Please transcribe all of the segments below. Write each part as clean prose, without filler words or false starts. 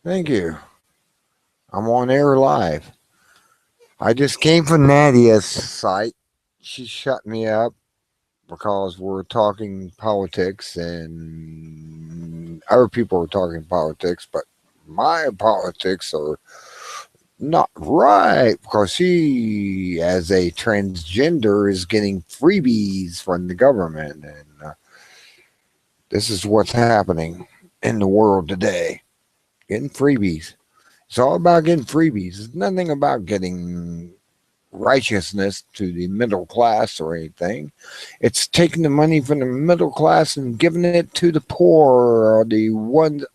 Thank you. I'm on air live. I just came from Nadia's site. She shut me up because we're talking politics and other people are talking politics, but my politics are not right because she, as a transgender, is getting freebies from the government. And this is what's happening in the world today, getting freebies. It's all about getting freebies. It's nothing about getting righteousness to the middle class or anything. It's taking the money from the middle class and giving it to the poor or the ones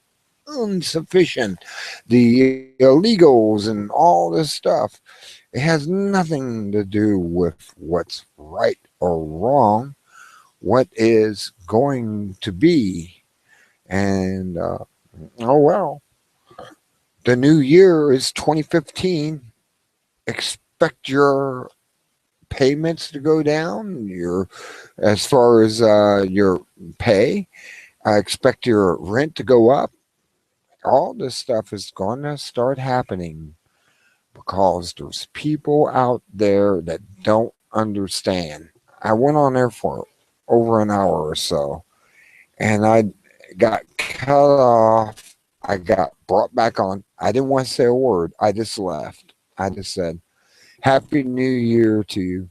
insufficient, the illegals, and all this stuff. It has nothing to do with what's right or wrong, what is going to be. And, oh well, the new year is 2015. Expect your payments to go down. Your as far as your pay, I expect your rent to go up. All this stuff is going to start happening because there's people out there that don't understand. I went on there for over an hour or so, and I got cut off. I got brought back on. I didn't want to say a word. I just left. I just said, Happy New Year to you.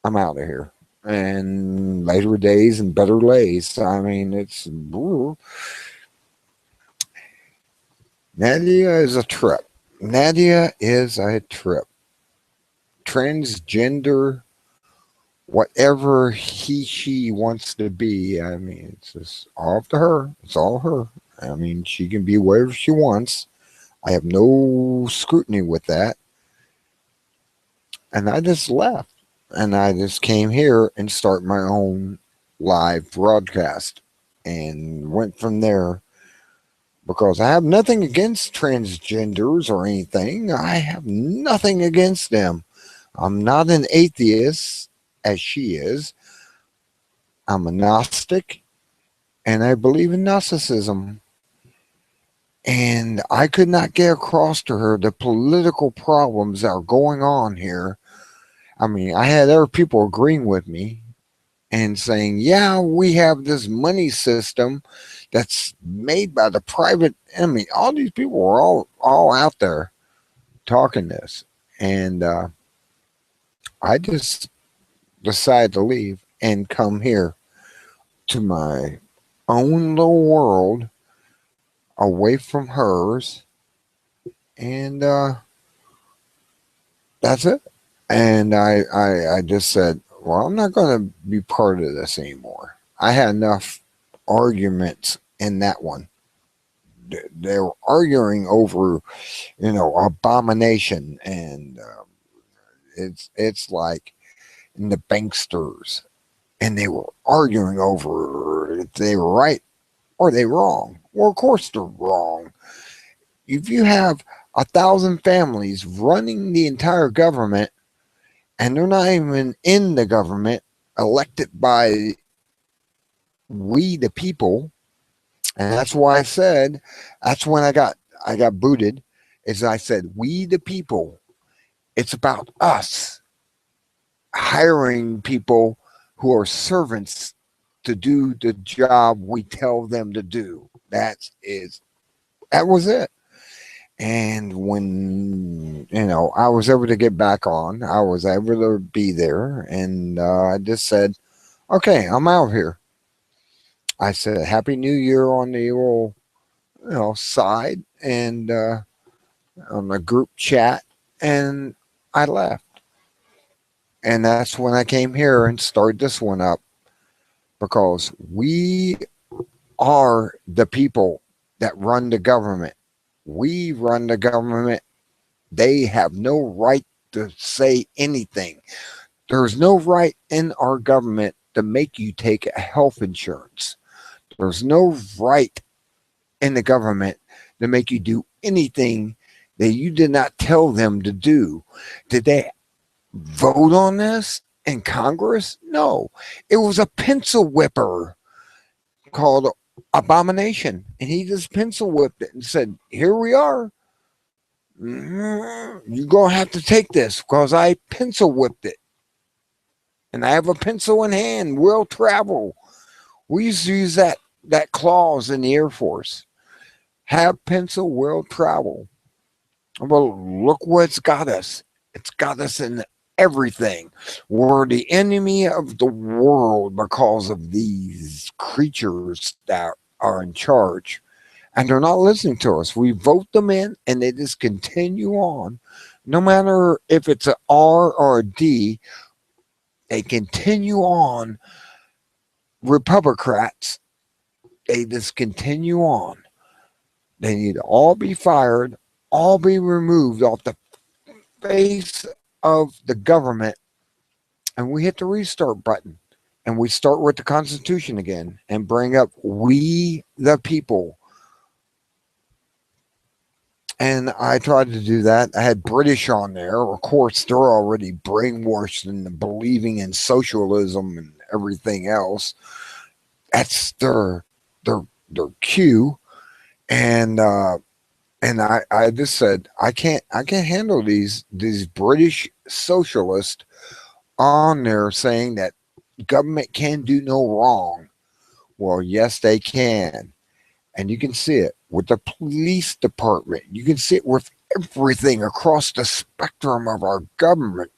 I'm out of here. And later days and better lays. I mean, it's Nadia is a trip. Nadia is a trip. Transgender, whatever she wants to be. I mean, it's just all up to her. It's all her. I mean, she can be whatever she wants. I have no scrutiny with that. And I just left. And I just came here and start my own live broadcast and went from there because I have nothing against transgenders or anything. I have nothing against them. I'm not an atheist as she is. I'm a Gnostic and I believe in Gnosticism. And I could not get across to her the political problems that are going on here. I mean, I had other people agreeing with me and saying, yeah, we have this money system that's made by the private. I mean, all these people were all out there talking this. And I just decided to leave and come here to my own little world away from hers. And that's it. And I just said, well, I'm not going to be part of this anymore. I had enough arguments in that one. They were arguing over, abomination, and it's like in the banksters, and they were arguing over if they were right or they wrong. Well, of course they're wrong. If you have 1,000 families running the entire government, and they're not even in the government, elected by we the people, and that's why I said that's when I got booted. Is I said we the people. It's about us hiring people who are servants to do the job we tell them to do. That was it. And when I was able to get back on, I was able to be there, and I just said, "Okay, I'm out of here." I said, "Happy New Year" on the old side, and on the group chat, and I left. And that's when I came here and started this one up because we are the people that run the government. We run the government. They have no right to say anything. There's no right in our government to make you take a health insurance. There's no right in the government to make you do anything that you did not tell them to do. Did they vote on this in Congress? No. It was a pencil whipper called abomination. And he just pencil whipped it and said, here we are. You're going to have to take this because I pencil whipped it. And I have a pencil in hand. We'll travel. We used to use that clause in the Air Force. Have pencil, will travel. Well, look what it's got us. It's got us in everything. We're the enemy of the world because of these creatures that are in charge. And they're not listening to us. We vote them in and they just continue on. No matter if it's an R or a D, they continue on. Republicrats, they just continue on. They need to all be fired, all be removed off the face of the government, and we hit the restart button. And we start with the Constitution again and bring up we the people. And I tried to do that. I had British on there. Of course, they're already brainwashed into believing in socialism and everything else. That's their cue. And I just said I can't handle these British socialists on there saying that government can do no wrong. Well, yes, they can. And you can see it with the police department. You can see it with everything across the spectrum of our government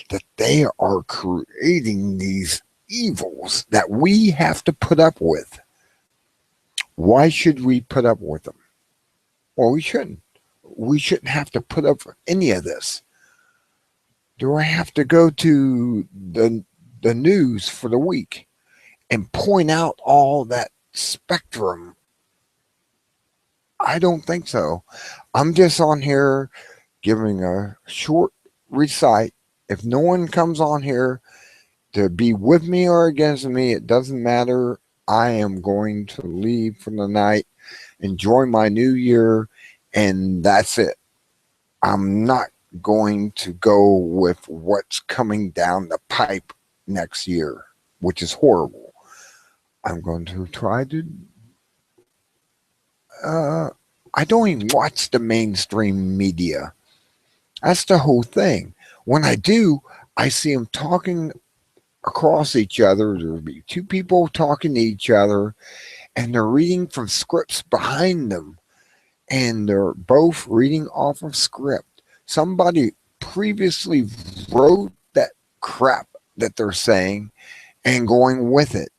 that they are creating these evils that we have to put up with. Why should we put up with them? Well, we shouldn't. We shouldn't have to put up with any of this. Do I have to go to the news for the week and point out all that spectrum? I don't think so. I'm just on here giving a short recite. If no one comes on here to be with me or against me, it doesn't matter. I am going to leave for the night, enjoy my new year, and that's it. I'm not going to go with what's coming down the pipe next year, which is horrible. I'm going to try to I don't even watch the mainstream media. That's the whole thing. When I do, I see them talking across each other. There'll be two people talking to each other, and they're reading from scripts behind them, and they're both reading off of script. Somebody previously wrote that crap that they're saying and going with it.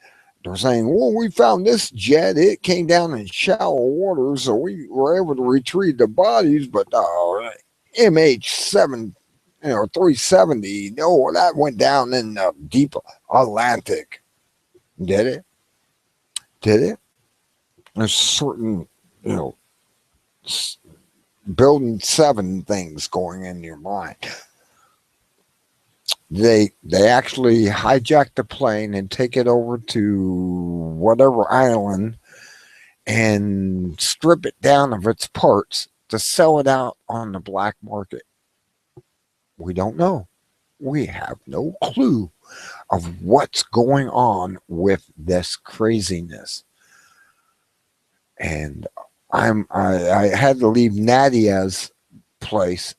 They're saying, well, we found this jet. It came down in shallow water, so we were able to retrieve the bodies. But MH7, 370, no, that went down in the deep Atlantic. Did it? Did it? There's certain, building 7 things going in your mind. They actually hijack the plane and take it over to whatever island and strip it down of its parts to sell it out on the black market. We don't know. We have no clue of what's going on with this craziness. And I had to leave Nadia's place,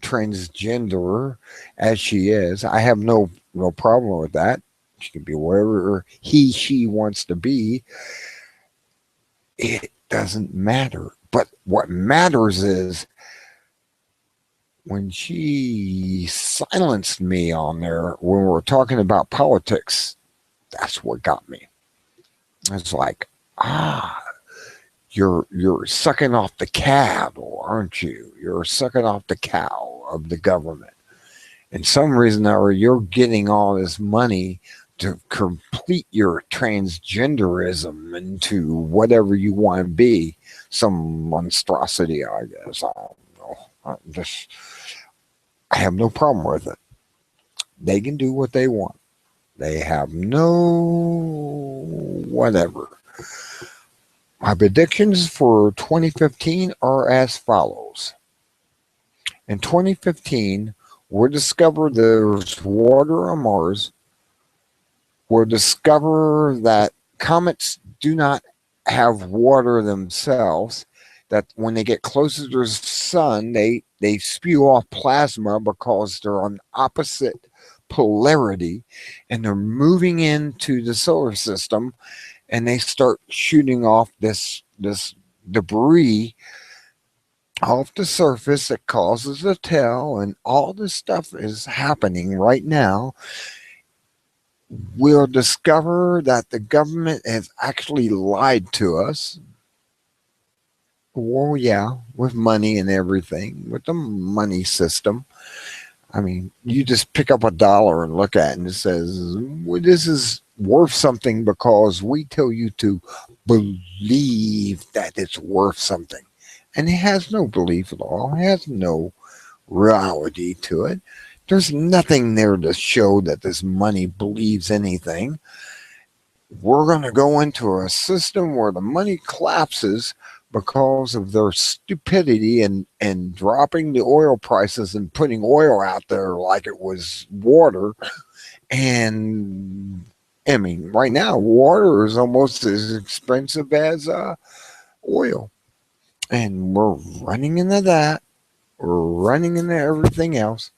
transgender as she is. I have no problem with that. She can be wherever she wants to be. It doesn't matter. But what matters is when she silenced me on there when we were talking about politics, that's what got me. It's like, you're sucking off the cattle, aren't you? You're sucking off the cow of the government. And some reason or you're getting all this money to complete your transgenderism into whatever you want to be, some monstrosity, I guess. I don't know. I have no problem with it. They can do what they want. They have no whatever. My predictions for 2015 are as follows. In 2015, we'll discover there's water on Mars. We'll discover that comets do not have water themselves, that when they get closer to the sun, they spew off plasma because they're on opposite polarity, and they're moving into the solar system, and they start shooting off this debris off the surface that causes a tail, and all this stuff is happening right now. We'll discover that the government has actually lied to us. Well, yeah, with money and everything, with the money system. I mean, you just pick up a dollar and look at it, and it says, well, this is worth something because we tell you to believe that it's worth something. And it has no belief at all, it has no reality to it. There's nothing there to show that this money believes anything. We're going to go into a system where the money collapses because of their stupidity and dropping the oil prices and putting oil out there like it was water. And I mean, right now, water is almost as expensive as oil. And we're running into that. We're running into everything else.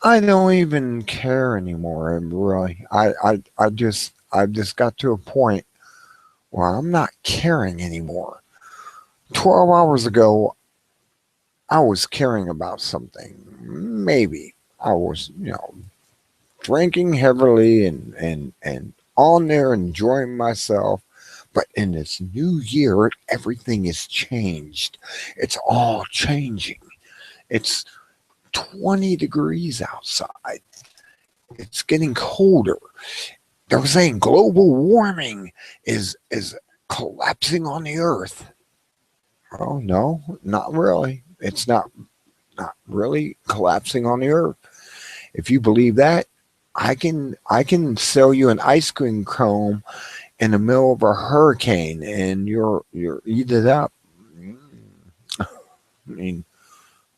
I don't even care anymore. Really, I've just got to a point where I'm not caring anymore. 12 hours ago, I was caring about something. Maybe I was, drinking heavily and on there enjoying myself. But in this new year, everything is changed. It's all changing. It's 20 degrees outside. It's getting colder. They're saying global warming is collapsing on the earth. Oh no, not really. It's not really collapsing on the earth. If you believe that, I can sell you an ice cream cone in the middle of a hurricane and you're eat it up. I mean,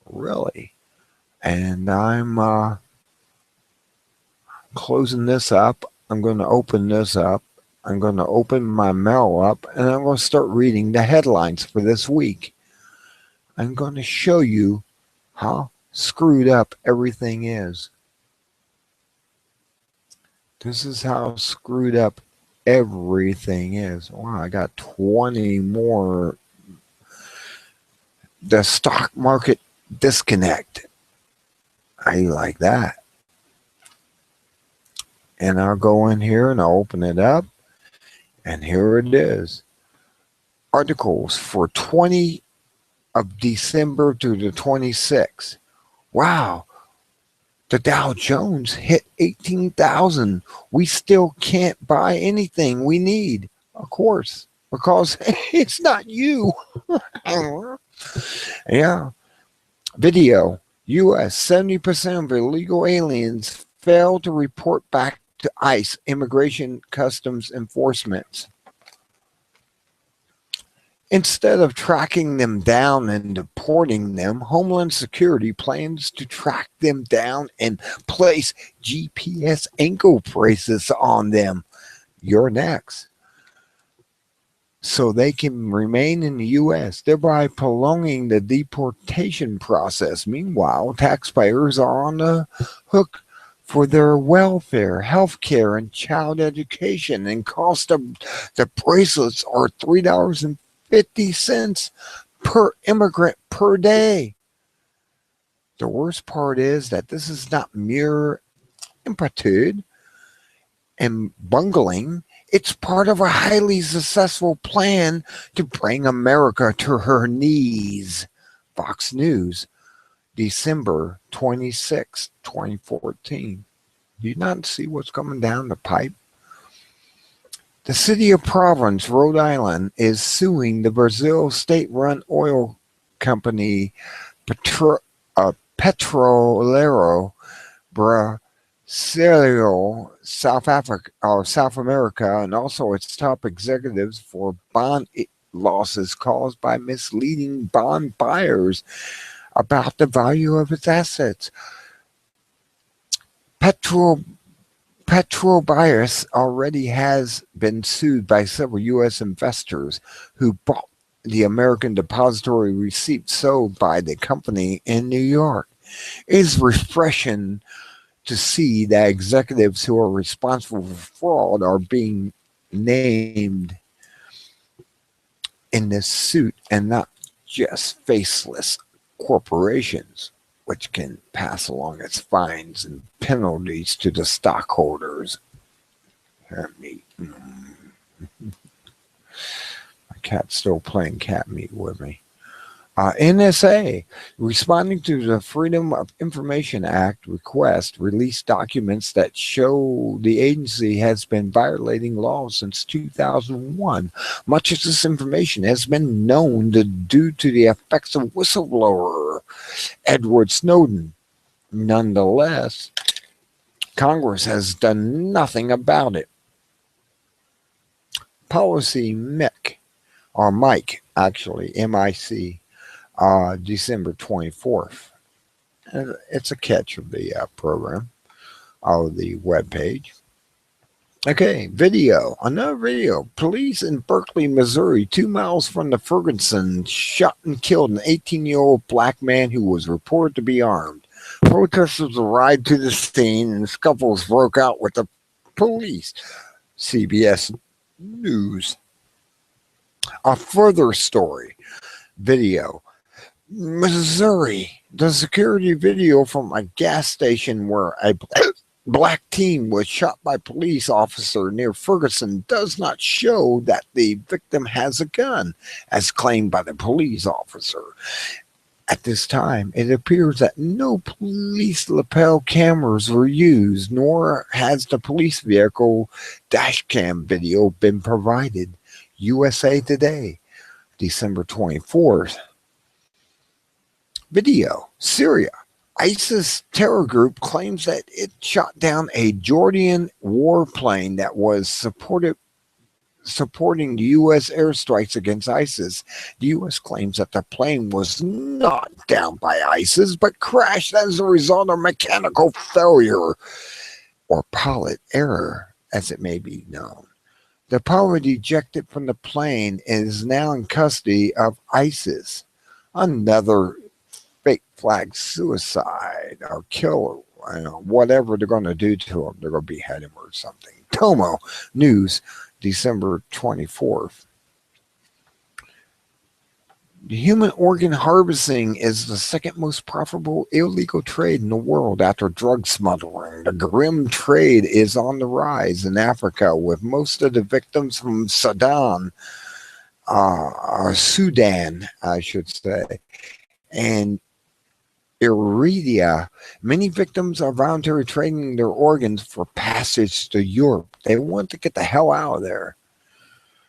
really. And I'm closing this up. I'm going to open this up. I'm going to open my mail up, and I'm going to start reading the headlines for this week. I'm going to show you how screwed up everything is. This is how screwed up everything is. Wow, I got 20 more. The stock market disconnect. I like that. And I'll go in here and I'll open it up. And here it is. Articles for 20 of December to the 26th. Wow. The Dow Jones hit 18,000. We still can't buy anything we need, of course, because it's not you. Yeah. Video. U.S. 70% of illegal aliens fail to report back to ICE, Immigration Customs Enforcement. Instead of tracking them down and deporting them, Homeland Security plans to track them down and place GPS ankle bracelets on them. You're next. So they can remain in the U.S., thereby prolonging the deportation process. Meanwhile, taxpayers are on the hook for their welfare, health care, and child education, and cost of the bracelets are $3.50 per immigrant per day. The worst part is that this is not mere impromptu and bungling. It's part of a highly successful plan to bring America to her knees. Fox News, December 26, 2014. Do you not see what's coming down the pipe? The city of Providence, Rhode Island, is suing the Brazil state-run oil company Petrolero Brasileiro, South Africa or South America, and also its top executives for bond losses caused by misleading bond buyers about the value of its assets. Petrolero Petrobras already has been sued by several U.S. investors who bought the American depository receipt sold by the company in New York. It is refreshing to see that executives who are responsible for fraud are being named in this suit and not just faceless corporations, which can pass along its fines and penalties to the stockholders. Cat meat. My cat's still playing cat meat with me. NSA, responding to the Freedom of Information Act request, released documents that show the agency has been violating laws since 2001. Much of this information has been known due to the effects of whistleblower Edward Snowden. Nonetheless, Congress has done nothing about it. Policy Mike, actually, MIC, December 24th. And it's a catch of the program, of the webpage. Okay, another video. Police in Berkeley, Missouri, 2 miles from the Ferguson, shot and killed an 18-year-old black man who was reported to be armed. Protesters arrived to the scene and scuffles broke out with the police. CBS News. A further story. Video. Missouri. The security video from a gas station where a black teen was shot by a police officer near Ferguson does not show that the victim has a gun, as claimed by the police officer. At this time, it appears that no police lapel cameras were used, nor has the police vehicle dashcam video been provided. USA Today, December 24th. Video. Syria. ISIS terror group claims that it shot down a Jordan warplane that was supporting the U.S. airstrikes against ISIS. The U.S. claims that the plane was not down by ISIS, but crashed as a result of mechanical failure or pilot error, as it may be known. The pilot ejected from the plane is now in custody of ISIS. Another fake flag suicide or kill, whatever they're going to do to him. They're going to behead him or something. Tomo News, December 24th. Human organ harvesting is the second most profitable illegal trade in the world after drug smuggling. The grim trade is on the rise in Africa, with most of the victims from Sudan, I should say, and Eritrea. Many victims are voluntarily trading their organs for passage to Europe. They want to get the hell out of there.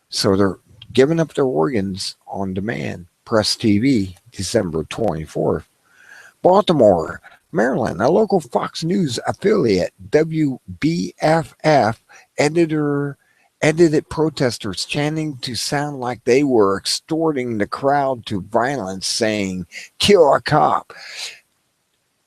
So they're giving up their organs on demand. Press TV, December 24th. Baltimore, Maryland, a local Fox News affiliate, WBFF, edited protesters chanting to sound like they were extorting the crowd to violence, saying, "Kill a cop."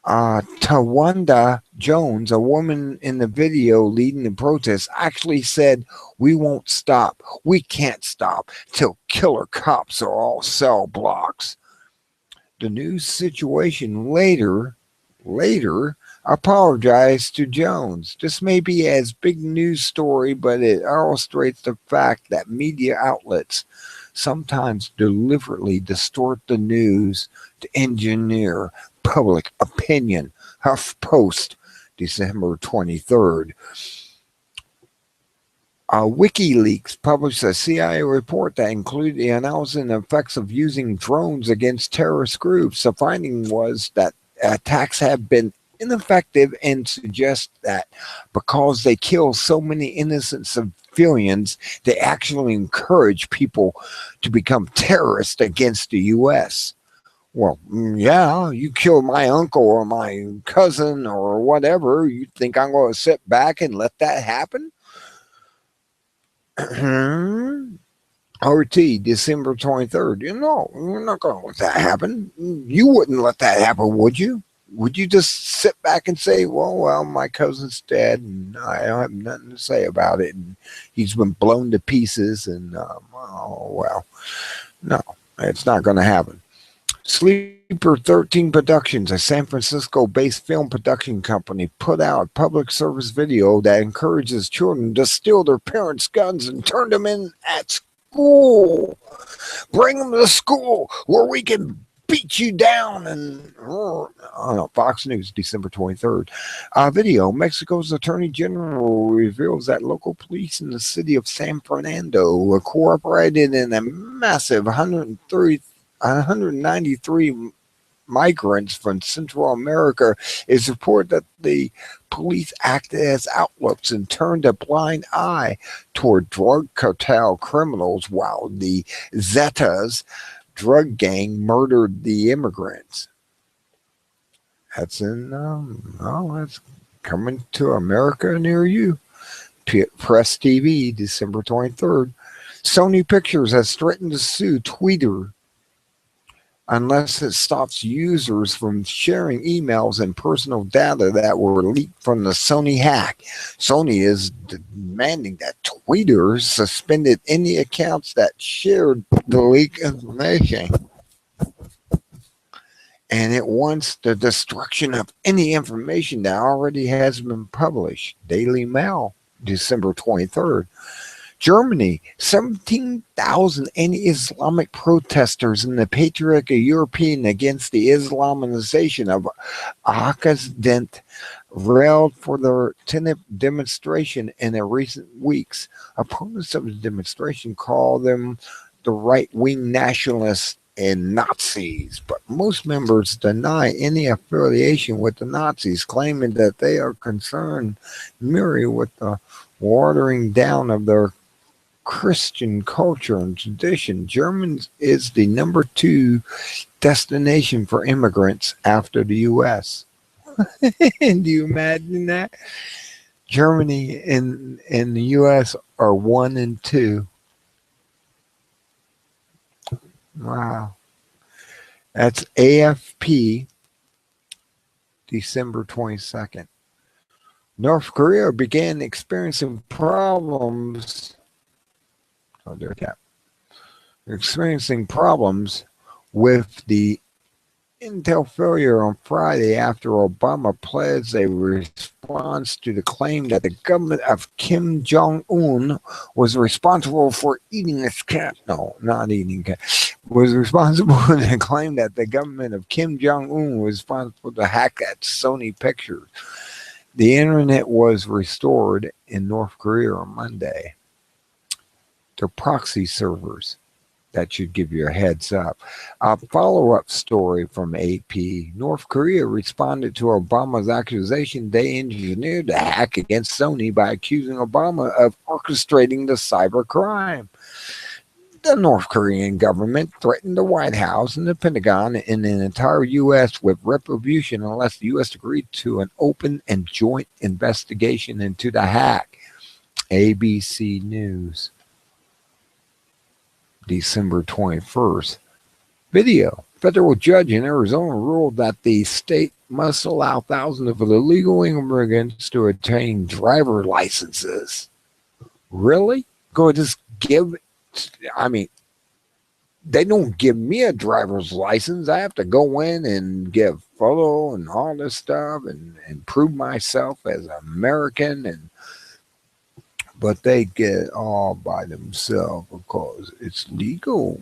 Tawanda Jones, a woman in the video leading the protest, actually said, "We won't stop. We can't stop till killer cops are all cell blocks." The news situation later apologized to Jones. This may be as big news story, but it illustrates the fact that media outlets sometimes deliberately distort the news to engineer public opinion. HuffPost, December 23rd. WikiLeaks published a CIA report that included the analysis and effects of using drones against terrorist groups. The finding was that attacks have been ineffective and suggest that because they kill so many innocent civilians, they actually encourage people to become terrorists against the U.S. Well, yeah, you kill my uncle or my cousin or whatever, you think I'm going to sit back and let that happen? RT, December 23rd. We're not going to let that happen. You wouldn't let that happen, would you? would you just sit back and say, well, my cousin's dead and I don't have nothing to say about it, and he's been blown to pieces, and oh well, no, it's not going to happen. Sleeper 13 Productions, a San Francisco-based film production company, put out a public service video that encourages children to steal their parents' guns and turn them in at school. Bring them to school where we can beat you down. And Fox News, December 23rd. Video: Mexico's Attorney General reveals that local police in the city of San Fernando cooperated in a massive 193 migrants from Central America. Is reported that the police acted as outlooks and turned a blind eye toward drug cartel criminals while the Zetas drug gang murdered the immigrants. That's that's coming to America near you. Press TV, December 23rd. Sony Pictures has threatened to sue Twitter unless it stops users from sharing emails and personal data that were leaked from the Sony hack. Sony is demanding that Twitter suspended any accounts that shared the leaked information. And it wants the destruction of any information that already has been published. Daily Mail, December 23rd. Germany, 17,000 anti-Islamic protesters in the patriotic European against the Islamization of Occident railed for their 10th demonstration in the recent weeks. Opponents of the demonstration call them the right-wing nationalists and Nazis, but most members deny any affiliation with the Nazis, claiming that they are concerned merely with the watering down of their Christian culture and tradition. Germany is the number 2 destination for immigrants after the U.S. Do you imagine that? Germany and the U.S. are 1 and 2. Wow. That's AFP, December 22nd. North Korea began experiencing problems. Oh, there's that. Experiencing problems with the Intel failure on Friday after Obama pledged a response to the claim that the government of Kim Jong-un was responsible for eating his cat. No, not eating cat. Was responsible for the claim that the government of Kim Jong-un was responsible to hack at Sony Pictures. The internet was restored in North Korea on Monday. They're proxy servers. That should give you a heads up. A follow-up story from AP. North Korea responded to Obama's accusation they engineered the hack against Sony by accusing Obama of orchestrating the cyber crime. The North Korean government threatened the White House and the Pentagon and the entire U.S. with retribution unless the U.S. agreed to an open and joint investigation into the hack. ABC News, December 21st. Video. Federal judge in Arizona ruled that the state must allow thousands of illegal immigrants to obtain driver licenses. Really? Go just give... I mean, they don't give me a driver's license. I have to go in and give photo and all this stuff and prove myself as an American, but they get all by themselves because it's legal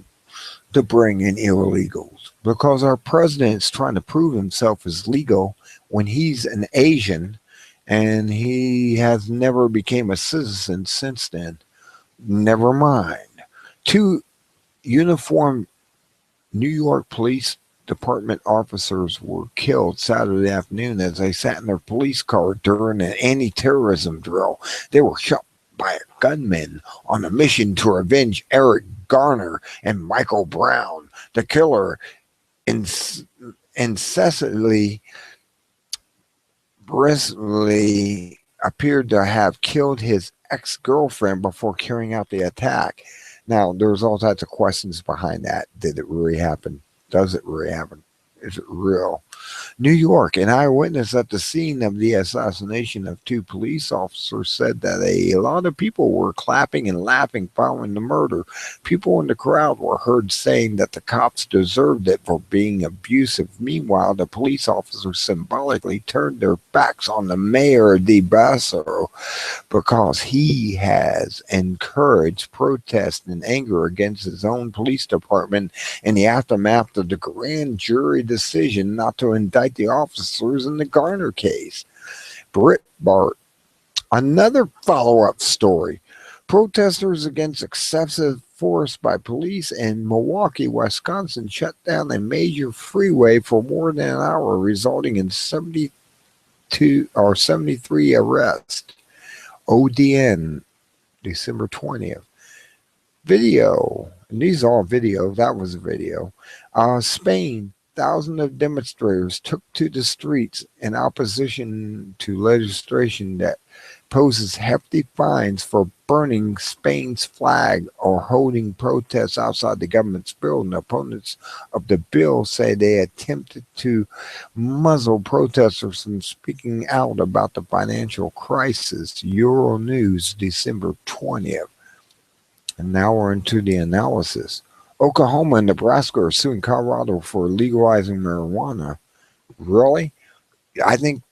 to bring in illegals, because our president's trying to prove himself as legal when he's an Asian and he has never became a citizen since then. Never mind. 2 uniformed New York Police Department officers were killed Saturday afternoon as they sat in their police car during an anti-terrorism drill. They were shot by a gunman on a mission to avenge Eric Garner and Michael Brown. The killer incessantly briskly appeared to have killed his ex-girlfriend before carrying out the attack. Now, there's all types of questions behind that. Did it really happen? Does it really happen? Is it real? New York, an eyewitness at the scene of the assassination of two police officers said that a lot of people were clapping and laughing following the murder. People in the crowd were heard saying that the cops deserved it for being abusive. Meanwhile, the police officers symbolically turned their backs on the mayor de Basso because he has encouraged protest and anger against his own police department in the aftermath of the grand jury decision not to indict the officers in the Garner case. Breitbart, another follow-up story. Protesters against excessive force by police in Milwaukee, Wisconsin shut down a major freeway for more than an hour, resulting in 73 arrests. ODN, December 20th. Video, and these are all video, that was a video. Spain, thousands of demonstrators took to the streets in opposition to legislation that poses hefty fines for burning Spain's flag or holding protests outside the government's building. Opponents of the bill say they attempted to muzzle protesters from speaking out about the financial crisis. Euronews, December 20th. And now we're into the analysis. Oklahoma and Nebraska are suing Colorado for legalizing marijuana. Really? I think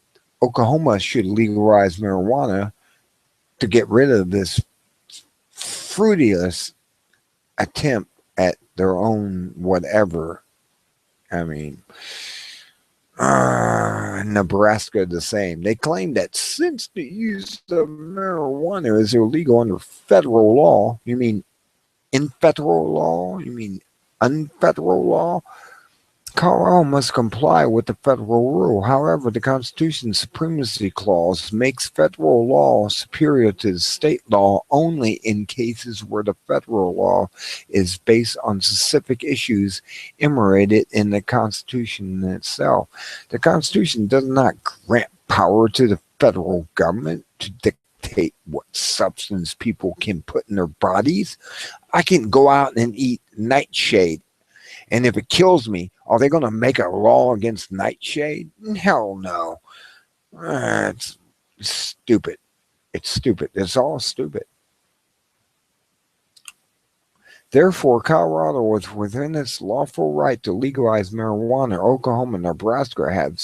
Oklahoma should legalize marijuana to get rid of this fruitless attempt at their own whatever. I mean, Nebraska the same. They claim that since the use of marijuana is illegal under federal law, you mean in federal law? You mean unfederal law? Colorado must comply with the federal rule. However, the Constitution's Supremacy Clause makes federal law superior to state law only in cases where the federal law is based on specific issues enumerated in the Constitution itself. The Constitution does not grant power to the federal government to dictate what substance people can put in their bodies. I can go out and eat nightshade, and if it kills me, are they going to make a law against nightshade? Hell no. It's stupid. It's stupid. It's all stupid. Therefore, Colorado was within its lawful right to legalize marijuana. Oklahoma and Nebraska have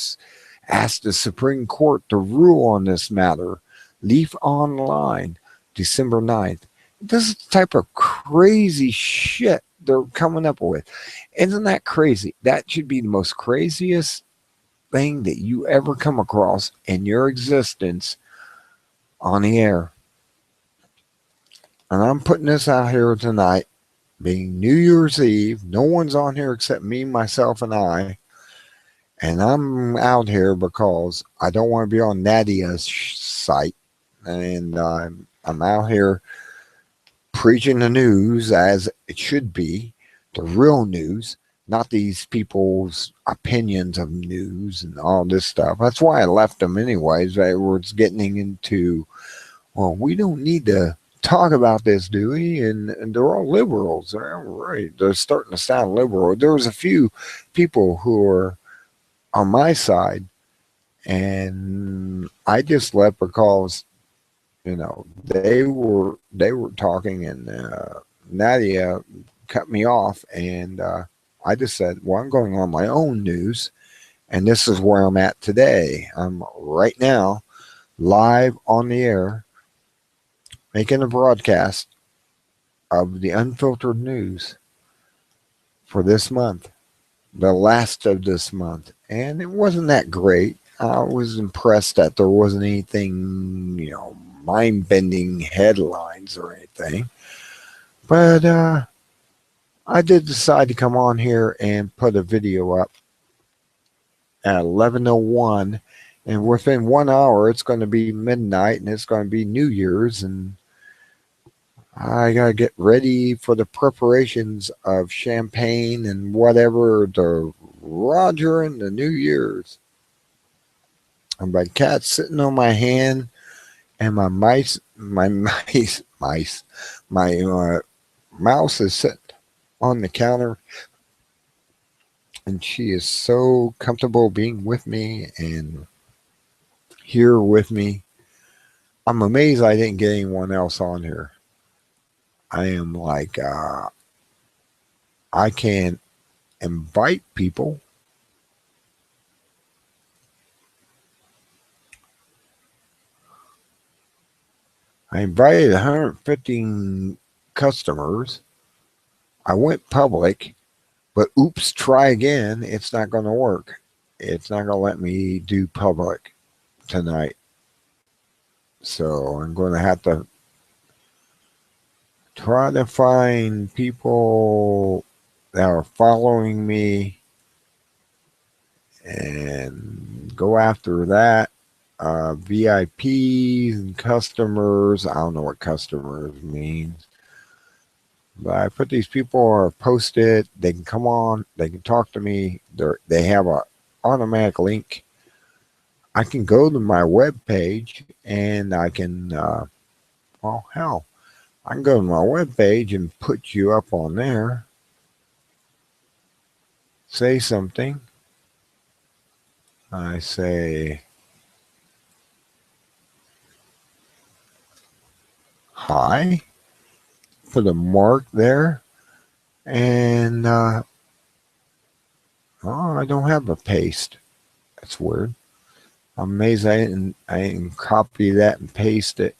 asked the Supreme Court to rule on this matter. Leaf Online, December 9th. This is the type of crazy shit they're coming up with. Isn't that crazy? That should be the most craziest thing that you ever come across in your existence on the air. And I'm putting this out here tonight, being New Year's Eve. No one's on here except me, myself, and I. And I'm out here because I don't want to be on Nadia's site. And I'm out here preaching the news as it should be, the real news, not these people's opinions of news and all this stuff. That's why I left them anyways. They were getting into, well, we don't need to talk about this, do we? And they're all liberals. They're right. They're starting to sound liberal. There was a few people who are on my side, and I just left because they were talking, and Nadia cut me off, and I just said, well, I'm going on my own news, and this is where I'm at today. I'm right now live on the air making a broadcast of the unfiltered news for this month, the last of this month, and it wasn't that great. I was impressed that there wasn't anything, mind-bending headlines or anything. But I did decide to come on here and put a video up at 11:01, and within 1 hour it's going to be midnight, and it's going to be New Year's, and I got to get ready for the preparations of champagne and whatever the Roger and the New Year's. And my cat's sitting on my hand, and my mouse is sitting on the counter. And she is so comfortable being with me and here with me. I'm amazed I didn't get anyone else on here. I am like, I can invite people. I invited 115 customers. I went public, but oops, try again. It's not going to work. It's not going to let me do public tonight. So I'm going to have to try to find people that are following me and go after that. VIPs and customers. I don't know what customers means. But I put these people are posted. They can come on. They can talk to me. They have a automatic link. I can go to my web page and I can. Well, hell, I can go to my web page and put you up on there. Say something. I say hi. Put a mark there, and oh, I don't have a paste. That's weird. I'm amazed I didn't copy that and paste it.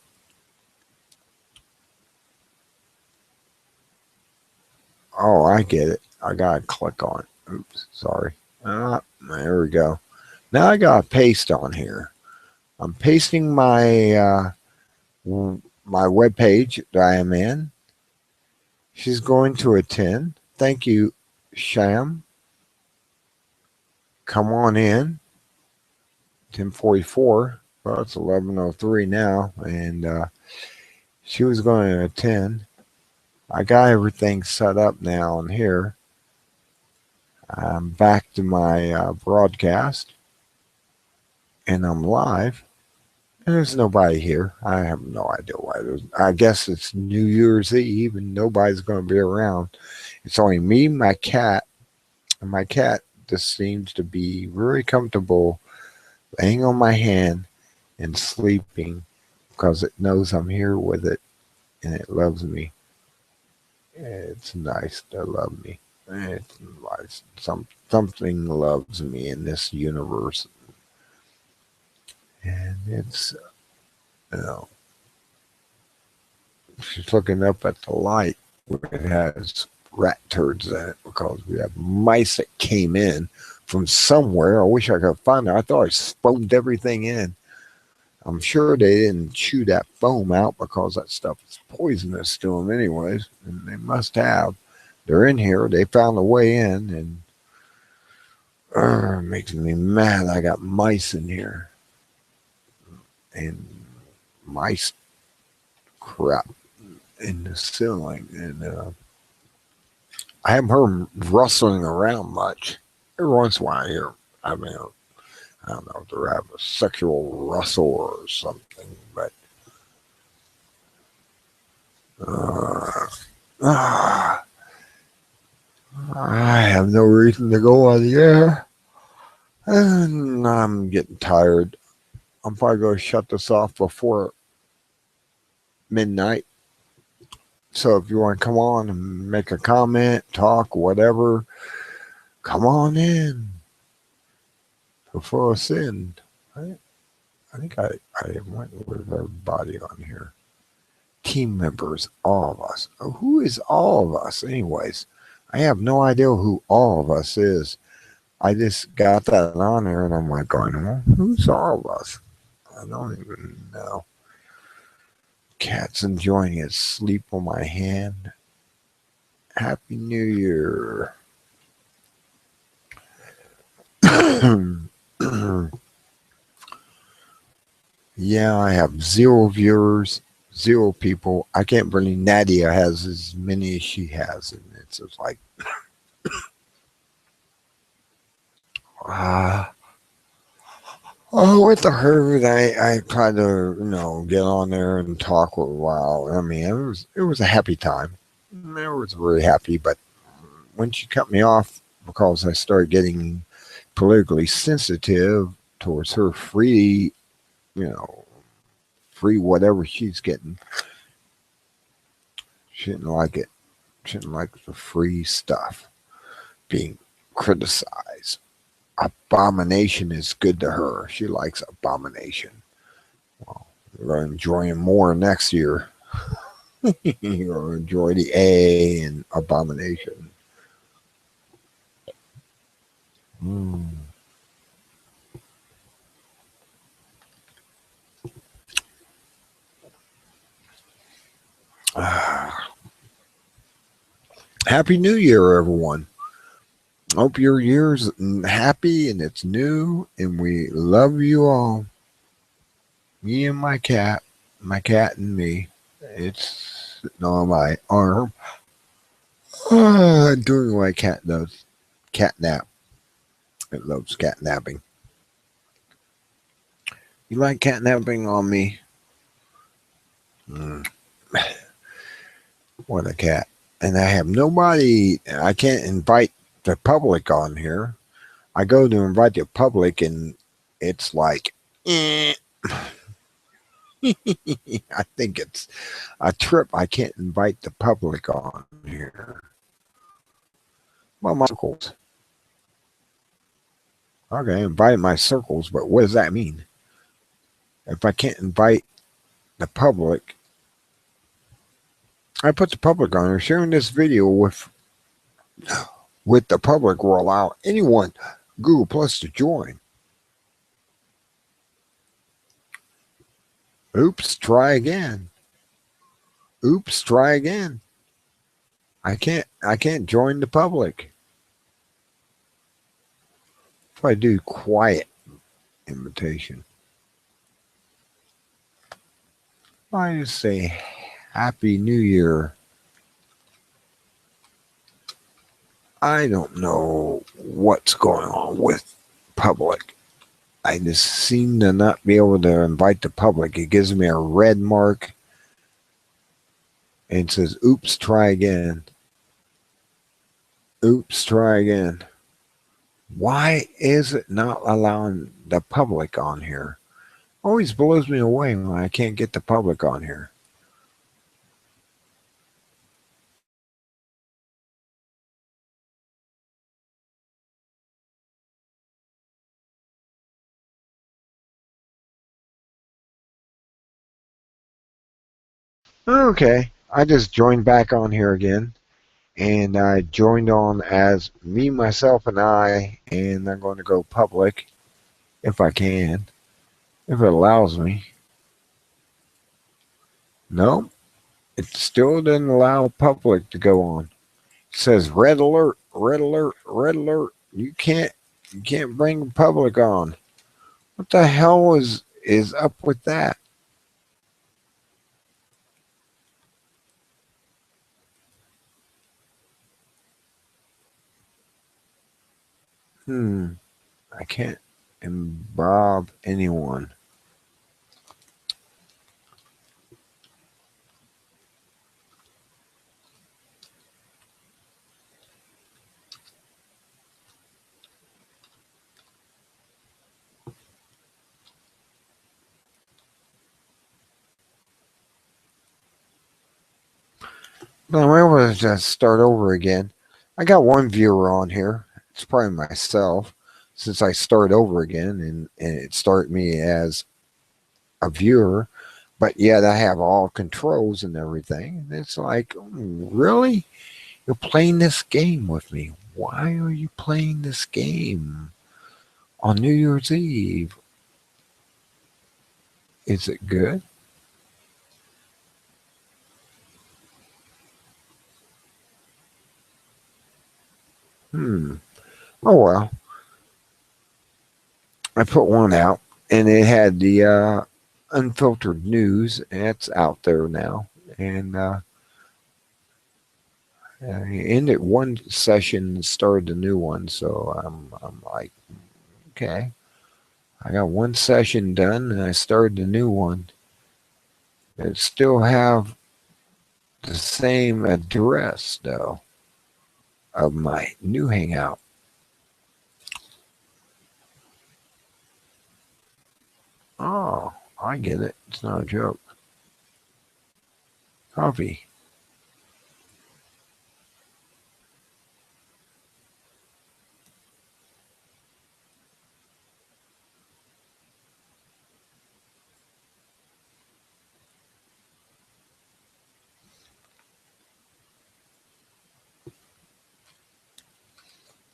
Oh, I get it. I gotta click on it. Oops, sorry. There we go. Now I got a paste on here. I'm pasting my web page that I am in. She's going to attend. Thank you, Sham. Come on in. 10:44. Well, it's 11:03 now, and she was going to attend. I got everything set up now on here. I'm back to my broadcast, and I'm live. And there's nobody here. I have no idea why. I guess it's New Year's Eve, and nobody's going to be around. It's only me, my cat, and my cat just seems to be very comfortable laying on my hand and sleeping because it knows I'm here with it and it loves me. It's nice to love me. It's nice. Something loves me in this universe, and it's you know she's looking up at the light. It has rat turds in it because we have mice that came in from somewhere. I wish I could find it. I thought I foamed everything in. I'm sure they didn't chew that foam out because that stuff is poisonous to them, anyways. And they must have. They're in here. They found a way in, and it makes me mad. I got mice in here, and mice crap in the ceiling, and I haven't heard them rustling around much. Every once in a while, I hear. I mean, I don't know if they have a sexual rustle or something, but uh, ah, I have no reason to go on the air, and I'm getting tired. I'm probably going to shut this off before midnight. So if you want to come on and make a comment, talk, whatever, come on in before us in. I think I went with everybody on here. Team members, all of us. Who is all of us, anyways? I have no idea who all of us is. I just got that on there and I'm like going, well, who's all of us? I don't even know. Cat's enjoying his sleep on my hand. Happy New Year. Yeah, I have 0 viewers, 0 people. I can't believe Nadia has as many as she has. And it's just like, ah. Oh, with the herd, I tried to get on there and talk for a while. I mean, it was a happy time. I was really happy, but when she cut me off, because I started getting politically sensitive towards her free, you know, free whatever she's getting. She didn't like it. She didn't like the free stuff being criticized. Abomination is good to her. She likes Abomination. Well, we're going to enjoy him more next year. You're going to enjoy the A and Abomination. Mm. Happy New Year, everyone. Hope your year's happy and it's new, and we love you all. Me and my cat and me. It's sitting on my arm. Doing what cat does. Cat nap. It loves cat napping. You like cat napping on me? Mm, what a cat. And I have nobody, I can't invite the public on here. I go to invite the public and it's like, eh. I think it's a trip. I can't invite the public on here. Well, my circles. Okay, invite my circles, but what does that mean? If I can't invite the public, I put the public on here. Sharing this video with the public will allow anyone Google Plus to join. Oops, try again. Oops, try again. I can't join the public. If I do quiet invitation, I just say Happy New Year. I don't know what's going on with public. I just seem to not be able to invite the public. It gives me a red mark and says, oops, try again. Oops, try again. Why is it not allowing the public on here? Always blows me away when I can't get the public on here. Okay, I just joined back on here again. And I joined on as me, myself, and I, and I'm going to go public if I can, if it allows me. No, it still doesn't allow public to go on. It says red alert, red alert, red alert. You can't bring the public on. What the hell is up with that? I can't involve anyone. But I'm able to just start over again. I got one viewer on here. It's probably myself, since I start over again and it started me as a viewer, but yet I have all controls and everything. And it's like, really? You're playing this game with me. Why are you playing this game on New Year's Eve? Is it good? Hmm. Oh well. I put one out and it had the unfiltered news. And it's out there now. And I ended one session and started a new one. So I'm like, okay. I got one session done and I started a new one. It still have the same address though of my new hangout. Oh, I get it. It's not a joke. Coffee.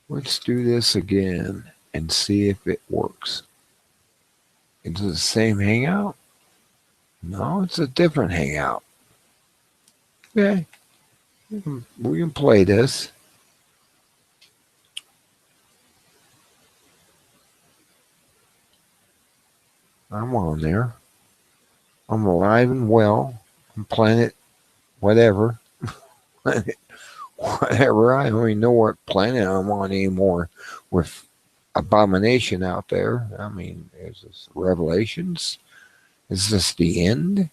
Let's do this again and see if it works. Is it the same hangout? No, it's a different hangout. Okay, we can play this. I'm on there. I'm alive and well. I'm planet whatever. Planet whatever. I don't even know what planet I'm on anymore with abomination out there. I mean, is this Revelations? Is this the end?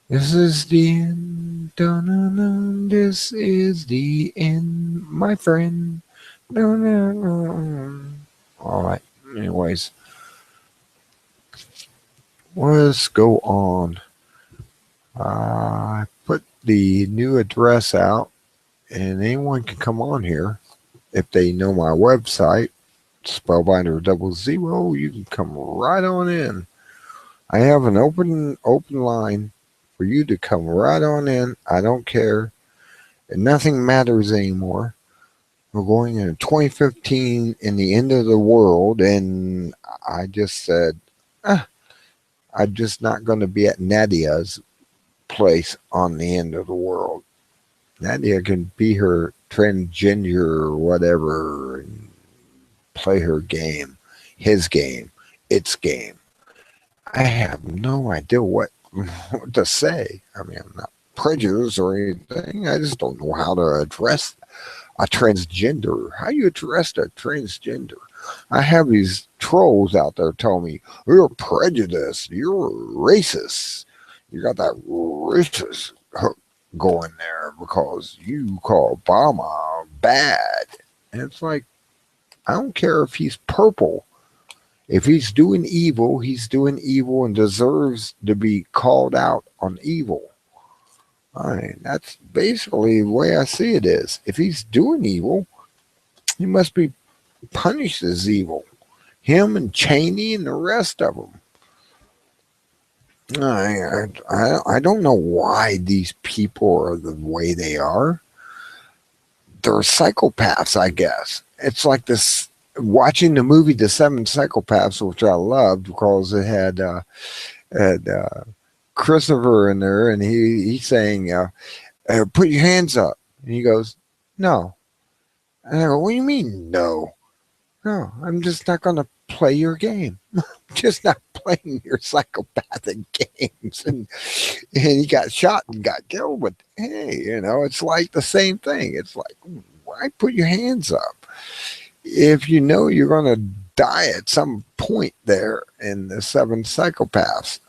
This is the end. Dun-dun-dun. This is the end, my friend. Dun-dun-dun. All right. Anyways, let's go on. I put the new address out, and anyone can come on here if they know my website, Spellbinder Double Zero. You can come right on in. I have an open line for you to come right on in. I don't care. And nothing matters anymore. We're going into 2015 in the end of the world, and I just said, I'm just not going to be at Nadia's place on the end of the world. Nadia can be her transgender or whatever and play her game, his game, its game. I have no idea what to say. I mean, I'm not prejudiced or anything. I just don't know how to address a transgender. How you address a transgender? I have these trolls out there telling me, you're prejudiced, you're racist. You got that racist hook going there because you call Obama bad. And it's like, I don't care if he's purple. If he's doing evil and deserves to be called out on evil. I mean, that's basically the way I see it is. If he's doing evil, he must be punished as evil. Him and Cheney and the rest of them. I don't know why these people are the way they are. They're psychopaths, I guess. It's like this watching the movie The Seven Psychopaths, which I loved because it had Christopher in there, and he's saying, "Put your hands up," and he goes, "No." And I go, "What do you mean, no? No, I'm just not going to play your game. Just not playing your psychopathic games." And he got shot and got killed. But hey, it's like the same thing. It's like, why put your hands up if you know you're going to die at some point there in The Seven Psychopaths?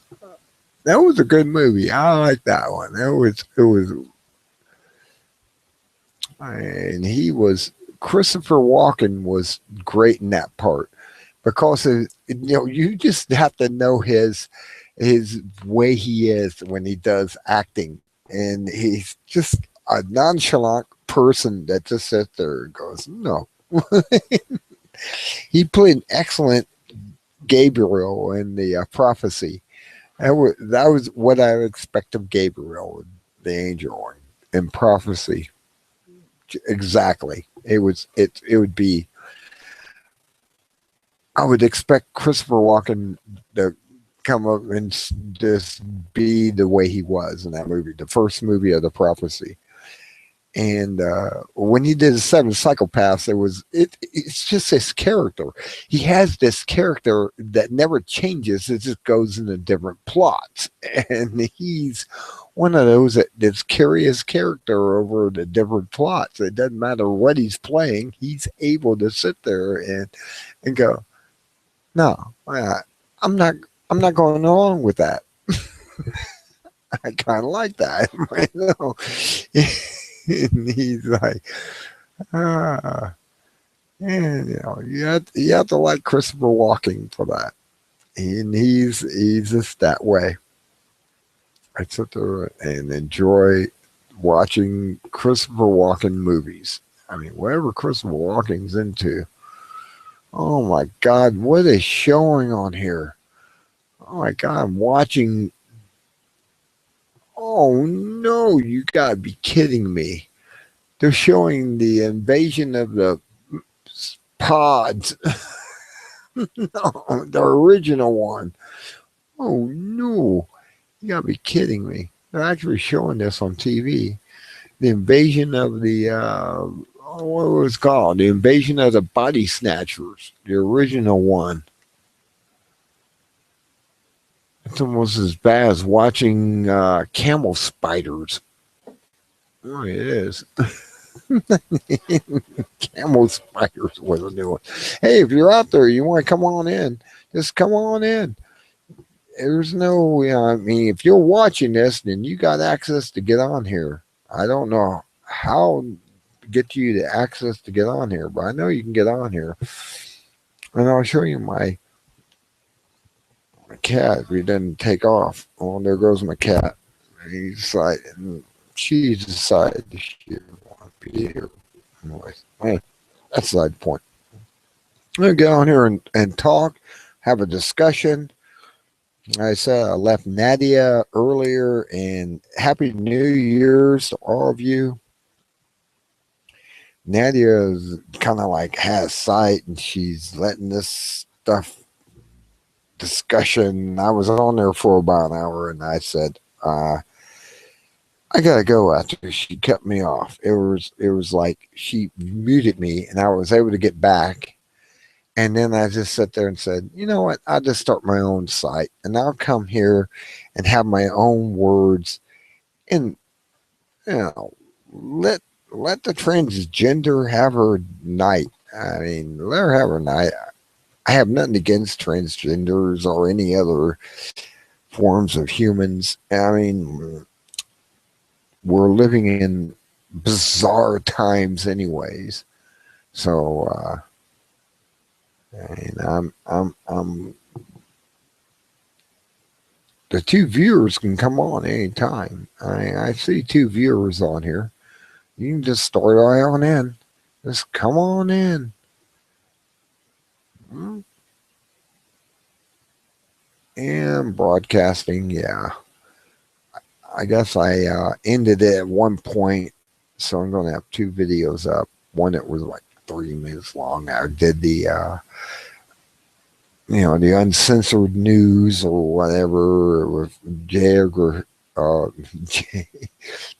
That was a good movie. I like that one. And Christopher Walken was great in that part because you just have to know his way he is when he does acting, and he's just a nonchalant person that just sits there and goes, no. He played an excellent Gabriel in the Prophecy. That was what I would expect of Gabriel, the angel, in Prophecy. Exactly. It would be. I would expect Christopher Walken to come up and just be the way he was in that movie, the first movie of the Prophecy. And when he did the Seven Psychopaths, it's just his character. He has this character that never changes. It just goes into different plots. And he's one of those that just carry his character over the different plots. It doesn't matter what he's playing. He's able to sit there and go, no, I'm not. I'm not going along with that. I kind of like that. And he's like, and you have to like Christopher Walken for that. And he's just that way. I sit there and enjoy watching Christopher Walken movies. I mean, whatever Christopher Walken's into. Oh my God, what is showing on here? Oh my God, I'm watching. Oh no, you gotta be kidding me. They're showing the invasion of the pods. No, the original one. Oh no, you gotta be kidding me. They're actually showing this on TV. The invasion of the what was it called? The invasion of the body snatchers. The original one. It's almost as bad as watching camel spiders. Oh, it is. Camel spiders was a new one. Hey, if you're out there, you want to come on in, just come on in. There's no, I mean, if you're watching this, then you got access to get on here. I don't know how to get you the access to get on here, but I know you can get on here. And I'll show you my cat. We didn't take off. Oh, there goes my cat. He decided, she decided she didn't want to be here. Anyways, that's the side point. I'm going to get on here and talk, have a discussion. I said I left Nadia earlier, and Happy New Year's to all of you. Nadia is kind of like has sight, and she's letting this stuff discussion. I was on there for about an hour, and I said, I gotta go after she cut me off. It was like she muted me, and I was able to get back. And then I just sat there and said, you know what? I'll just start my own site, and I'll come here and have my own words, and let the transgender have her night. I mean, let her have her night. I have nothing against transgenders or any other forms of humans. I mean, we're living in bizarre times, anyways. So. And I'm the two viewers can come on anytime. I see two viewers on here. You can just start right on in. Just come on in. And broadcasting, yeah. I guess I ended it at one point, so I'm going to have two videos up. One that was like 3 minutes long. I did the the uncensored news or whatever with Jagger,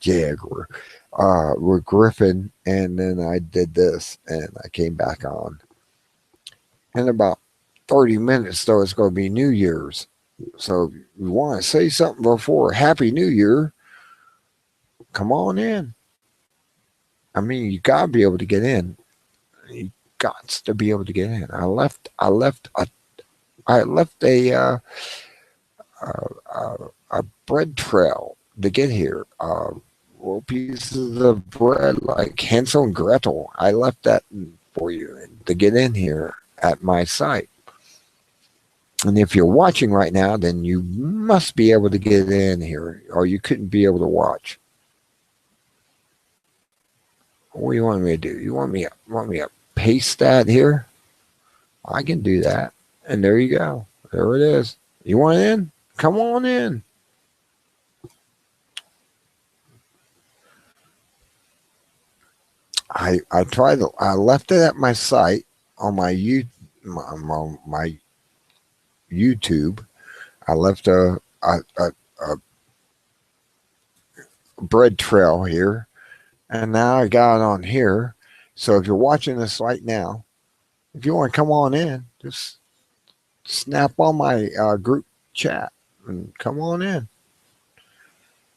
Jagger, with Griffin, and then I did this, and I came back on. In about 30 minutes, though, it's going to be New Year's. So if you want to say something before Happy New Year, come on in. I mean, you got to be able to get in. You got to be able to get in. I left a bread trail to get here. Little pieces of bread like Hansel and Gretel. I left that for you to get in here at my site. And if you're watching right now, then you must be able to get in here, or you couldn't be able to watch. What do you want me to do? You want me to paste that here? I can do that. And there you go. There it is. You want in? Come on in. I left it at my site on my YouTube. I left a bread trail here, and now I got it on here. So if you're watching this right now, if you want to come on in, just snap on my group chat and come on in.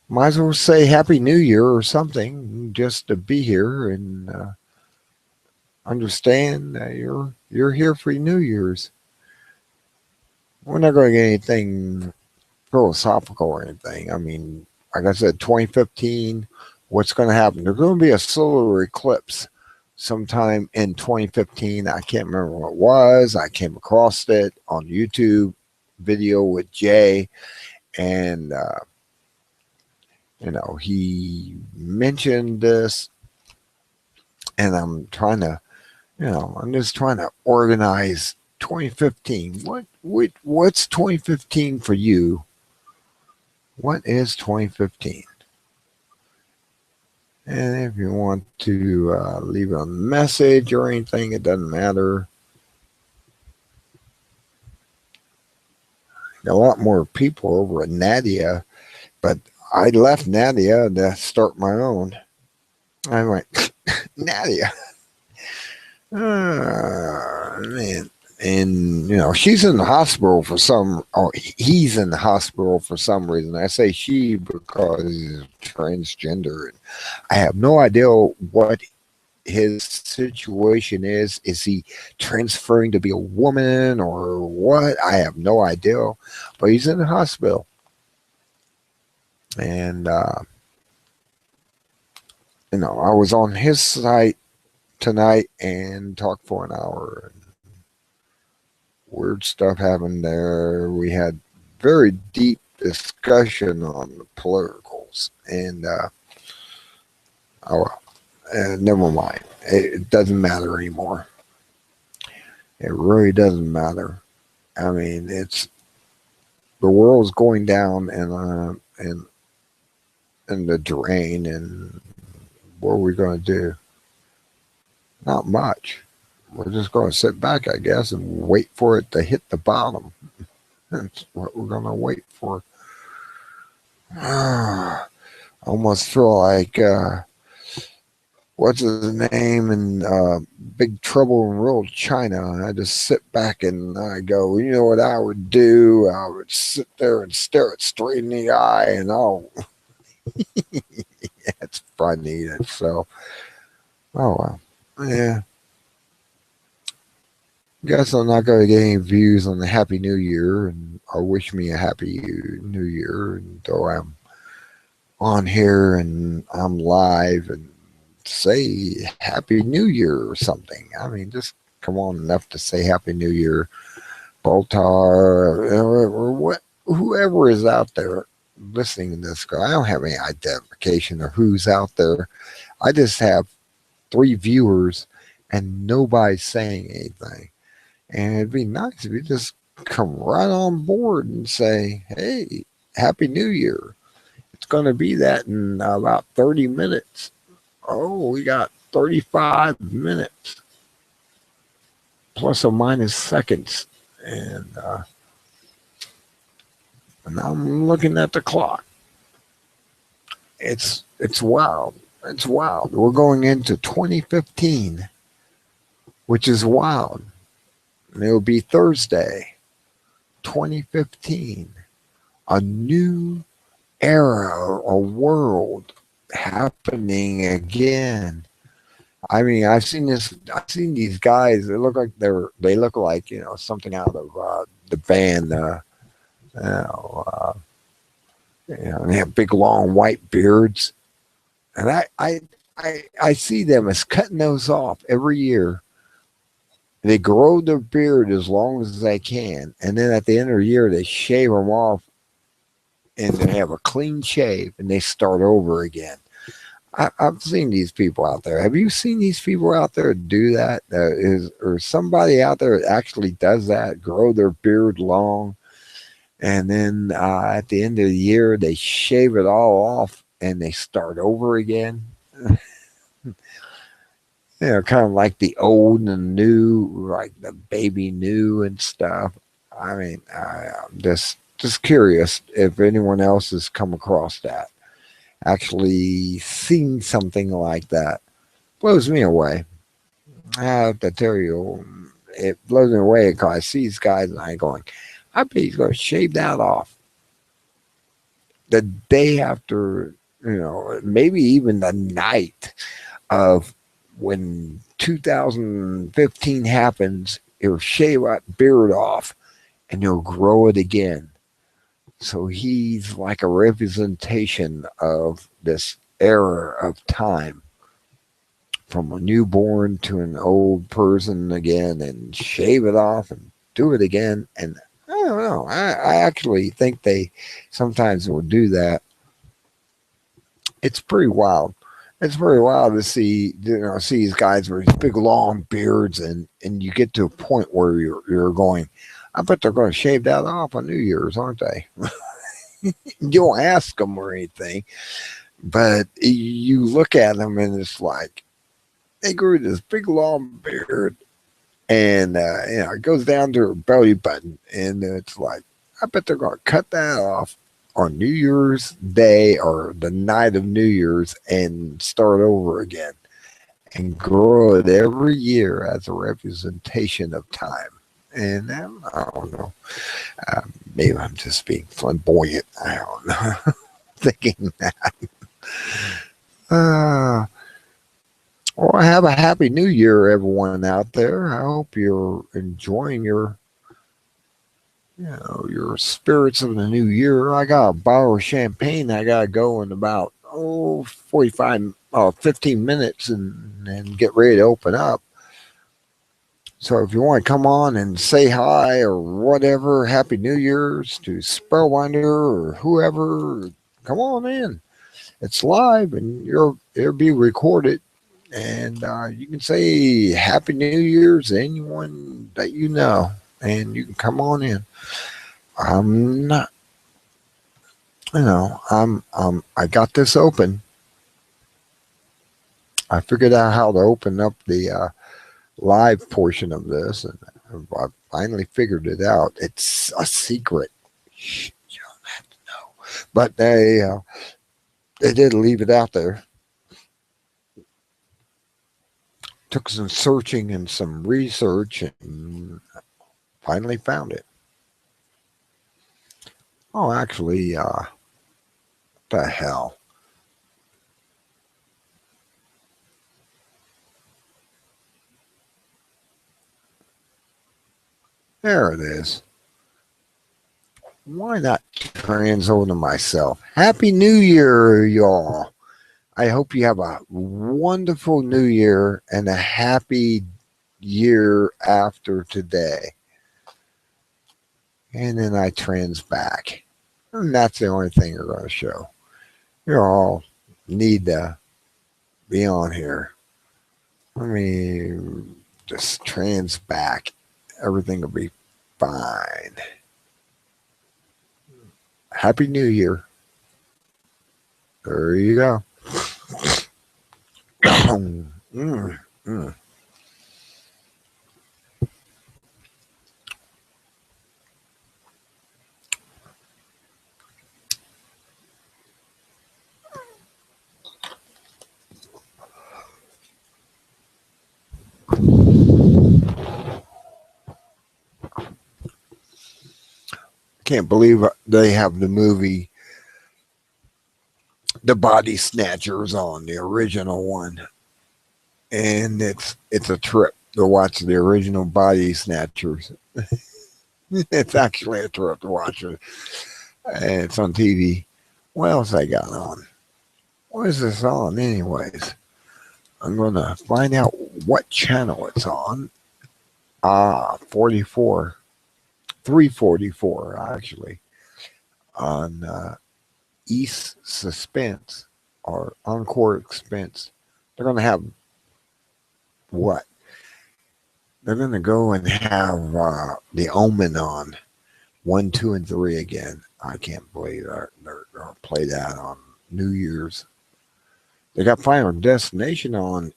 Might as well say Happy New Year or something, just to be here and understand that you're here for New Year's. We're not going to get anything philosophical or anything. I mean, like I said, 2015, what's going to happen? There's going to be a solar eclipse sometime in 2015. I can't remember what it was. I came across it on YouTube video with Jay, and he mentioned this, and I'm just trying to organize 2015. What's 2015 for you? What is 2015? And if you want to leave a message or anything, it doesn't matter. A lot more people over at Nadia, but I left Nadia to start my own. I went, Nadia. Man. And, she's in the hospital he's in the hospital for some reason. I say she because he's transgender. I have no idea what his situation is. Is he transferring to be a woman or what? I have no idea. But he's in the hospital. And, I was on his site tonight and talked for an hour. And weird stuff happened there. We had very deep discussion on the politicals. And, never mind. It doesn't matter anymore. It really doesn't matter. I mean, the world's going down and the drain, and what are we going to do? Not much. We're just going to sit back, I guess, and wait for it to hit the bottom. That's what we're going to wait for. I almost feel like what's his name in Big Trouble in Little China. I just sit back and I go, you know what I would do? I would sit there and stare it straight in the eye, and it's funny. So, well, yeah. Guess I'm not going to get any views on the Happy New Year, and or wish me a Happy New Year. And though I'm on here and I'm live and say Happy New Year or something. I mean, just come on enough to say Happy New Year, Baltar, or what, whoever is out there listening to this. I don't have any identification of who's out there. I just have 3 viewers and nobody's saying anything. And it'd be nice if you just come right on board and say, hey, Happy New Year. It's going to be that in about 30 minutes. Oh, we got 35 minutes plus or minus seconds. And I'm looking at the clock. It's wild. It's wild. We're going into 2015, which is wild. And it'll be Thursday, 2015. A new era, a world happening again. I mean, I've seen these guys. They look like something out of the band. They have big, long, white beards, and I see them as cutting those off every year. They grow their beard as long as they can, and then at the end of the year, they shave them off, and they have a clean shave, and they start over again. I've seen these people out there. Have you seen these people out there do that? Or somebody out there that actually does that, grow their beard long, and then at the end of the year, they shave it all off, and they start over again? Kind of like the old and new, like the baby new and stuff. I mean, I'm just curious if anyone else has come across that, actually seen something like that. Blows me away. I have to tell you, it blows me away because I see these guys and I'm going, I bet he's going to shave that off the day after, maybe even the night of when 2015 happens. He'll shave that beard off and he'll grow it again. So he's like a representation of this era of time, from a newborn to an old person again, and shave it off and do it again. And don't know. I actually think they sometimes will do that. It's pretty wild. It's very wild to see, see these guys with these big long beards, and you get to a point where you're going, I bet they're going to shave that off on New Year's, aren't they? You don't ask them or anything, but you look at them and it's like they grew this big long beard, and it goes down to her belly button, and it's like I bet they're going to cut that off on New Year's Day or the night of New Year's and start over again and grow it every year as a representation of time. And I don't know, maybe I'm just being flamboyant. I don't know, thinking that. Uh, well, have a happy New Year, everyone out there. I hope you're enjoying your spirits of the new year. I got a bottle of champagne. I got to go in about 45, 15 minutes and get ready to open up. So if you want to come on and say hi or whatever, Happy New Year's to Spellbinder or whoever, come on in. It's live and it'll be recorded. And you can say Happy New Year's to anyone that you know. And you can come on in. I'm not, I got this open. I figured out how to open up the live portion of this, and I finally figured it out. It's a secret. Shh, you don't have to know. But they did leave it out there. Took some searching and some research and finally found it. Oh, actually, the hell. There it is. Why not trans over to myself? Happy New Year, y'all. I hope you have a wonderful new year and a happy year after today. And then I trans back. And that's the only thing you're going to show. You all need to be on here. I mean, just trans back. Everything will be fine. Happy New Year. There you go. mm, mm. Can't believe they have the movie The Body Snatchers on the original one, and it's a trip to watch the original Body Snatchers. It's actually a trip to watch it, and it's on TV. What else I got on? What is this on, anyways? I'm gonna find out what channel it's on. 44, 344 actually on East Suspense or Encore Expense. They're going to have what? They're going to go and have The Omen on 1, 2, and 3 again. I can't believe they're going to play that on New Year's. They got Final Destination on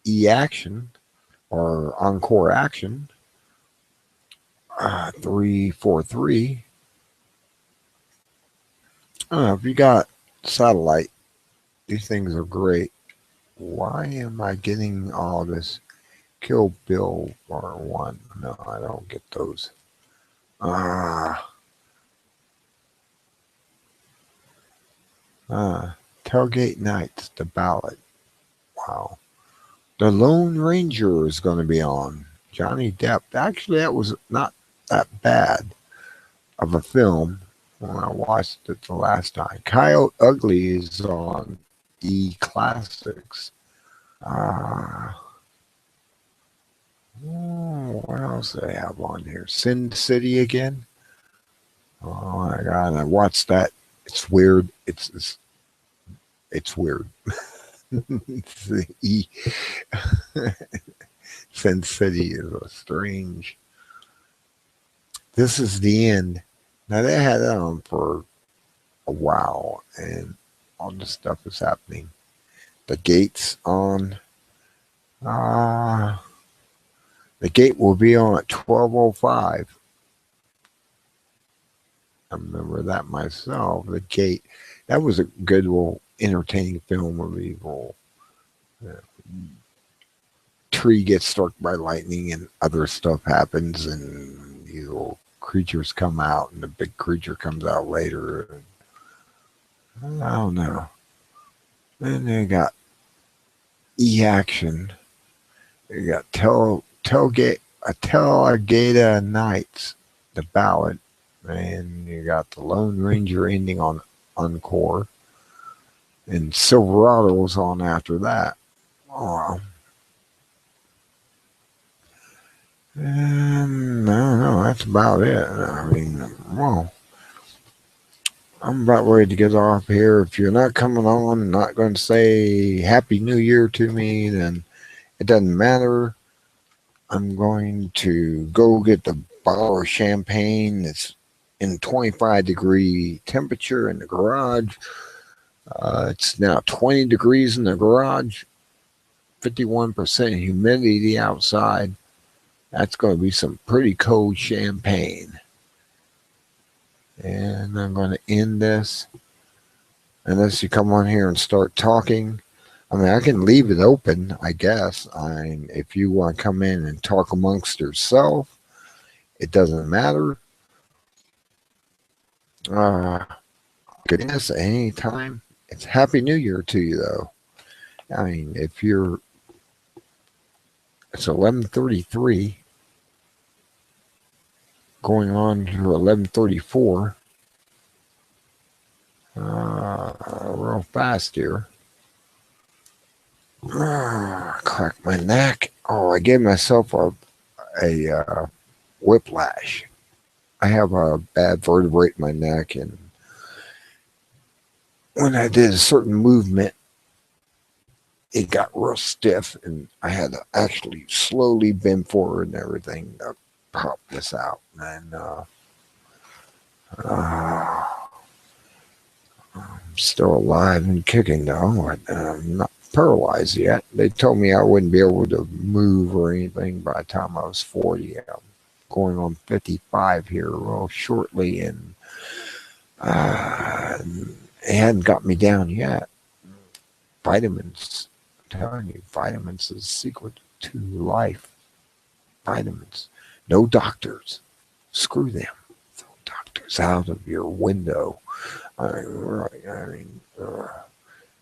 E Action or Encore Action. 343. I don't know if you got satellite. These things are great. Why am I getting all this Kill Bill or one? No, I don't get those. Tailgate Nights, the ballad. Wow. The Lone Ranger is going to be on. Johnny Depp. Actually, that was not that bad of a film when I watched it the last time. Coyote Ugly is on E Classics. What else do they have on here? Sin City again. Oh my god! I watched that. It's weird. It's weird. It's the Sin City is a strange. This is the end. Now they had that on for a while, and all this stuff is happening. The gate's on. Uh, the gate will be on at 12:05. I remember that myself. The gate. That was a good little entertaining film of evil. Uh, Tree gets struck by lightning and other stuff happens and these little creatures come out and the big creature comes out later. I don't know. Then they got E Action. They got Telgata Nights, the ballad. And you got the Lone Ranger ending on Encore. And Silverado's on after that. Oh, and I don't know. That's about it. I mean, well, I'm about ready to get off here. If you're not coming on and not going to say Happy New Year to me, then it doesn't matter. I'm going to go get the bottle of champagne that's in 25-degree temperature in the garage. It's now 20 degrees in the garage, 51% humidity outside. That's going to be some pretty cold champagne. And I'm going to end this unless you come on here and start talking. I mean, I can leave it open, I guess. If you want to come in and talk amongst yourself, it doesn't matter. Goodness, at any time. It's Happy New Year to you, though. I mean, it's 11:33, going on to 11:34. Real fast here. Crack my neck. Oh, I gave myself a whiplash. I have a bad vertebrae in my neck, and when I did a certain movement, it got real stiff, and I had to actually slowly bend forward and everything to pop this out. And uh, I'm still alive and kicking, though. I'm not paralyzed yet. They told me I wouldn't be able to move or anything by the time I was 40. I'm going on 55 here real shortly, and it hadn't got me down yet. Vitamins, I'm telling you, vitamins is the secret to life. Vitamins. No doctors. Screw them. Throw doctors out of your window.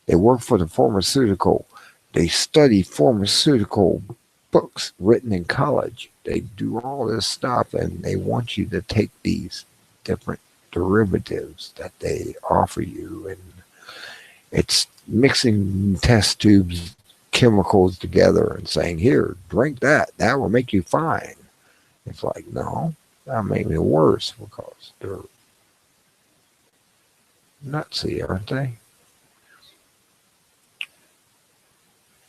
They work for the pharmaceutical. They study pharmaceutical books written in college. They do all this stuff, and they want you to take these different derivatives that they offer you, and it's mixing test tubes chemicals together and saying, here, drink that. That will make you fine. It's like, no, that'll make me worse because they're nutsy, aren't they?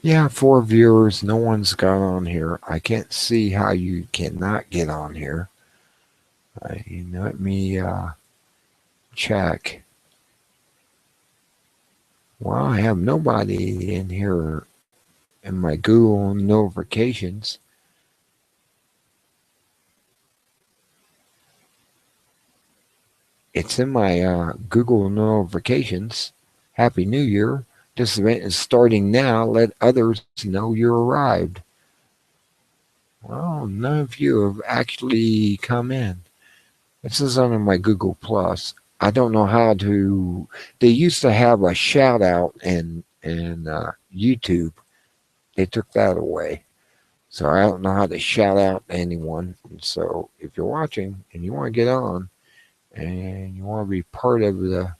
Yeah, 4 viewers. No one's got on here. I can't see how you cannot get on here. Let me check. Well, I have nobody in here in my Google notifications. It's in my Google notifications. Happy New Year. This event is starting now. Let others know you arrived. Well, none of you have actually come in. This is under my Google Plus. I don't know how to. They used to have a shout out in YouTube. They took that away. So I don't know how to shout out anyone. So if you're watching and you want to get on and you want to be part of the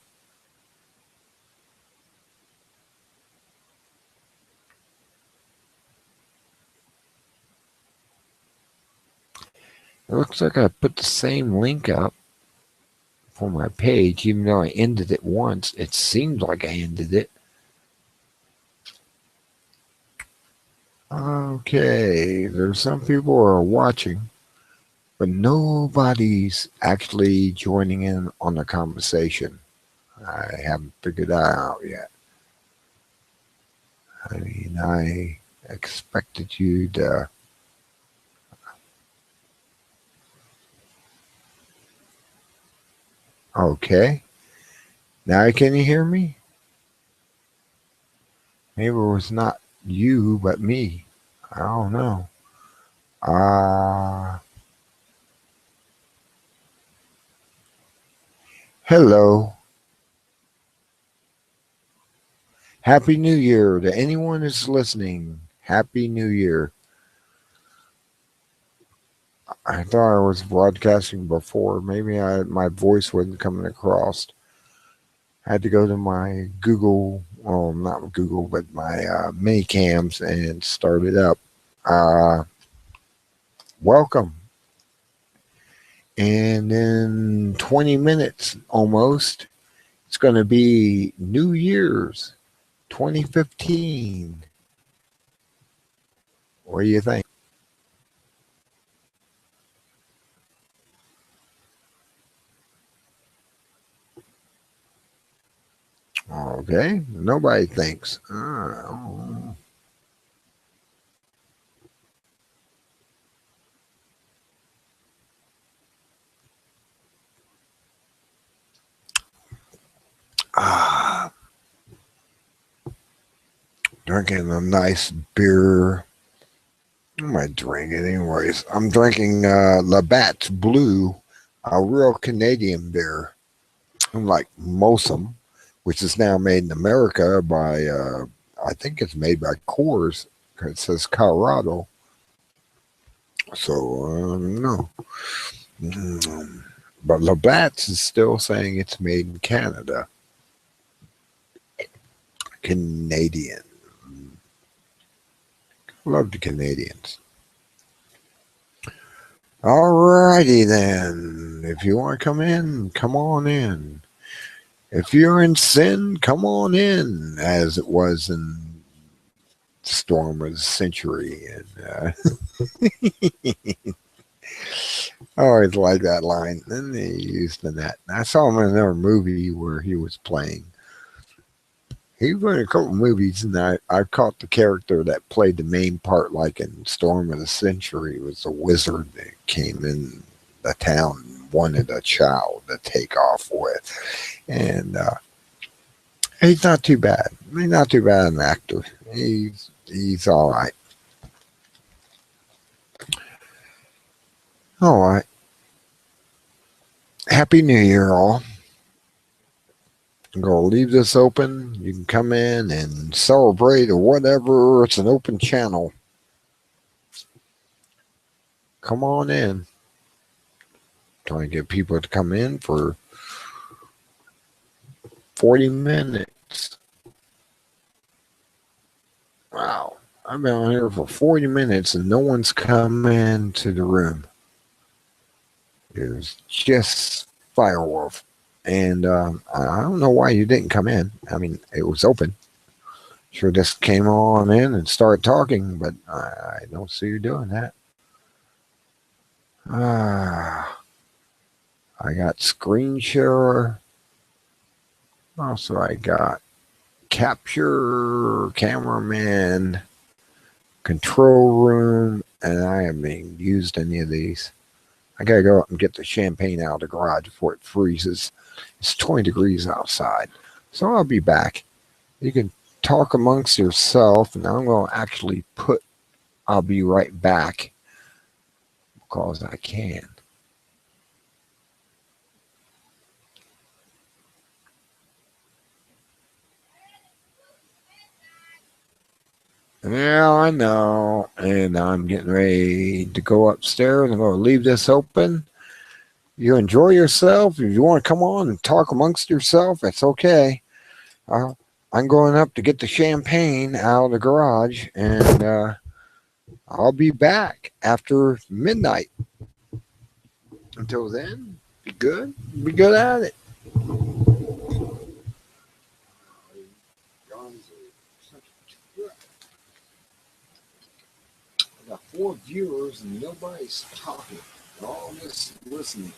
it looks like I put the same link up for my page, even though I ended it once. It seems like I ended it. Okay, there's some people who are watching, but nobody's actually joining in on the conversation. I haven't figured that out yet. I mean, I expected you to. Okay, now can you hear me? Maybe it was not you, but me. I don't know. Uh, Hello. Happy New Year to anyone that's listening. Happy New Year. I thought I was broadcasting before. Maybe my voice wasn't coming across. I had to go to my Google, well, not Google, but my mini cams and start it up. Uh, Welcome. And in 20 minutes almost, it's going to be New Year's 2015. What do you think? Okay, nobody thinks. Ah, drinking a nice beer. What am I drinking anyways? I'm drinking Labatt's Blue, a real Canadian beer. Like Mosum, which is now made in America by, I think it's made by Coors. It says Colorado. So, no. But Labatt's is still saying it's made in Canada. Canadian. Love the Canadians. Alrighty then. If you want to come in, come on in. If you're in sin, come on in, as it was in Storm of the Century. And I always like that line. Then they used in that. I saw him in another movie where he was playing. He was in a couple movies, and I caught the character that played the main part, like in Storm of the Century, was a wizard that came in the town and wanted a child to take off with. And he's not too bad. He's not too bad an actor. He's all right. All right. Happy New Year, all. I'm going to leave this open. You can come in and celebrate or whatever. It's an open channel. Come on in. Trying to get people to come in for 40 minutes. Wow. I've been on here for 40 minutes and no one's come into the room. There's just Firewolf. And I don't know why you didn't come in. I mean, it was open. Sure, just came on in and started talking, but I don't see you doing that. I got screen share. Also, I got capture, cameraman, control room, and I haven't used any of these. I gotta go up and get the champagne out of the garage before it freezes. It's 20 degrees outside. So I'll be back. You can talk amongst yourself, and I'm going to actually I'll be right back because I can. Yeah, I know. And I'm getting ready to go upstairs. I'm going to leave this open. You enjoy yourself. If you want to come on and talk amongst yourself, that's okay. I'm going up to get the champagne out of the garage, and I'll be back after midnight. Until then, Be good. Be good at it. I got 4 viewers and nobody's talking. They're all just listening.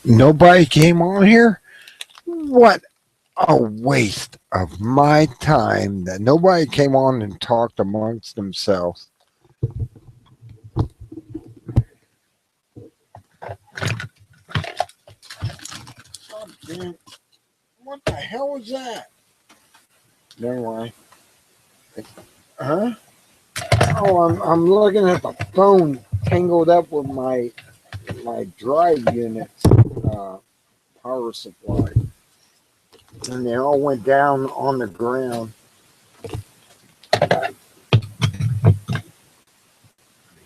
Nobody came on here? What a waste of my time that nobody came on and talked amongst themselves. Oh, damn. What the hell was that? Never mind. Huh? Oh, I'm looking at the phone tangled up with my drive unit's power supply, and they all went down on the ground.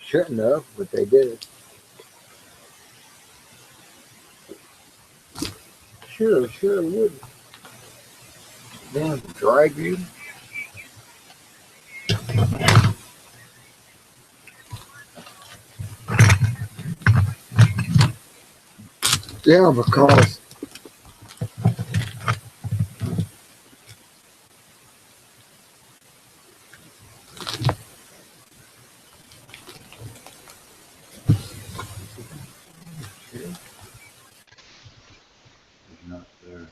Shouldn't have, but they did. Sure would. Damn drive unit. Yeah, because Not there.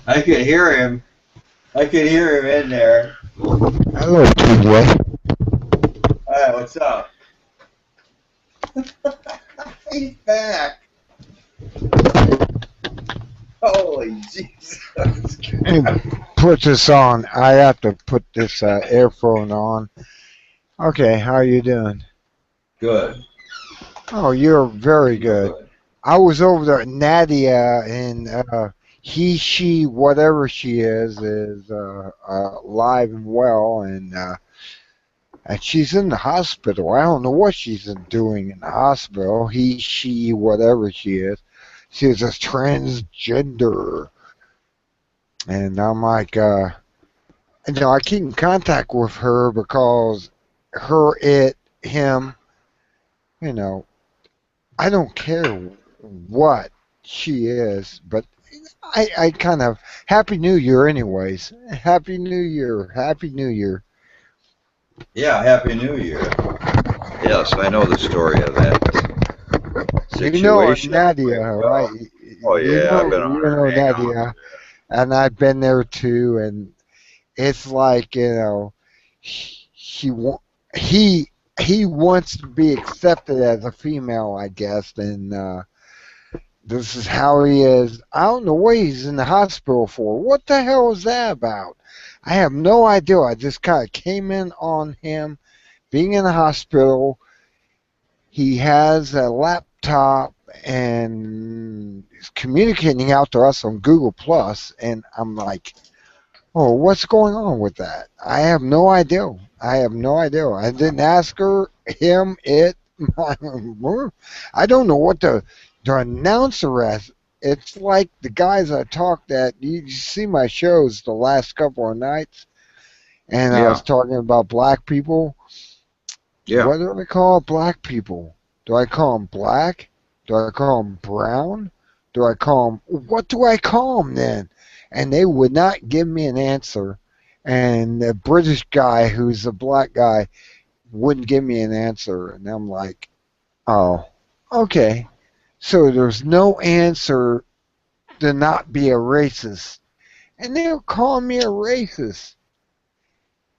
I could hear him. I could hear him in there. hello, TJ. Hey, what's up? He's back. Holy Jesus. Put this on. I have to put this earphone on. Okay, how you doing? Good. Oh, you're very good. I was over there at Nadia, and he, she, whatever she is alive and well, and she's in the hospital. I don't know what she's doing in the hospital. He, she, whatever she is. She's a transgender, and I'm like, I keep in contact with her because her, it, him, you know, I don't care what she is, but I kind of Happy New Year, anyways. Happy New Year, Happy New Year. Yeah, Happy New Year. Yes, I know the story of that You know situation. Nadia, right? Oh yeah, I've been on You her know hangout. Nadia, and I've been there too, and it's like she wa- he he wants to be accepted as a female, I guess, and this is how he is. I don't know what he's in the hospital for. What the hell is that about? I have no idea. I just kind of came in on him being in the hospital. He has a laptop and is communicating out to us on Google Plus, and I'm like, oh, what's going on with that? I have no idea. I have no idea. I didn't ask her, him, it. I don't know what the announcer as. It's like the guys I talked at. You see my shows the last couple of nights, and I Yeah, was talking about black people. yeah. What do I call black people? Do I call them black? Do I call them brown? Do I call them, what do I call them then? And they would not give me an answer. And the British guy, who's a black guy, wouldn't give me an answer. And I'm like, oh, okay. So there's no answer to not be a racist. And they were calling me a racist.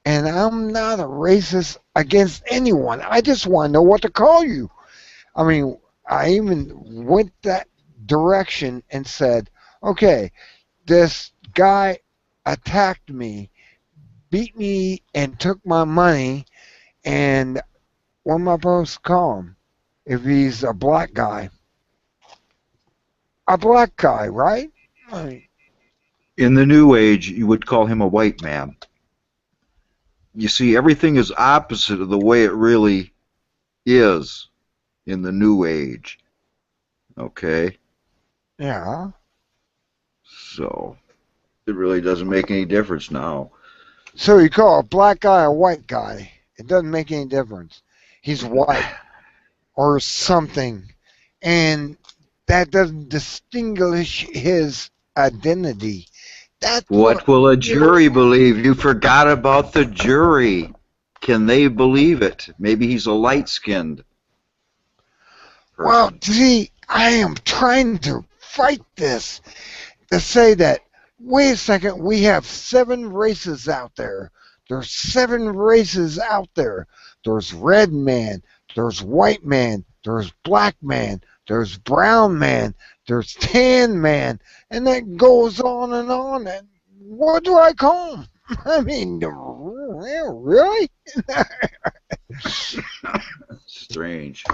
And I'm not a racist against anyone. I just want to know what to call you. I mean, I even went that direction and said, okay, this guy attacked me, beat me, and took my money. And what am I supposed to call him if he's a black guy? A black guy, right? I mean, In the New Age, you would call him a white man. You see, everything is opposite of the way it really is in the New Age. Okay? yeah. So, it really doesn't make any difference now. So you call a black guy a white guy. It doesn't make any difference. He's white or something. And that doesn't distinguish his identity. That's What what will a really. jury believe? You forgot about the jury. Can they believe it? Maybe he's a light-skinned Well, person. see, I am trying to fight this to say that, wait a second, we have 7 races out there. There's 7 races out there. There's red man, there's white man, there's black man, there's brown man, there's tan man, and that goes on and on. And what do I call them? I mean, really? Strange.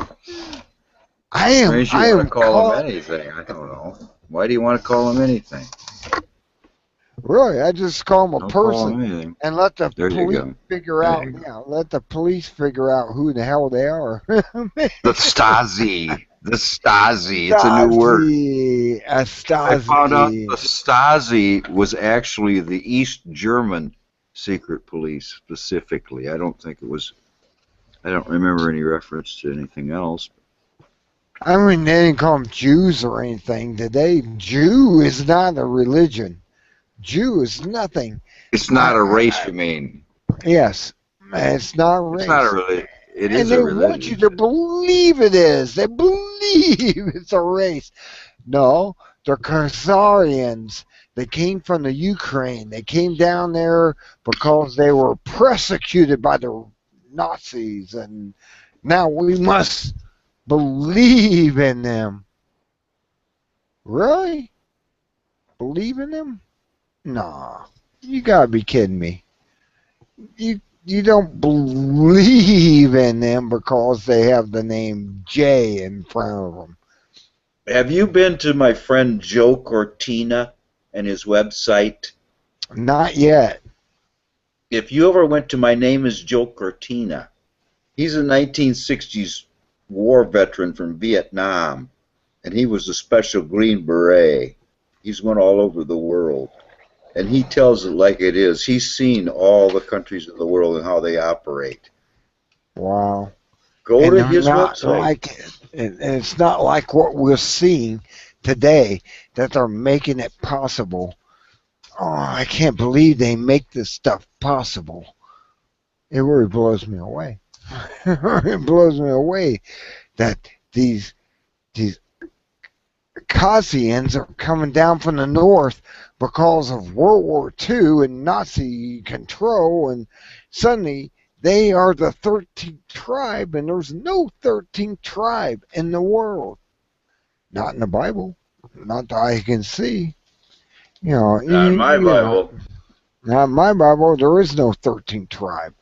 Strange you I want to am call him caught. anything. I don't know. Why do you want to call him anything? Really, I just call them a Don't call him person anything. and let the There you police go. figure There out. you go. Let the police figure out who the hell they are. The Stasi. The Stasi. It's a new word. Stasi, a I found out Stasi. the Stasi was actually the East German secret police specifically. I don't think it was. I don't remember any reference to anything else. I mean, they didn't call them Jews or anything, did they? Jew is not a religion. Jew is nothing. It's not a race, I you mean? yes, it's not It's not a race. really. It And is a they want you religion. to believe it is. They believe it's a race. No, they're Khazarians. They came from the Ukraine. They came down there because they were persecuted by the Nazis, and now we must believe in them. Really? Believe in them? Nah. You gotta be kidding me. You don't believe in them because they have the name J in front of them. Have you been to my friend Joe Cortina and his website? Not yet. If you ever went to My Name is Joe Cortina, he's a 1960s war veteran from Vietnam, and he was a special Green Beret. He's went all over the world, and he tells it like it is. He's seen all the countries of the world and how they operate. Wow. Go And to they're his not website. like and it's not like what we're seeing today that they're making it possible. Oh, I can't believe they make this stuff possible. It really blows me away. It blows me away that these Caucasians are coming down from the north because of World War II and Nazi control, and suddenly they are the 13th tribe, and there's no 13th tribe in the world. Not in the Bible. Not that I can see. Not in my You know, Bible. not in my Bible, there is no 13th tribe.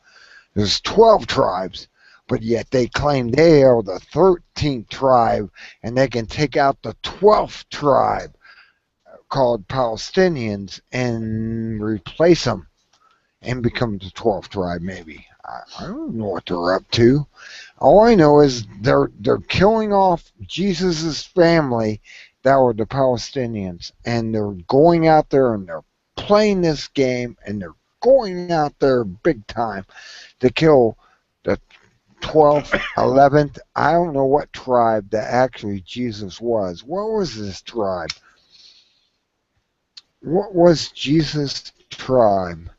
There's 12 tribes, but yet they claim they are the 13th tribe, and they can take out the 12th tribe called Palestinians and replace them and become the 12th tribe, maybe. I don't know what they're up to. All I know is they're killing off Jesus's family that were the Palestinians, and they're going out there and they're playing this game, and they're going out there big time to kill the 12th, 11th. I don't know what tribe that actually Jesus was. What was this tribe? What was Jesus' tribe?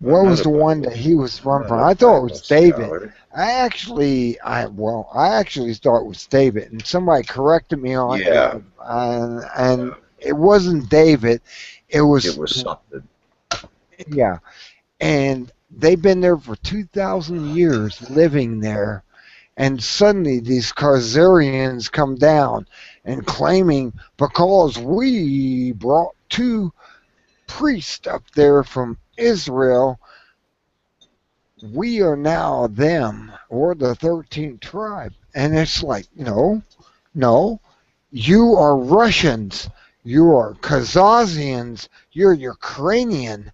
I'm What not was a the one Bible. that he was I'm from? not a I thought it Bible was David. scholar. I actually thought it was David, and somebody corrected me on it, Yeah, and it wasn't David. It it was was something. yeah, and they've been there for 2,000 years, living there, and suddenly these Khazarians come down and claiming because we brought 2 priests up there from Israel, we are now them. We're the 13th tribe. And it's like, no, no, you are Russians, you are Kazakhstans, you're Ukrainian,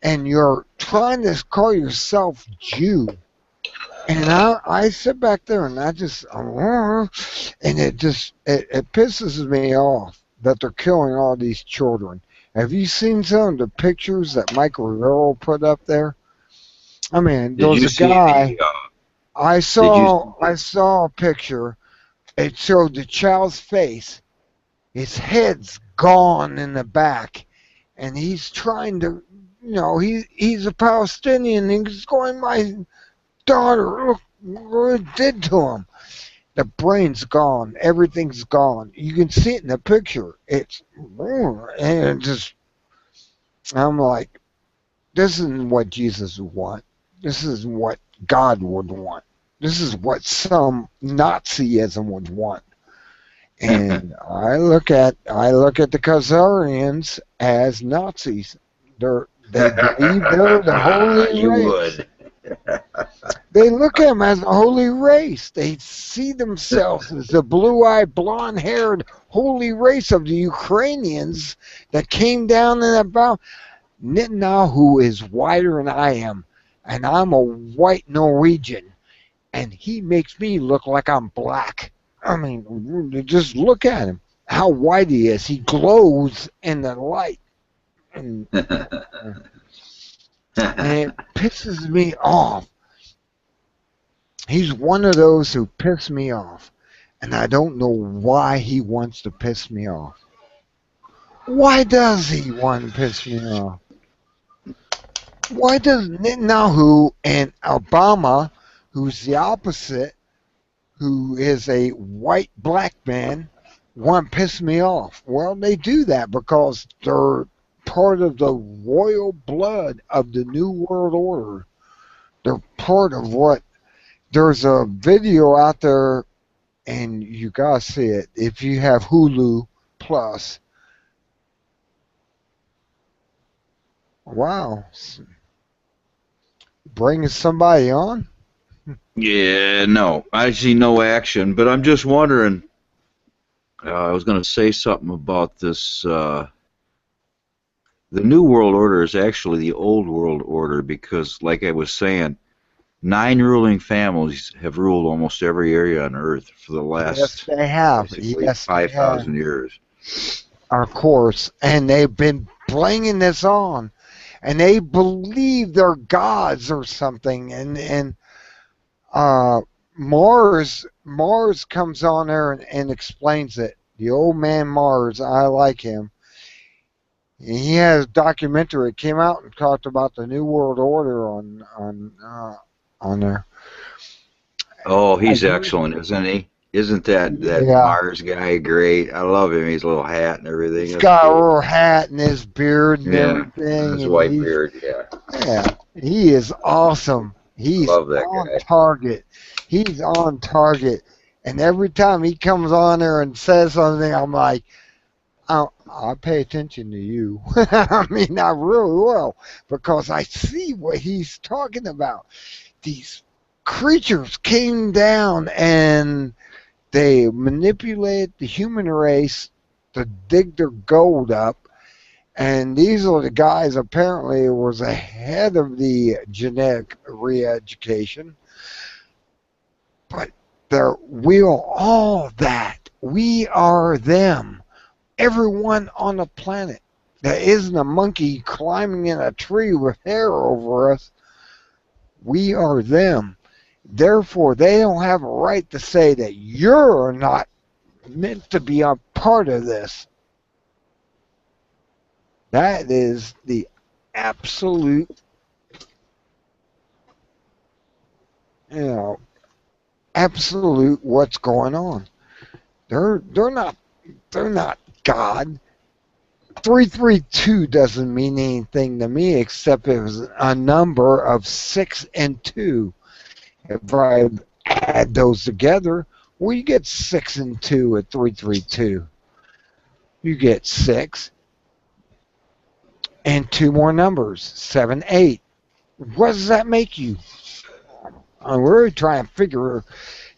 and you're trying to call yourself Jew. And I sit back there and I just, and it pisses me off that they're killing all these children. Have you seen some of the pictures that Mike Rivero put up there? I mean, Did there's you a see guy. the? Did you? I saw a picture. It showed the child's face. His head's gone in the back, and he's trying to, he's a Palestinian. And he's going, my daughter, look what it did to him. The brain's gone. Everything's gone. You can see it in the picture. It's, and it just, I'm like, this isn't what Jesus would want. This is what God would want. This is what some Nazism would want. And I look at the Khazarians as Nazis. They believe they're the holy You race. would. They look at them as a holy race. They see themselves as the blue-eyed, blonde-haired holy race of the Ukrainians that came down and about. Netanyahu is whiter than I am, and I'm a white Norwegian, and he makes me look like I'm black. I mean, just look at him, how white he is. He glows in the light. And it pisses me off. He's one of those who piss me off, and I don't know why he wants to piss me off. Why does he want to piss me off? Why does Netanyahu and Obama, who's the opposite, who is a white black man, want to piss me off? Well, they do that because they're part of the royal blood of the New World Order. They're part of what. There's a video out there, and you gotta see it if you have Hulu Plus. Wow. Bringing somebody on? Yeah, no, I see no action, but I'm just wondering. I was going to say something about this. The New World Order is actually the Old World Order because, like I was saying, 9 ruling families have ruled almost every area on Earth for the last Yes, they have. basically Yes, they 5,000 have. years. Of course. And they've been bringing this on. And they believe they're gods or something. And Mars comes on there and explains it. The old man Mars, I like him. He has a documentary. It came out and talked about the New World Order on there. Oh, he's I- excellent, isn't he? Isn't that Yeah. Mars guy great? I love him. His little hat and everything. He's That's got a cool. little hat and his beard and Yeah, everything. his and white he's- beard. Yeah, Yeah, he is awesome. He's love that on guy. target. He's on target. And every time he comes on there and says something, I'm like, I pay attention to you. I mean, I really will, because I see what he's talking about. These creatures came down and they manipulate the human race to dig their gold up. And these are the guys apparently was ahead of the genetic re-education. But we are all that. We are them. Everyone on the planet. There isn't a monkey climbing in a tree with hair over us. We are them. Therefore, they don't have a right to say that you're not meant to be a part of this. That is the absolute, absolute what's going on. They're not God. 332 doesn't mean anything to me except it was a number of 6 and 2. If I add those together, well, you get 6 and 2 at 332. You get 6 and 2 more numbers, 7, 8. What does that make you? I'm really trying to figure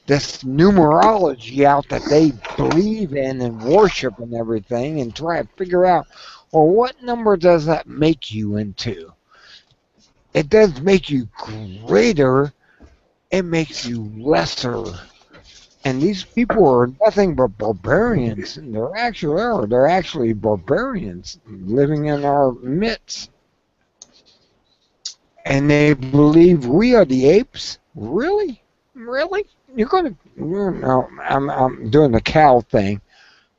this numerology out that they believe in and worship and everything, and try to figure out, well, what number does that make you into? It does make you greater. It makes you lesser. And these people are nothing but barbarians. And they're actually barbarians living in our midst. And they believe we are the apes? Really? Really? You're going to... No, I'm doing the cow thing.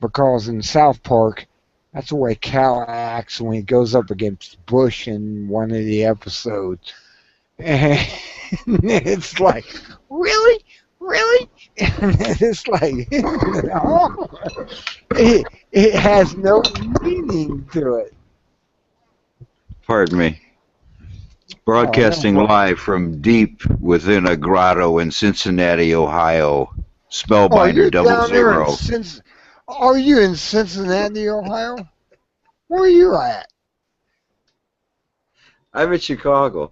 Because in South Park, That's the way Cal acts when he goes up against Bush in one of the episodes. And it's like, really? Really? And it's like, no. It has no meaning to it. Pardon me. Broadcasting live from deep within a grotto in Cincinnati, Ohio. Oh, Spellbinder you're down there in 00. Are you in Cincinnati, Ohio? Where are you at? I'm in Chicago.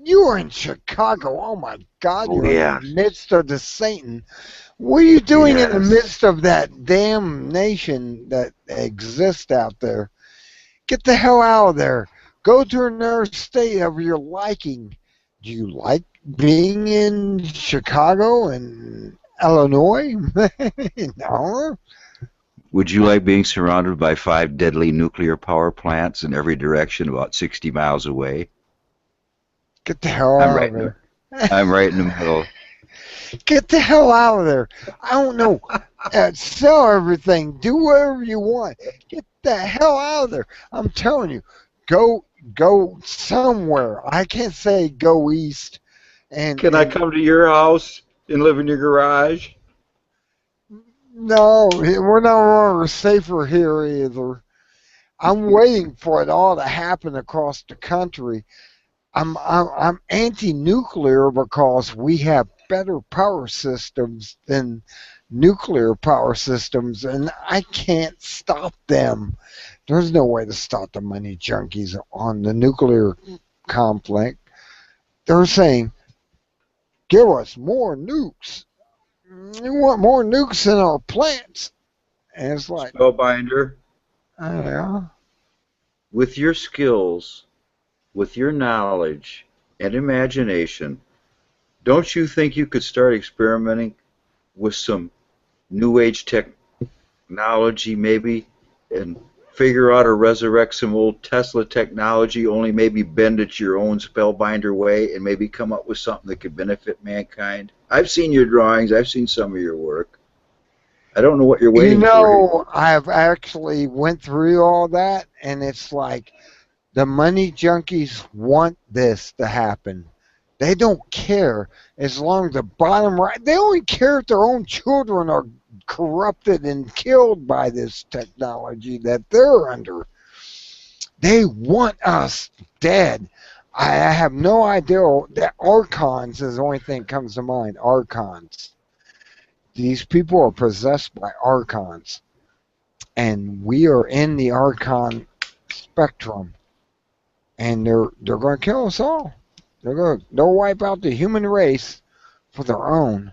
You are in Chicago. Oh my God, Oh, you're yes. in the midst of the Satan. What are you doing in the Yes. midst of that damn nation that exists out there? Get the hell out of there. Go to another state of your liking. Do you like being in Chicago and Illinois? No. Would you like being surrounded by 5 deadly nuclear power plants in every direction about 60 miles away? Get the hell I'm out right of in there. I'm right in the middle. Get the hell out of there. I don't know. Sell everything. Do whatever you want. Get the hell out of there. I'm telling you. Go somewhere. I can't say go east. Can I come to your house and live in your garage? No, we're no longer safer here either. I'm waiting for it all to happen across the country. I'm anti-nuclear because we have better power systems than nuclear power systems, and I can't stop them. There's no way to stop the money junkies on the nuclear conflict. They're saying, give us more nukes. We want more nukes in our plants. And it's like, Spellbinder, yeah. with your skills, with your knowledge and imagination, don't you think you could start experimenting with some new age technology maybe and figure out or resurrect some old Tesla technology, only maybe bend it your own Spellbinder way and maybe come up with something that could benefit mankind? I've seen your drawings. I've seen some of your work. I don't know what you're waiting for. I've actually went through all that, and it's like the money junkies want this to happen. They don't care as long as the bottom right. They only care if their own children are corrupted and killed by this technology that they're under. They want us dead. I have no idea that archons is the only thing that comes to mind. Archons. These people are possessed by archons, and we are in the archon spectrum, and they're going to kill us all. They'll wipe out the human race for their own.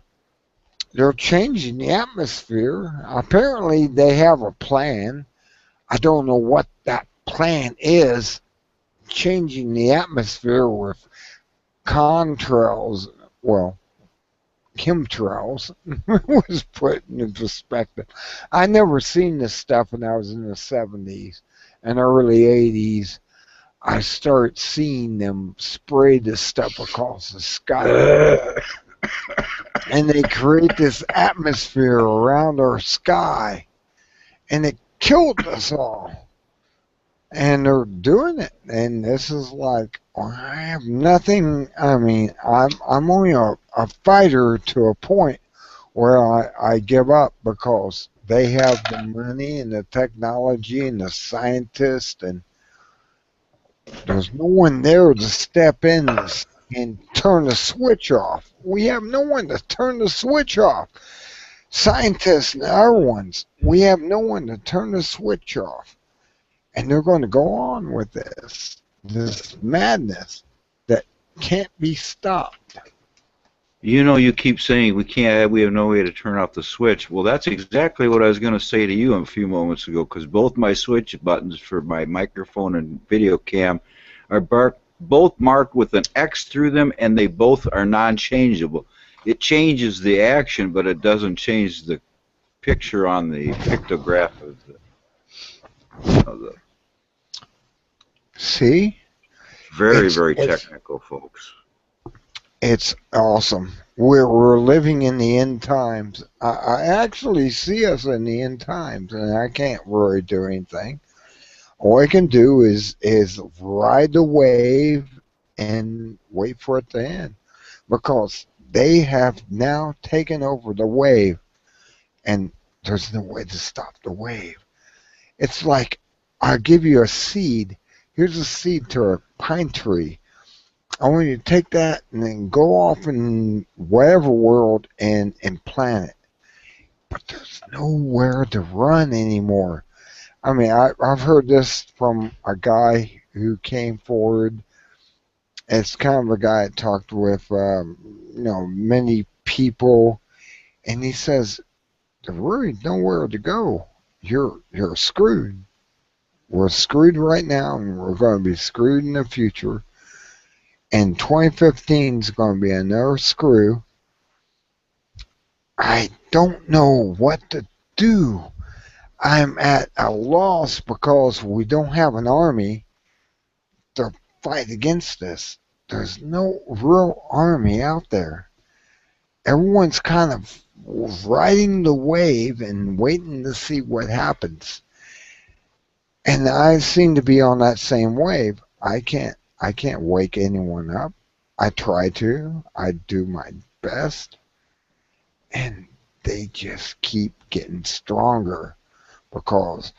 They're changing the atmosphere. Apparently, they have a plan. I don't know what that plan is. Changing the atmosphere with contrails, well, chemtrails was put into perspective. I never seen this stuff when I was in the 70s and early 80s. I started seeing them spray this stuff across the sky. And they create this atmosphere around our sky. And it killed us all. And they're doing it. And this is like, I have nothing. I mean, I'm only a fighter to a point where I give up because they have the money and the technology and the scientists, and there's no one there to step in and turn the switch off. We have no one to turn the switch off. Scientists and other ones, we have no one to turn the switch off. And they're going to go on with this madness that can't be stopped. You know, you keep saying we have no way to turn off the switch. Well, that's exactly what I was going to say to you a few moments ago, because both my switch buttons for my microphone and video cam are both marked with an X through them, and they both are non-changeable. It changes the action, but it doesn't change the picture on the pictograph of the See? very technical, folks. It's awesome. we're living in the end times. I actually see us in the end times, and I can't really do anything. All I can do is ride the wave and wait for it to end, because they have now taken over the wave, and there's no way to stop the wave. It's like, I'll give you a seed. Here's a seed to a pine tree. I want you to take that and then go off in whatever world and plant it. But there's nowhere to run anymore. I mean, I've heard this from a guy who came forward. It's kind of a guy that talked with, many people, and he says, there's really nowhere to go. You're screwed. We're screwed right now, and we're going to be screwed in the future. And 2015 is going to be another screw. I don't know what to do. I'm at a loss because we don't have an army to fight against this. There's no real army out there. Everyone's kind of riding the wave and waiting to see what happens. And I seem to be on that same wave. I can't wake anyone up. I try to. I do my best. And they just keep getting stronger because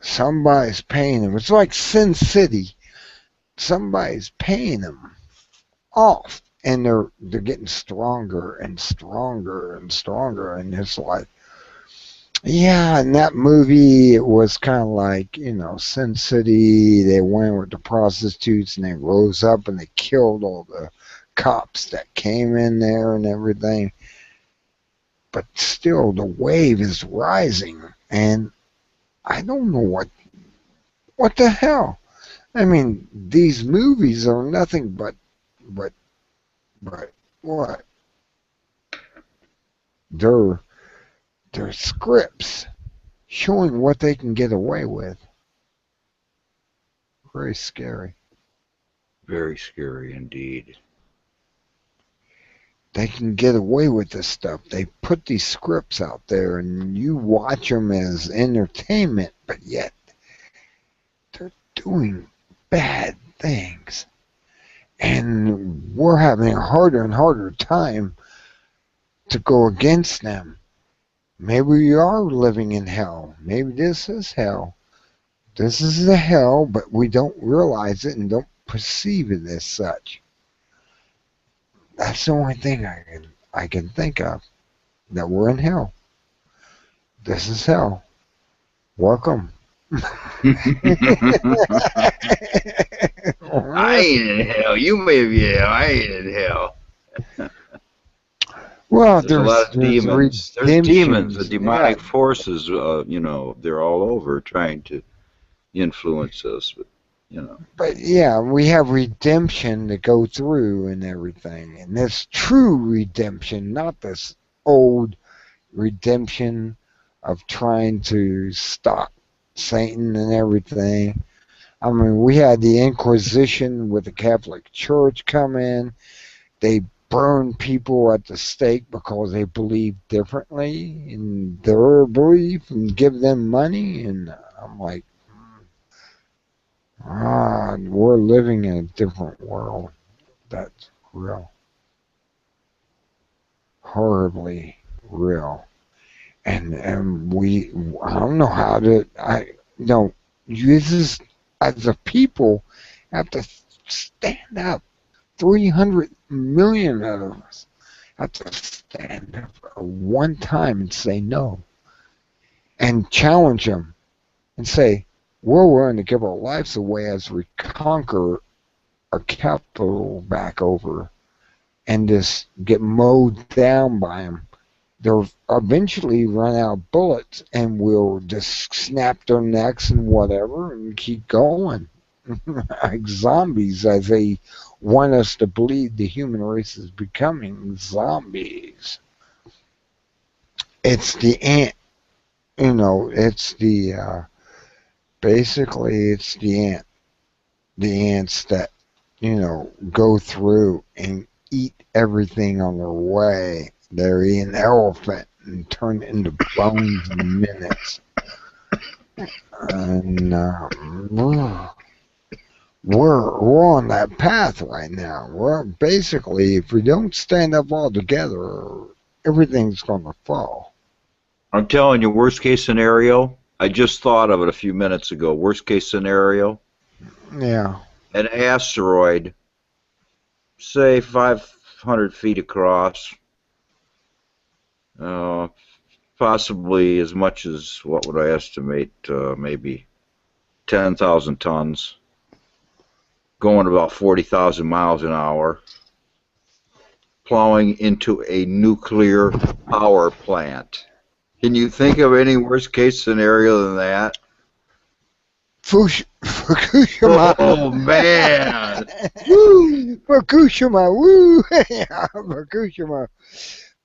somebody's paying them. It's like Sin City. Somebody's paying them off, and they're getting stronger and stronger and stronger. And it's like, yeah, in that movie, it was kind of like, Sin City. They went with the prostitutes and they rose up and they killed all the cops that came in there and everything. But still, the wave is rising, and I don't know what the hell. I mean, these movies are nothing but what? They're scripts showing what they can get away with. Very scary. Very scary indeed. They can get away with this stuff. They put these scripts out there, and you watch them as entertainment, but yet they're doing bad things. And we're having a harder and harder time to go against them. Maybe we are living in hell. Maybe this is hell. This is the hell, but we don't realize it and don't perceive it as such. That's the only thing I can think of, that we're in hell. This is hell. Welcome. I ain't in hell. You may be in hell. I ain't in hell. Well, There's a lot of demons. There's demons, the redemptions. demonic Yeah. forces. They're all over trying to influence us. But yeah, we have redemption to go through and everything. And this true redemption, not this old redemption of trying to stop Satan and everything. I mean, we had the Inquisition with the Catholic Church come in. They burned people at the stake because they believed differently in their belief and give them money. And I'm like, we're living in a different world. That's real. Horribly real. And I don't know how to, you just, as a people, have to stand up. 300 million of us have to stand up at one time and say no. And challenge them and say, we're willing to give our lives away as we conquer our capital back over and just get mowed down by them. They'll eventually run out of bullets and we'll just snap their necks and whatever and keep going. Like zombies, as they want us to believe the human race is becoming zombies. It's the ant, it's the, basically it's the ants that, go through and eat everything on their way. They're eating elephant and turn it into bones in minutes. And we're on that path right now. We're basically, if we don't stand up all together, everything's going to fall. I'm telling you, worst case scenario, I just thought of it a few minutes ago. Worst case scenario, Yeah. an asteroid, say 500 feet across, possibly as much as, what would I estimate, maybe 10,000 tons, going about 40,000 miles an hour, plowing into a nuclear power plant. Can you think of any worst case scenario than that? Fukushima. Oh, man. Woo! Fukushima. Woo! Yeah, Fukushima.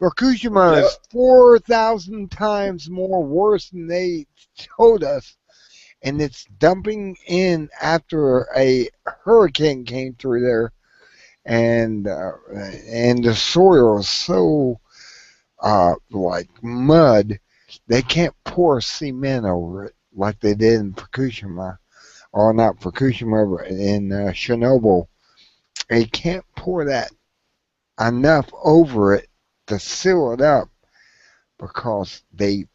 Fukushima is 4,000 times more worse than they told us. And it's dumping in after a hurricane came through there. And the soil is so like mud, they can't pour cement over it like they did in Fukushima, or not Fukushima, but in Chernobyl. They can't pour that enough over it to seal it up because they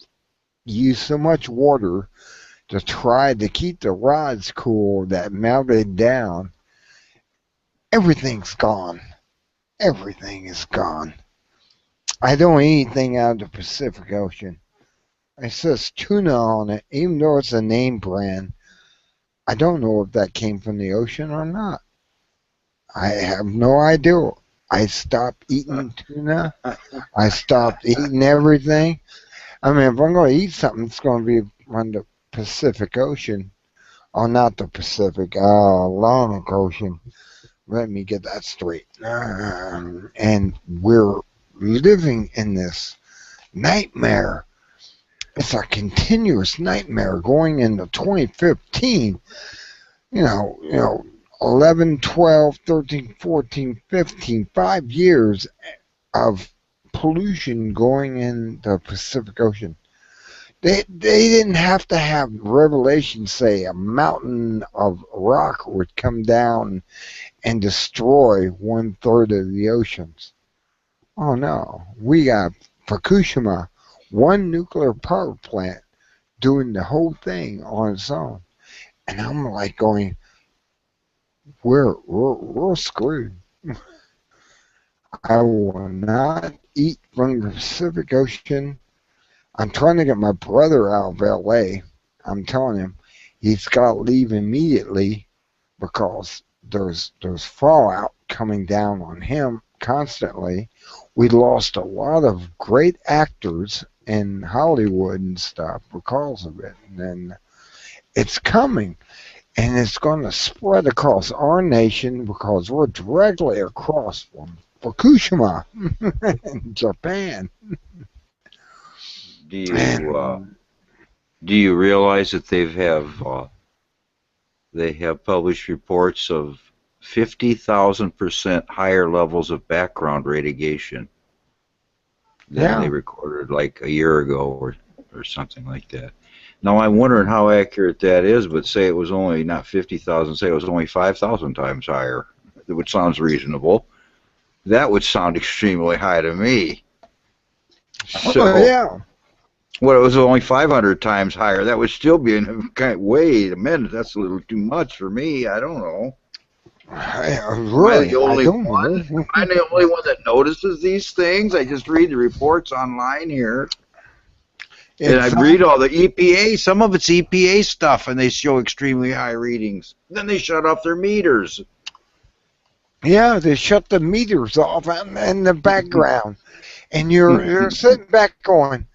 use so much water to try to keep the rods cool that melted down. Everything's gone. Everything is gone. I don't eat anything out of the Pacific Ocean. It says tuna on it, even though it's a name brand. I don't know if that came from the ocean or not. I have no idea. I stopped eating tuna. I stopped eating everything. I mean, if I'm going to eat something, it's going to be on the Pacific Ocean. Oh, not the Pacific, Atlantic Ocean. Let me get that straight. And we're living in this nightmare. It's a continuous nightmare going into 2015. 11, 12, 13, 14, 15, 5 years of pollution going in the Pacific Ocean. They didn't have to have Revelation say a mountain of rock would come down and destroy 1/3 of the oceans. Oh no, we got Fukushima, one nuclear power plant doing the whole thing on its own. And I'm like going, we're screwed. I will not eat from the Pacific Ocean. I'm trying to get my brother out of LA. I'm telling him he's got to leave immediately because there's fallout coming down on him constantly. We lost a lot of great actors in Hollywood and stuff because of it. And it's coming. And it's going to spread across our nation because we're directly across from Fukushima in Japan. Do you realize that they have published reports of 50,000% higher levels of background radiation than they recorded like a year ago or something like that. Now I'm wondering how accurate that is, but say it was only not 50,000, say it was only 5,000 times higher, which sounds reasonable. That would sound extremely high to me. So, Yeah. well, it was only 500 times higher. That would still be wait a minute, that's a little too much for me. I don't know. Really, Am I the only I don't one? know. Am I the only one that notices these things? I just read the reports online here. And I read all the EPA, some of it's EPA stuff, and they show extremely high readings. Then they shut off their meters. Yeah, they shut the meters off in the background. And you're sitting back going,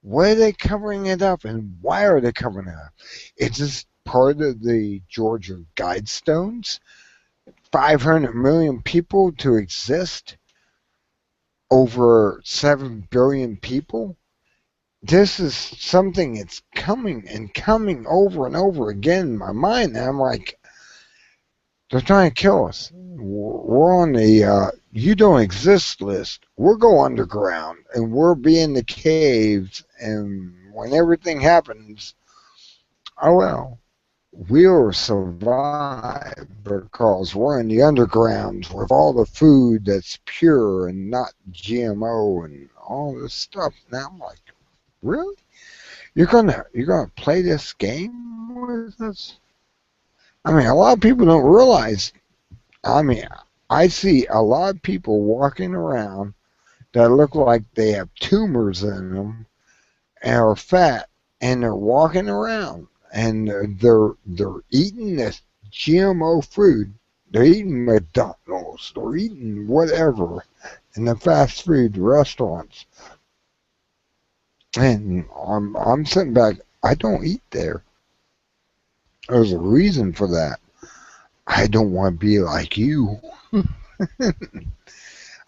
why are they covering it up and why are they covering it up? It's just part of the Georgia Guidestones. 500 million people to exist. Over 7 billion people. This is something that's coming and coming over and over again in my mind. And I'm like, they're trying to kill us. We're on the you don't exist list. We'll go underground and we'll be in the caves. And when everything happens, oh well, we'll survive because we're in the underground with all the food that's pure and not GMO and all this stuff. Now I'm like, really? You're gonna play this game with us? I mean, a lot of people don't realize. I mean, I see a lot of people walking around that look like they have tumors in them and are fat, and they're walking around and they're eating this GMO food. They're eating McDonald's. They're eating whatever in the fast food restaurants. And I'm sitting back. I don't eat there. There's a reason for that. I don't want to be like you.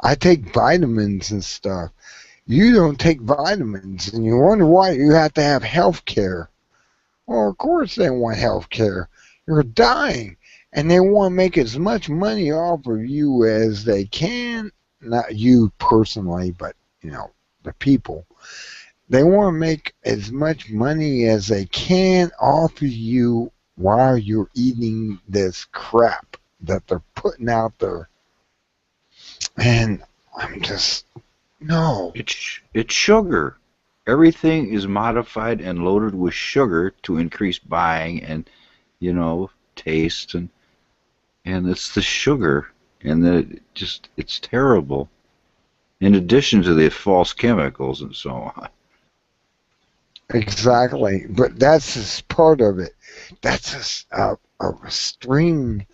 I take vitamins and stuff. You don't take vitamins, and you wonder why you have to have health care. Well, of course they want health care. You're dying, and they want to make as much money off of you as they can. Not you personally, but the people. They want to make as much money as they can off of you while you're eating this crap that they're putting out there. And I'm just, no. It's sugar. Everything is modified and loaded with sugar to increase buying and taste and it's the sugar and it's terrible. In addition to the false chemicals and so on. Exactly. But that's just part of it. That's just a string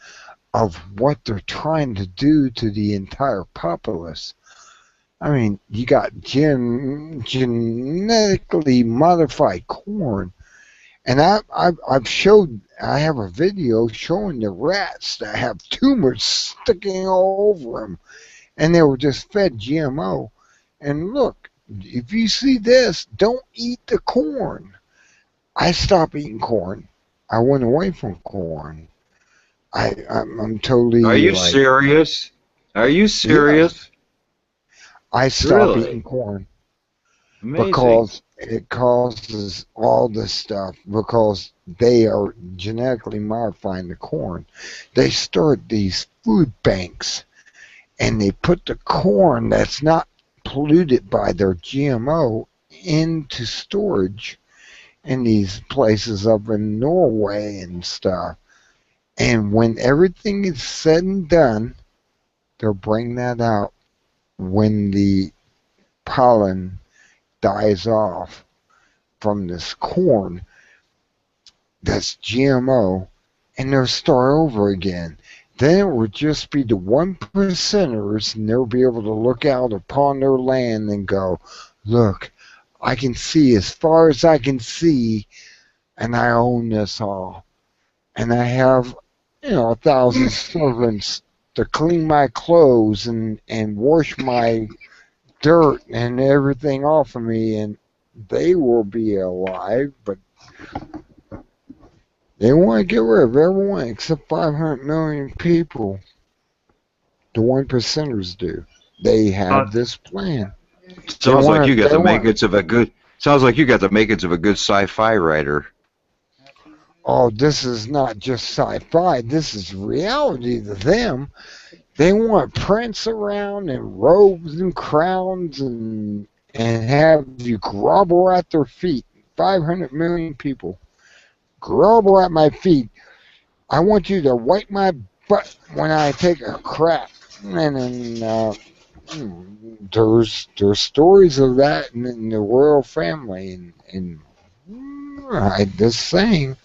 of what they're trying to do to the entire populace. I mean, you got genetically modified corn, and I have a video showing the rats that have tumors sticking all over them, and they were just fed GMO. And look, if you see this, don't eat the corn. I stopped eating corn. I went away from corn. I'm totally. Are you like, serious? Are you serious? Yes, I stopped Really? eating corn Amazing. because it causes all this stuff. Because they are genetically modifying the corn. They start these food banks, and they put the corn that's not polluted by their GMO into storage in these places up in Norway and stuff. And when everything is said and done, they'll bring that out when the pollen dies off from this corn that's GMO, and they'll start over again. Then it will just be the 1%ers, and they'll be able to look out upon their land and go, look, I can see as far as I can see, and I own this all. And I have, 1,000 servants to clean my clothes and wash my dirt and everything off of me, and they will be alive, but they want to get rid of everyone except 500 million people. The 1%ers do. They have this plan. Sounds like you got the they want- makings of a good. Sounds like you got the makings of a good sci-fi writer. Oh, this is not just sci-fi. This is reality to them. They want to prance around in robes and crowns and have you grovel at their feet. 500 million people grovel at my feet. I want you to wipe my butt when I take a crap. And then there's stories of that in the royal family, and I just saying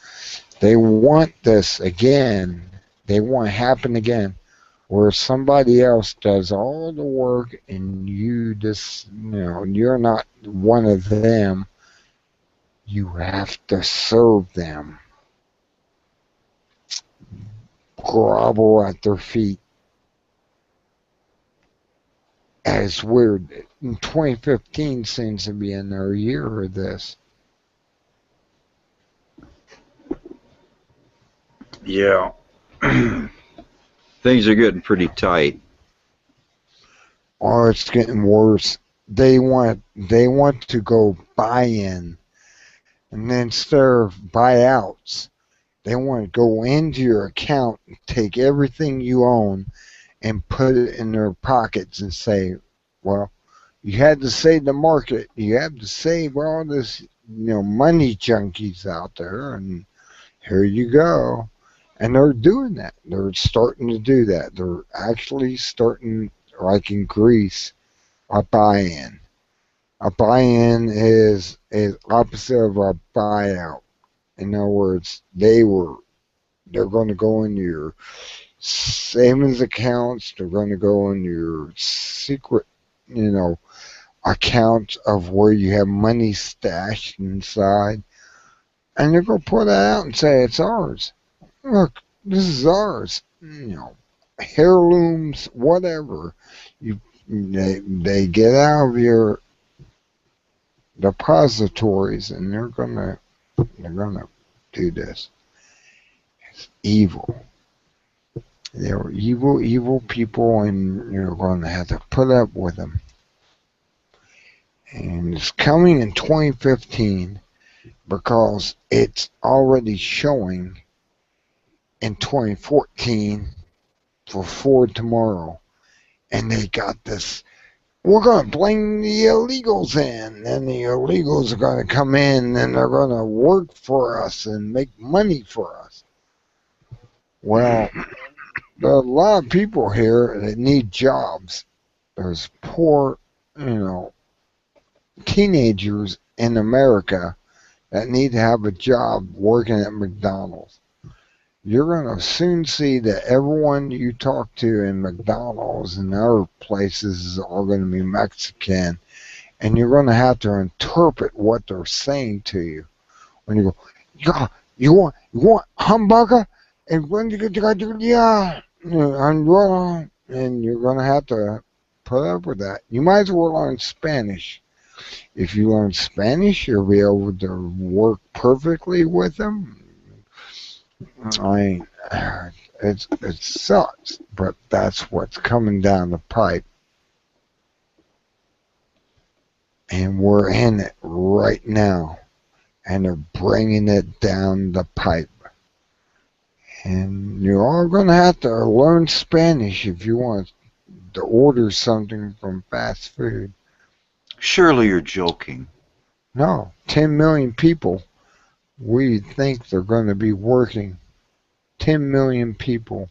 they want this again. They want it to happen again, where somebody else does all the work and you just you're not one of them. You have to serve them. Grovel at their feet. And it's weird. 2015 seems to be another year of this. Yeah. Things are getting pretty tight. Oh, it's getting worse. They want to go buy in, and then instead of buyouts, they want to go into your account and take everything you own and put it in their pockets and say, well, you had to save the market. You have to save all this, money junkies out there, and here you go. And they're doing that. They're starting to do that. They're actually starting, like in Greece, a buy-in. A buy-in is opposite of a buyout. In other words, they're going to go in your savings accounts. They're going to go in your secret, accounts of where you have money stashed inside, and they're going to pull that out and say it's ours. Look, this is ours. Heirlooms, whatever. They get out of your depositories, and they're gonna do this. It's evil. They're evil, evil people, and you're going to have to put up with them. And it's coming in 2015 because it's already showing in 2014 for Ford tomorrow. And they got this, we're going to bring the illegals in, and the illegals are going to come in and they're going to work for us and make money for us. Well, there are a lot of people here that need jobs. There's poor, teenagers in America that need to have a job working at McDonald's. You're going to soon see that everyone you talk to in McDonald's and other places are going to be Mexican, and you're going to have to interpret what they're saying to you. When you go, yeah, you want hamburger, and when you get yeah, and you're going to have to put up with that. You might as well learn Spanish. If you learn Spanish, you'll be able to work perfectly with them. I mean, it sucks, but that's what's coming down the pipe. And we're in it right now. And they're bringing it down the pipe. And you're all going to have to learn Spanish if you want to order something from fast food. Surely you're joking. No, 10 million people, we think they're going to be working. 10 million people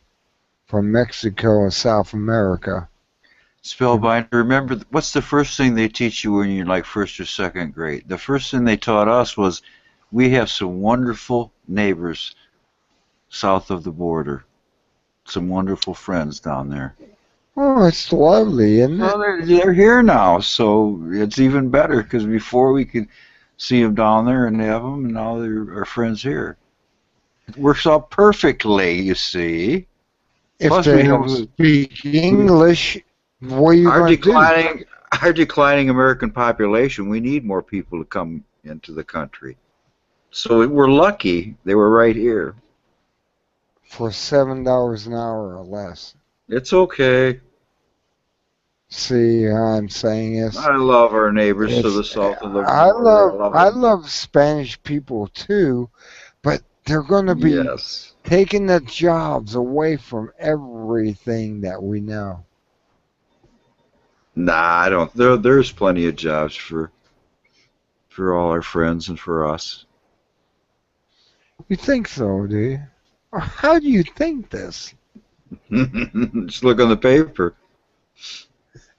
from Mexico and South America. Spellbinder, remember, what's the first thing they teach you when you're like first or second grade? The first thing they taught us was we have some wonderful neighbors south of the border. Some wonderful friends down there. Oh, it's lovely, isn't it? Well, they're here now, so it's even better because before we could see them down there and have them, and now they're our friends here. It works out perfectly, you see. If Plus they we have speak English, what are you our going to do? our declining American population. We need more people to come into the country. So we're lucky they were right here. For $7 an hour or less. It's okay. See how I'm saying this? I love our neighbors to the south of the border. I love Spanish people too, but they're going to be Yes. taking the jobs away from everything that we know. Nah, I don't. There's plenty of jobs for all our friends and for us. You think so, do you? Or how do you think this? Just look on the paper.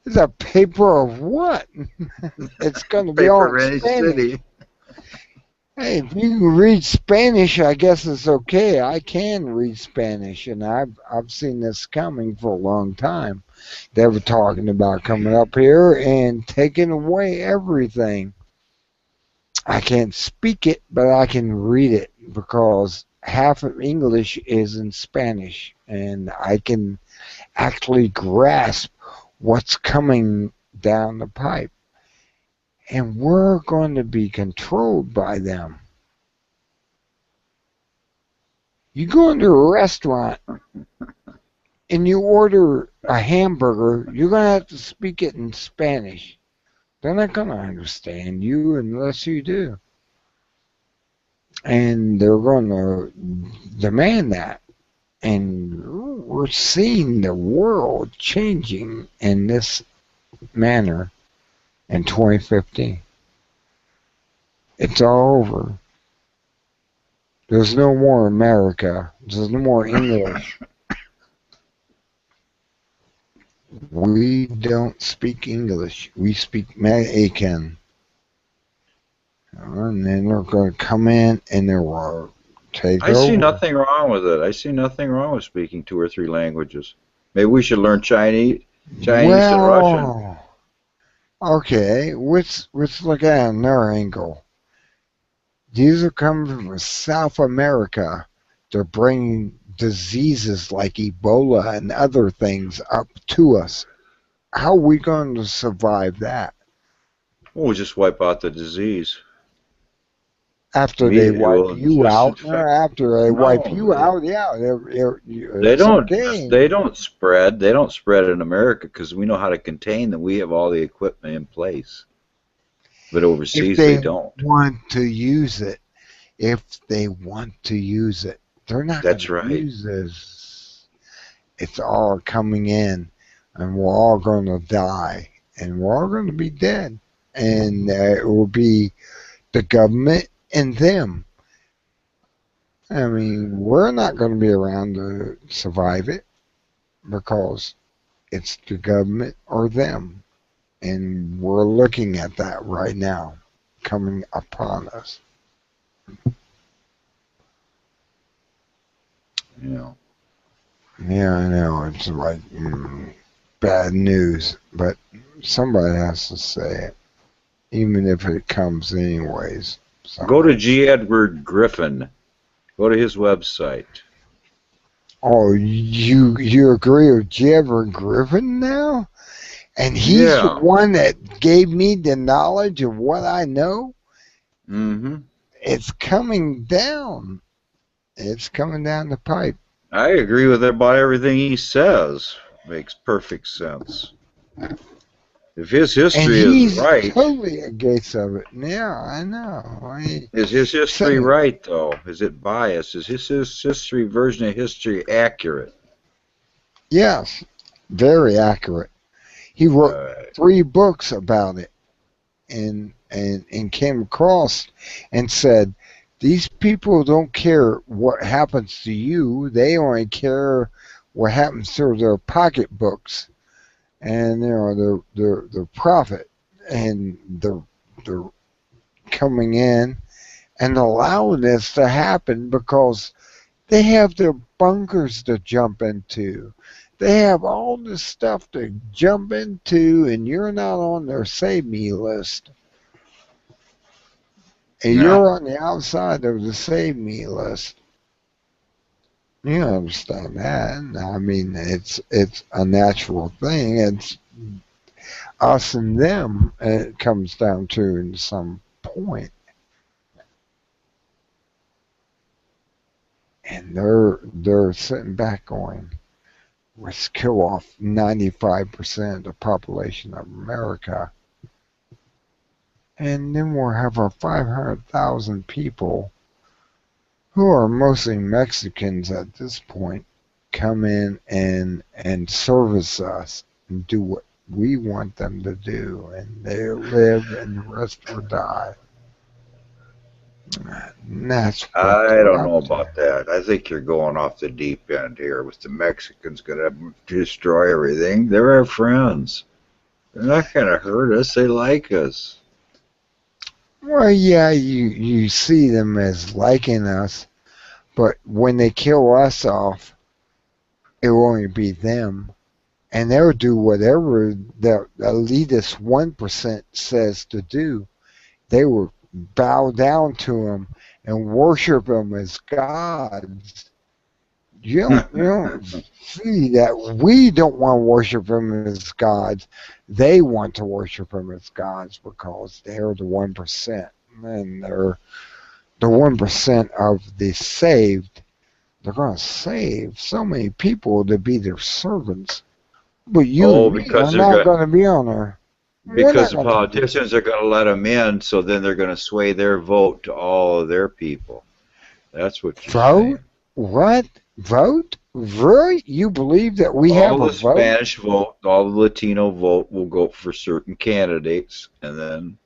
It's a paper of what? It's going to be all Paper in in Spanish. city. Hey, if you can read Spanish, I guess it's okay. I can read Spanish, and I've seen this coming for a long time. They were talking about coming up here and taking away everything. I can't speak it, but I can read it because half of English is in Spanish, and I can actually grasp what's coming down the pipe. And we're going to be controlled by them. You go into a restaurant and you order a hamburger, you're going to have to speak it in Spanish. They're not going to understand you unless you do. And they're going to demand that. And we're seeing the world changing in this manner in 2015. It's all over. There's no more America. There's no more English. We don't speak English. We speak Malacan. And then they're going to come in and they're going to take I over. see nothing wrong with it. I see nothing wrong with speaking 2 or 3 languages. Maybe we should learn Chinese and Russian. Okay, let's look at another angle. These are coming from South America. They're bringing diseases like Ebola and other things up to us. How are we going to survive that? We'll just wipe out the disease. After they wipe Well, you just out, infect- or after they wipe No, you out, yeah, They it's don't. okay. They don't spread. They don't spread in America because we know how to contain them. We have all the equipment in place. But overseas, If they they don't. want to use it, if they want to use it, they're not going That's to right. use this. It's all coming in, and we're all going to die, and we're all going to be dead, and it will be the government and them. I mean, we're not going to be around to survive it because it's the government or them. And we're looking at that right now coming upon us. Yeah. Yeah, I know. It's like bad news, but somebody has to say it, even if it comes anyways. Go to G. Edward Griffin. Go to his website. Oh, you agree with J. Edward Griffin now? And he's Yeah. the one that gave me the knowledge of what I know? Mm-hmm. It's coming down. It's coming down the pipe. I agree with about everything he says. Makes perfect sense. If his And history he's is right, totally against of it. Yeah, I know. is his history So- right though? Is it biased? Is his history version of history accurate? Yes, very accurate. He wrote Right. 3 books about it and came across and said, these people don't care what happens to you. They only care what happens to their pocketbooks and their profit. And they're coming in and allowing this to happen because they have their bunkers to jump into. They have all this stuff to jump into, and you're not on their save me list. And No. you're on the outside of the save me list. You understand that? I mean, it's a natural thing. It's us and them. It comes down to in some point. And they're sitting back going, let's kill off 95% of the population of America. And then we'll have our 500,000 people who are mostly Mexicans at this point come in and service us and do what we want them to do. And they'll live and the rest will die. And that's what I we're don't know up to. about that. I think you're going off the deep end here with the Mexicans going to destroy everything. They're our friends. They're not going to hurt us. They like us. Well, yeah, you see them as liking us, but when they kill us off, it will only be them. And they'll do whatever the elitist 1% says to do. They will bow down to them and worship them as gods. You don't see that. We don't want to worship them as gods. They want to worship them as gods because they're the 1%. And they're the 1% of the saved they're going to save so many people to be their servants. But you Oh, and me are because they're not going going to be on there. We're because not the going to be. politicians are going to let them in, so then they're going to sway their vote to all of their people. That's what you're Vote? saying. What? Vote? Really? You believe that we All have a the vote? Spanish vote, all the Latino vote will go for certain candidates, and then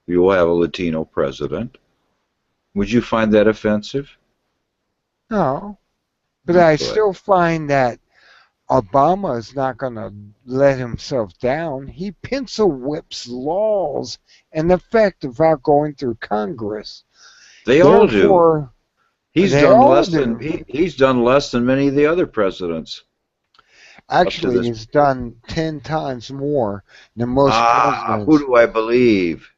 we will have a Latino president. Would you find that offensive? No. But You I could. still find that Obama is not going to let himself down. He pencil whips laws in effect without going through Congress. They all do. Therefore, He's they done all less than do. he's done less than many of the other presidents up to Actually, this. he's done 10 times more than most Who presidents. do I believe?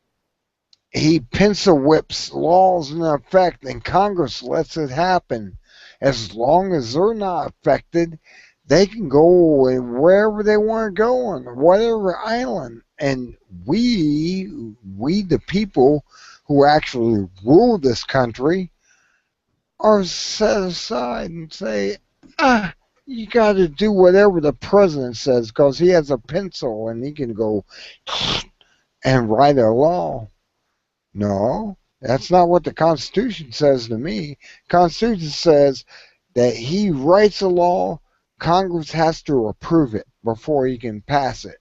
He pencil whips laws in effect, and Congress lets it happen. As long as they're not affected, they can go wherever they want to go on whatever island. And we the people who actually rule this country, are set aside and say, ah, you got to do whatever the president says because he has a pencil and he can go and write a law. No, that's not what the Constitution says to me. Constitution says that he writes a law, Congress has to approve it before he can pass it.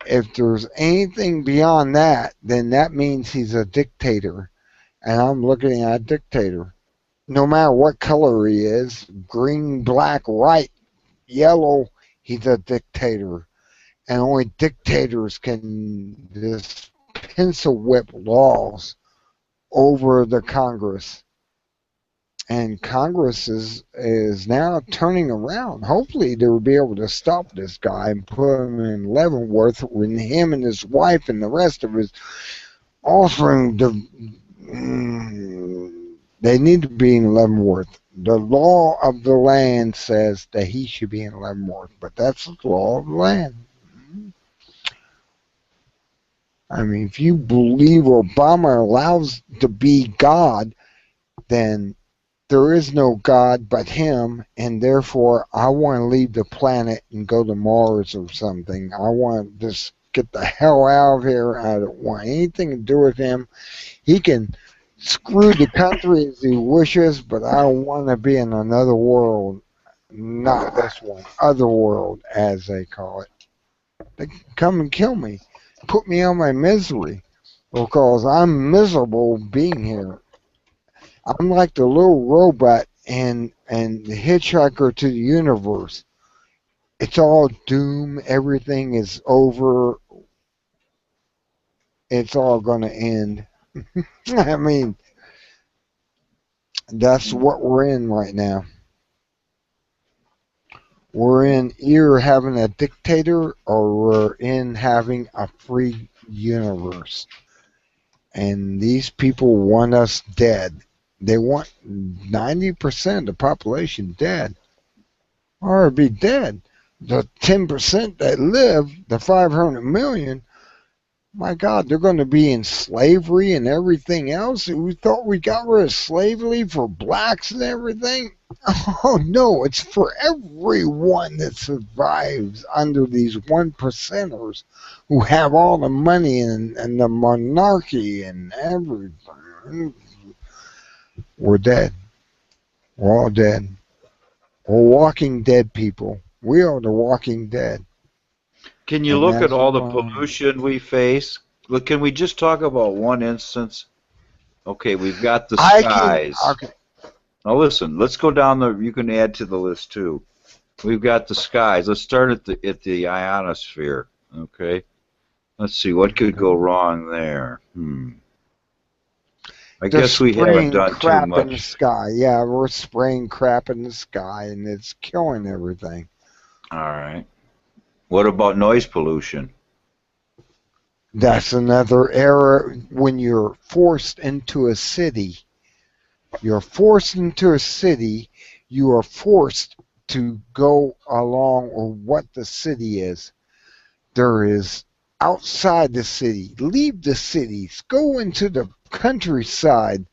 If there's anything beyond that, then that means he's a dictator. And I'm looking at a dictator. No matter what color he is, green, black, white, yellow, he's a dictator. And only dictators can just pencil whip laws over the Congress. And Congress is now turning around. Hopefully, they will be able to stop this guy and put him in Leavenworth when him and his wife and the rest of his offering. They need to be in Leavenworth. The law of the land says that he should be in Leavenworth, but that's the law of the land. I mean, if you believe Obama allows to be God, then there is no God but him, and therefore I want to leave the planet and go to Mars or something. I want to just get the hell out of here. I don't want anything to do with him. He can screw the country as he wishes, but I don't want to be in another world. Not this one. Other world, as they call it. They can come and kill me. Put me on my misery. Because I'm miserable being here. I'm like the little robot and the hitchhiker to the universe. It's all doom. Everything is over. It's all going to end. I mean, that's what we're in right now. We're in either having a dictator or we're in having a free universe. And these people want us dead. They want 90% of the population dead or be dead. The 10% that live, the 500 million, my God, they're going to be in slavery and everything else. We thought we got rid of slavery for blacks and everything. Oh, no, it's for everyone that survives under these one percenters who have all the money and the monarchy and everything. We're dead. We're all dead. We're walking dead people. We are the walking dead. Can you And look at that's all the why pollution we face? Look, can we just talk about one instance? Okay, we've got the I can. skies. Okay. Now listen, let's go down the. You can add to the list too. We've got the skies. Let's start at the ionosphere. Okay. Let's see what could go wrong there. I They're guess we haven't spraying done too crap in the much. sky. Yeah, we're spraying crap in the sky, and it's killing everything. All right. What about noise pollution? That's another error when you're forced into a city. You're forced into a city. You are forced to go along with what the city is. There is outside the city. Leave the cities. Go into the countryside.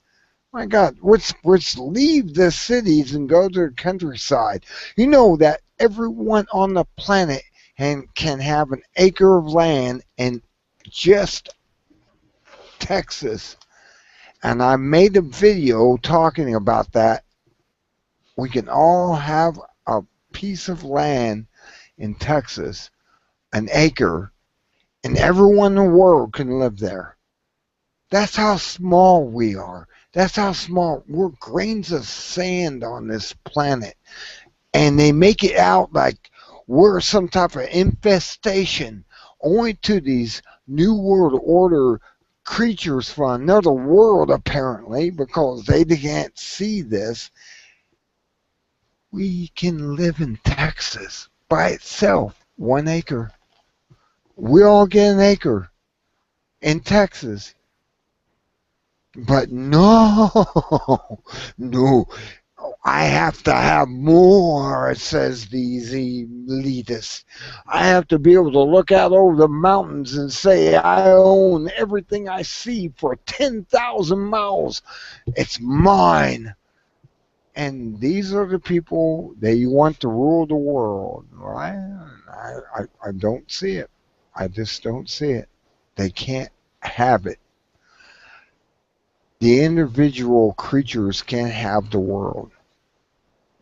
My God, let's leave the cities and go to the countryside. You know that everyone on the planet can have an acre of land in just Texas. And I made a video talking about that. We can all have a piece of land in Texas, an acre, and everyone in the world can live there. That's how small we are. That's how small we're, grains of sand on this planet. And they make it out like we're some type of infestation only to these New World Order creatures from another world, apparently, because they can't see this. We can live in Texas by itself, 1 acre. We all get an acre in Texas. But no, no, I have to have more, says these elitists. I have to be able to look out over the mountains and say I own everything I see for 10,000 miles. It's mine. And these are the people that you want to rule the world, right? I don't see it. I just don't see it. They can't have it. The individual creatures can't have the world.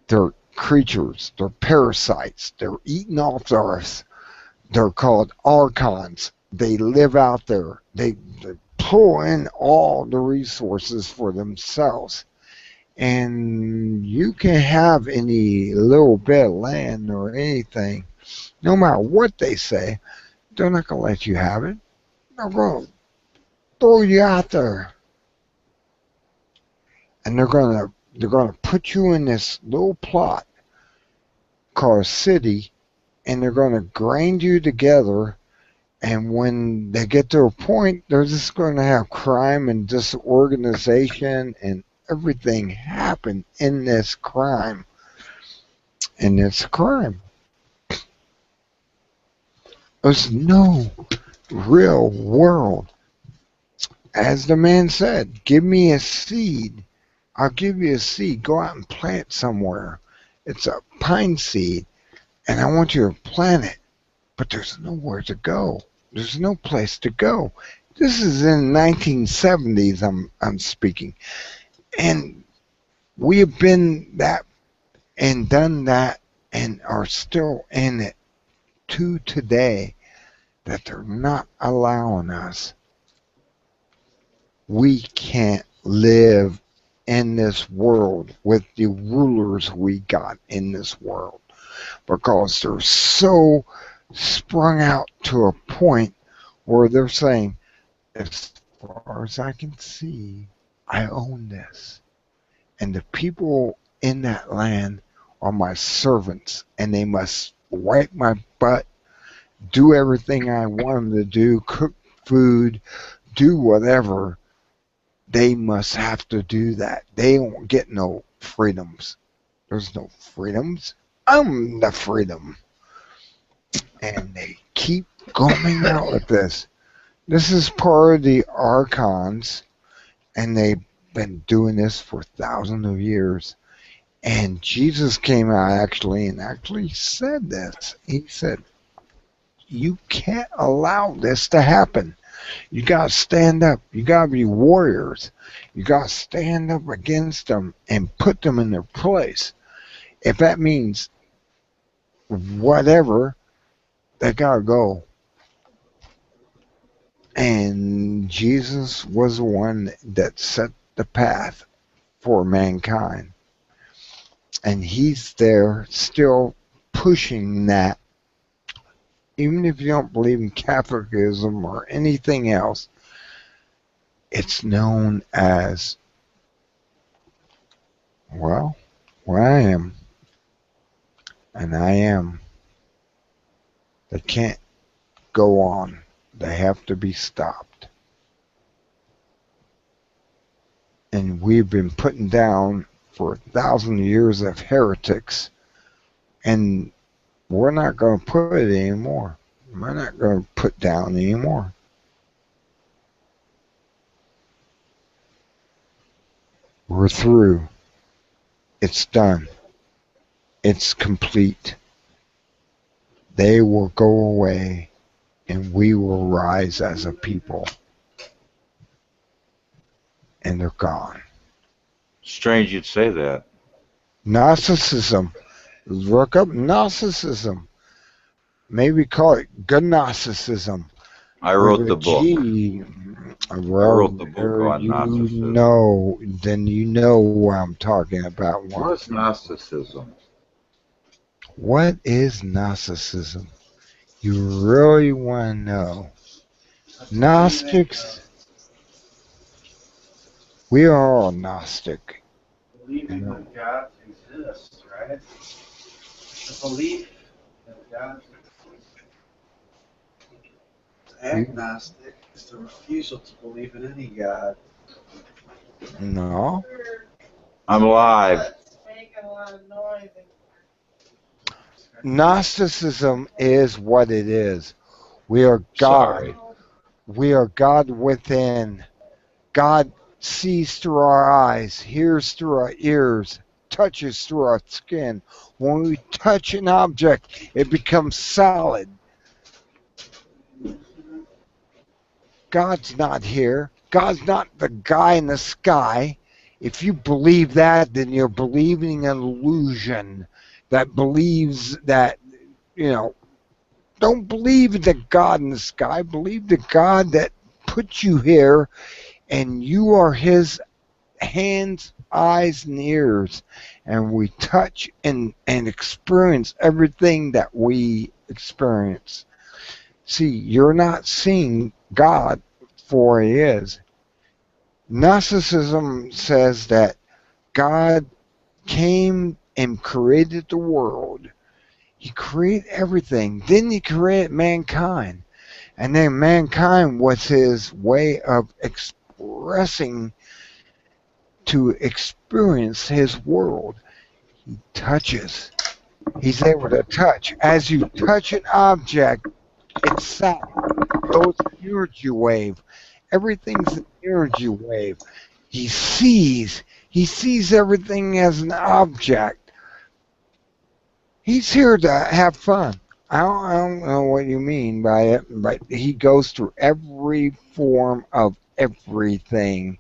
They're creatures. They're parasites. They're eating off the earth. They're called archons. They live out there. They pull in all the resources for themselves. And you can have any little bit of land or anything, no matter what they say, they're not going to let you have it. They're going to throw you out there. And they're gonna put you in this little plot called a city, and they're gonna grind you together. And when they get to a point, they're just gonna have crime and disorganization and everything happen in this crime. And it's a crime. There's no real world. As the man said, give me a seed. I'll give you a seed. Go out and plant somewhere. It's a pine seed, and I want you to plant it. But there's nowhere to go. There's no place to go. This is in 1970s. I'm speaking, and we have been that and done that, and are still in it to today. That they're not allowing us. We can't live in this world with the rulers we got in this world because they're so sprung out to a point where they're saying, as far as I can see, I own this. And the people in that land are my servants, and they must wipe my butt, do everything I want them to do, cook food, do whatever. They must have to do that. They won't get no freedoms. There's no freedoms. I'm the freedom. And they keep going out with this. This is part of the archons, and they've been doing this for thousands of years. And Jesus came out and actually said this. He said, you can't allow this to happen. You got to stand up. You got to be warriors. You got to stand up against them and put them in their place. If that means whatever, they got to go. And Jesus was the one that set the path for mankind. And he's there still pushing that. Even if you don't believe in Catholicism or anything else, it's known as, well, where I am. And I am. They can't go on. They have to be stopped. And we've been putting down for 1,000 years of heretics. And we're not going to put it anymore. We're not going to put down anymore. We're through. It's done. It's complete. They will go away and we will rise as a people. And they're gone. Strange you'd say that. Gnosticism. Look up Gnosticism. Maybe call it Gnosticism. I wrote the book. I wrote the book on Gnosticism. Then you know what I'm talking about. What's Gnosticism? What is Gnosticism? You really want to know. Gnostics, we are all Gnostic. Believing that God exists, right? The belief that God exists. Agnostic is the refusal to believe in any God. No. I'm live. Making a lot of noise. Gnosticism is what it is. We are God. Sorry. We are God within. God sees through our eyes, hears through our ears, touches through our skin. When we touch an object, it becomes solid. God's not here. God's not the guy in the sky. If you believe that, then you're believing an illusion that believes that, don't believe in the God in the sky. Believe the God that put you here, and you are his hands, eyes, and ears. And we touch and experience everything that we experience. See, you're not seeing God for he is. Gnosticism says that God came and created the world. He created everything. Then he created mankind. And then mankind was his way of expressing to experience his world. He touches. He's able to touch. As you touch an object, it's sound. So it's an energy wave. Everything's an energy wave. He sees. He sees everything as an object. He's here to have fun. I don't know what you mean by it, but he goes through every form of everything.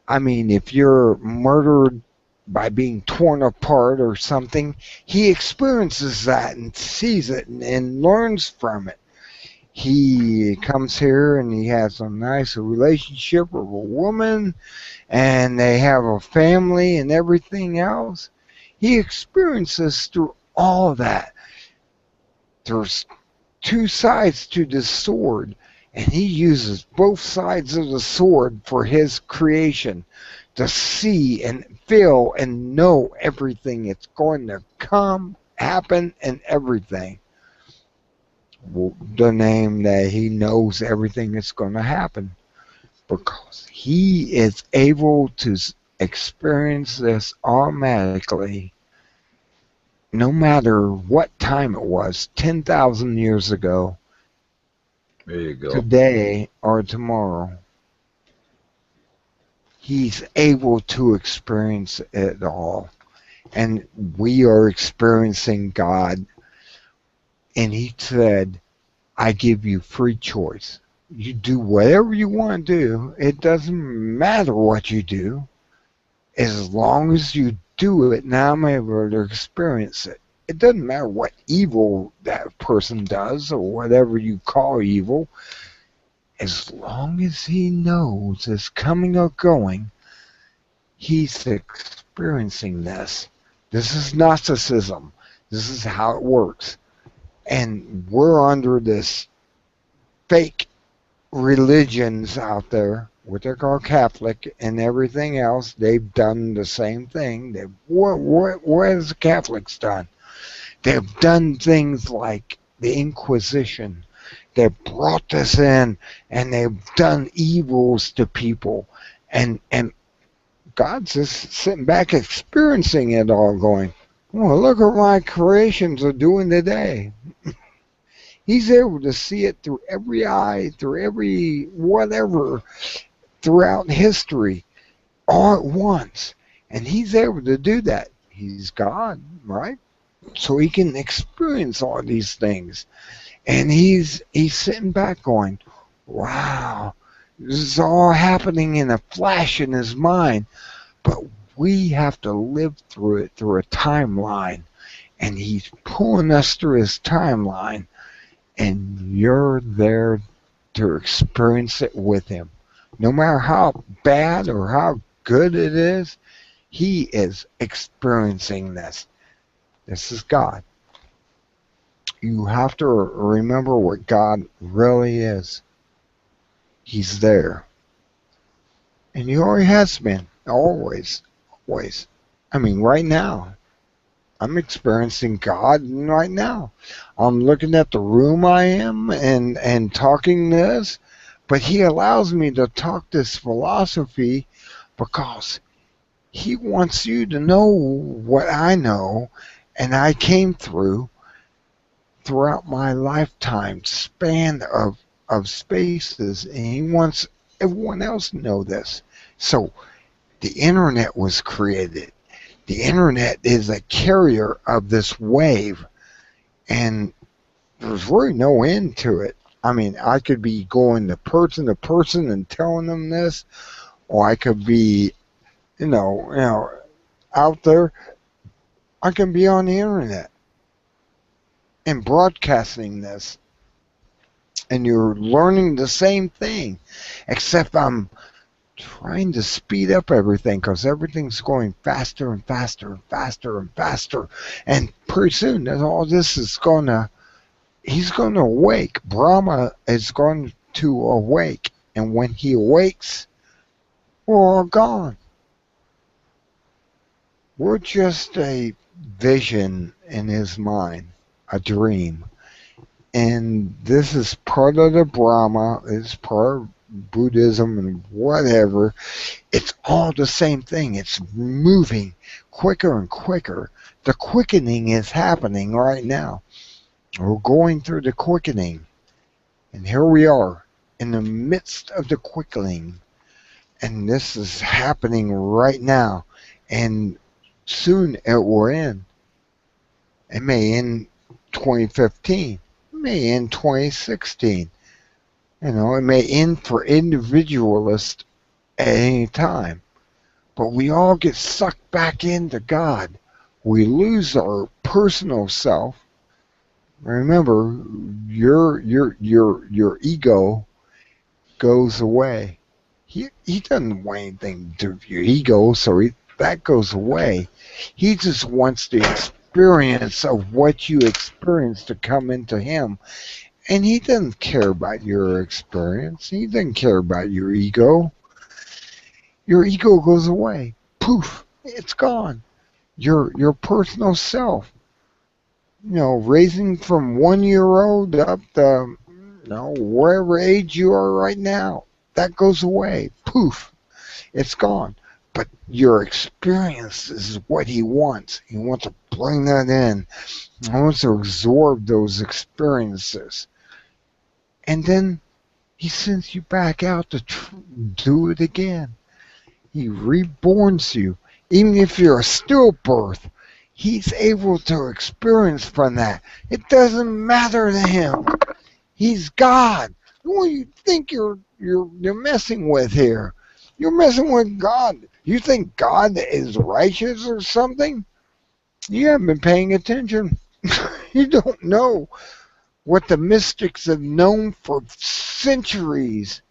I mean, if you're murdered by being torn apart or something, he experiences that and sees it and learns from it. He comes here and he has a nice relationship with a woman and they have a family and everything else. He experiences through all of that. There's two sides to this sword, and he uses both sides of the sword for his creation to see and feel and know everything that's going to come, happen, and everything. The name that he knows everything that's going to happen because he is able to experience this automatically. No matter what time it was, 10,000 years ago, There you go. today, or tomorrow, he's able to experience it all. And we are experiencing God. And he said, I give you free choice. You do whatever you want to do. It doesn't matter what you do. As long as you do it, now I'm able to experience it. It doesn't matter what evil that person does or whatever you call evil. As long as he knows it's coming or going, he's experiencing this. This is Gnosticism. This is how it works. And we're under this fake religions out there, what they call Catholic and everything else. They've done the same thing. What has the Catholics done? They've done things like the Inquisition. They've brought this in and they've done evils to people. And God's just sitting back experiencing it all going, well, look what my creations are doing today. He's able to see it through every eye, through every whatever, throughout history. all at once. And he's able to do that. He's God, right? So he can experience all these things. And he's sitting back going, wow, this is all happening in a flash in his mind. But we have to live through it through a timeline. And he's pulling us through his timeline. And you're there to experience it with him. No matter how bad or how good it is, he is experiencing this. This is God. You have to remember what God really is. He's there. And he always has been. Always. Always. I mean, right now. I'm experiencing God right now. I'm looking at the room I am and talking this, but he allows me to talk this philosophy because he wants you to know what I know and I came throughout my lifetime span of spaces, and he wants everyone else to know this. So the internet was created. The internet is a carrier of this wave, and there's really no end to it. I mean, I could be going to person and telling them this, or I could be, out there. I can be on the internet and broadcasting this, and you're learning the same thing, except I'm trying to speed up everything because everything's going faster and faster and faster and faster. And pretty soon, all this is he's going to awake. Brahma is going to awake. And when he awakes, we're all gone. We're just a vision in his mind, a dream. And this is part of the Brahma, it's part of Buddhism and whatever. It's all the same thing. It's moving quicker and quicker. The quickening is happening right now. We're going through the quickening. And here we are in the midst of the quickening. And this is happening right now. And soon it will end. It may end 2015. It may end 2016. It may end for individualists at any time. But we all get sucked back into God. We lose our personal self. Remember, your ego goes away. He doesn't want anything to do with your ego, so that goes away. He just wants the experience of what you experience to come into him. And he doesn't care about your experience. He doesn't care about your ego. Your ego goes away. Poof, it's gone. Your personal self. Raising from 1-year-old up to wherever age you are right now, that goes away. Poof, it's gone. But your experience is what he wants. He wants to bring that in. He wants to absorb those experiences. And then he sends you back out to do it again. He reborns you. Even if you're a stillbirth, he's able to experience from that. It doesn't matter to him. He's God. Who do you think you're messing with here? You're messing with God. You think God is righteous or something? You haven't been paying attention. You don't know what the mystics have known for centuries.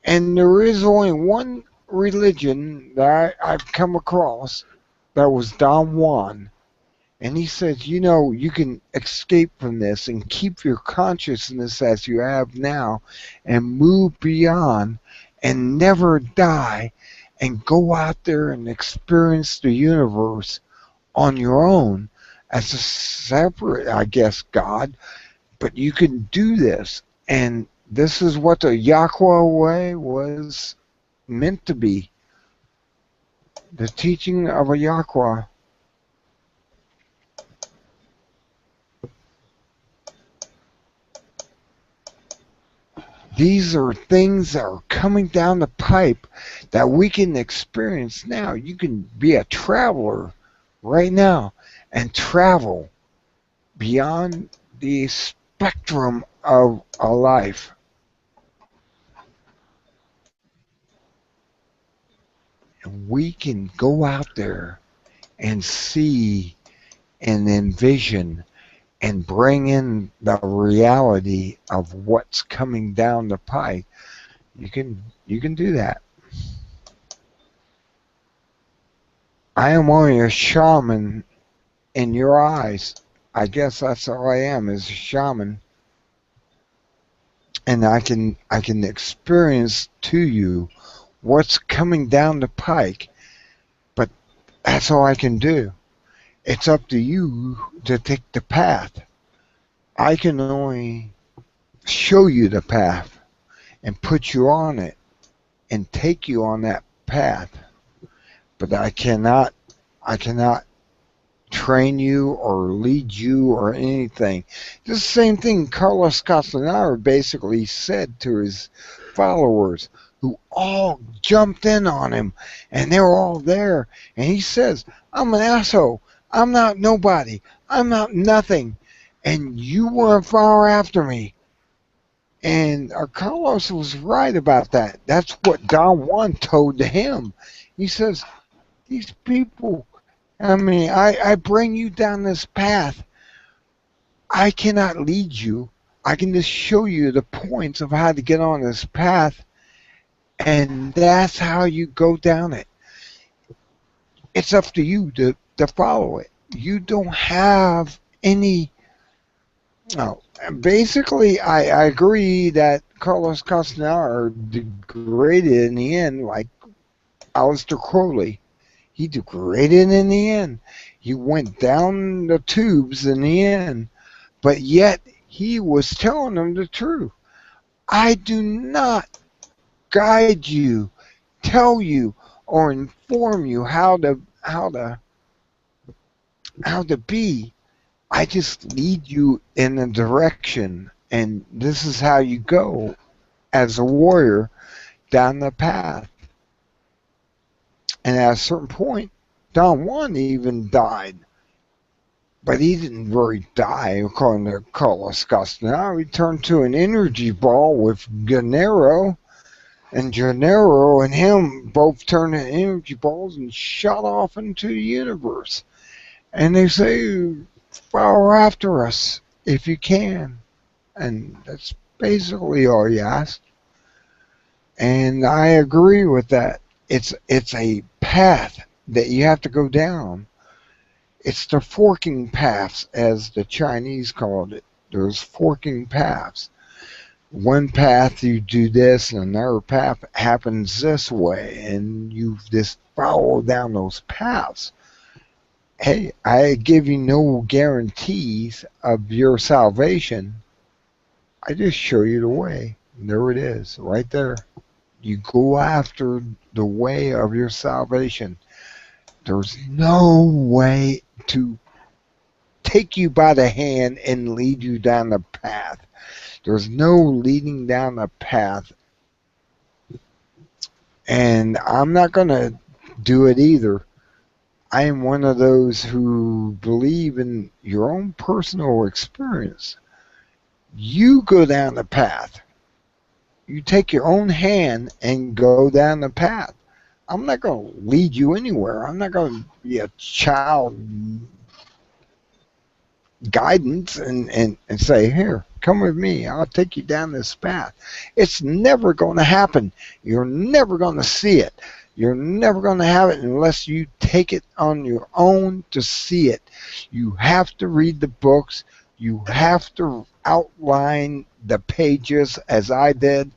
And there is only one religion that I've come across that was Don Juan. And he says, you can escape from this and keep your consciousness as you have now and move beyond and never die and go out there and experience the universe on your own as a separate, I guess, God. But you can do this. And this is what the Yakwa way was meant to be. The teaching of a Yakwa. These are things that are coming down the pipe that we can experience now. You can be a traveler right now and travel beyond the spectrum of a life. And we can go out there and see and envision and bring in the reality of what's coming down the pipe. You can do that. I am only a shaman in your eyes. I guess that's all I am, is a shaman. And I can experience to you what's coming down the pike, but that's all I can do. It's up to you to take the path. I can only show you the path and put you on it and take you on that path. But I cannot train you or lead you or anything. This is the same thing Carlos Castaneda basically said to his followers, who all jumped in on him, and they were all there. And he says, I'm an asshole. I'm not nobody. I'm not nothing. And you want to follow after me. And Carlos was right about that. That's what Don Juan told to him. He says, these people, I bring you down this path. I cannot lead you. I can just show you the points of how to get on this path, and that's how you go down it. It's up to you to follow it. You don't have any. No, basically, I agree that Carlos Castaneda degraded in the end, like Aleister Crowley. He degraded in the end. He went down the tubes in the end, but yet he was telling them the truth. I do not guide you, tell you, or inform you how to be. I just lead you in a direction, and this is how you go as a warrior down the path. And at a certain point, Don Juan even died. But he didn't really die, according to Carlos Castaneda. He turned to an energy ball with Gennaro, and Gennaro and him both turned into energy balls and shot off into the universe. And they say, follow after us if you can. And that's basically all you ask. And I agree with that. It's a path that you have to go down. It's the forking paths, as the Chinese called it. There's forking paths. One path you do this, and another path happens this way, and you just follow down those paths. Hey, I give you no guarantees of your salvation. I just show you the way. There it is, right there. You go after the way of your salvation. There's no way to take you by the hand and lead you down the path. There's no leading down the path. And I'm not going to do it either. I am one of those who believe in your own personal experience. You go down the path. You take your own hand and go down the path. I'm not going to lead you anywhere. I'm not going to be a child guidance and say, here, come with me. I'll take you down this path. It's never going to happen. You're never going to see it. You're never going to have it unless you take it on your own to see it. You have to read the books. You have to outline the pages, as I did,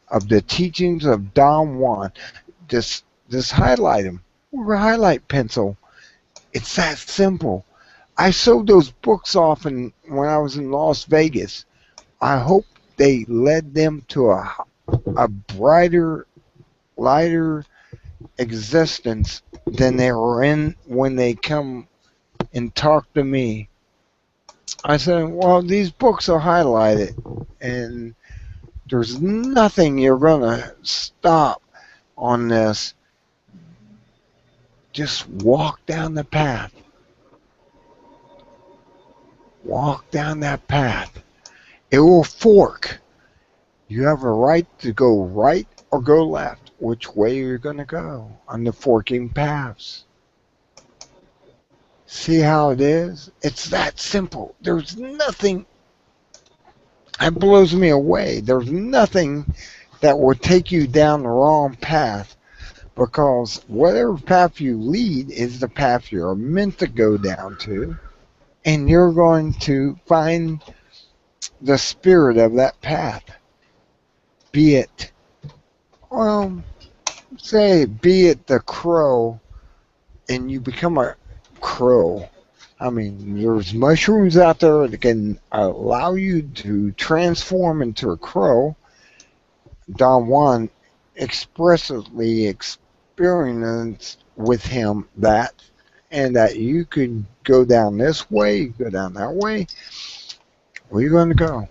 of the teachings of Don Juan. Just highlight them with a highlight pencil. It's that simple. I sold those books off when I was in Las Vegas. I hope they led them to a brighter, lighter existence than they were in when they come and talk to me. I said, well, these books are highlighted, and There's nothing you're going to stop on this. Just walk down the path. Walk down that path. It will fork. You have a right to go right or go left. Which way you're going to go on the forking paths. See how it is? It's that simple. There's nothing. It blows me away. There's nothing that will take you down the wrong path, because whatever path you lead is the path you're meant to go down to, and you're going to find the spirit of that path. Be it, well, be it the crow, and you become a crow. I mean, there's mushrooms out there that can allow you to transform into a crow. Don Juan expressly experienced with him that, and that you could go down this way, go down that way. Where are you going to go?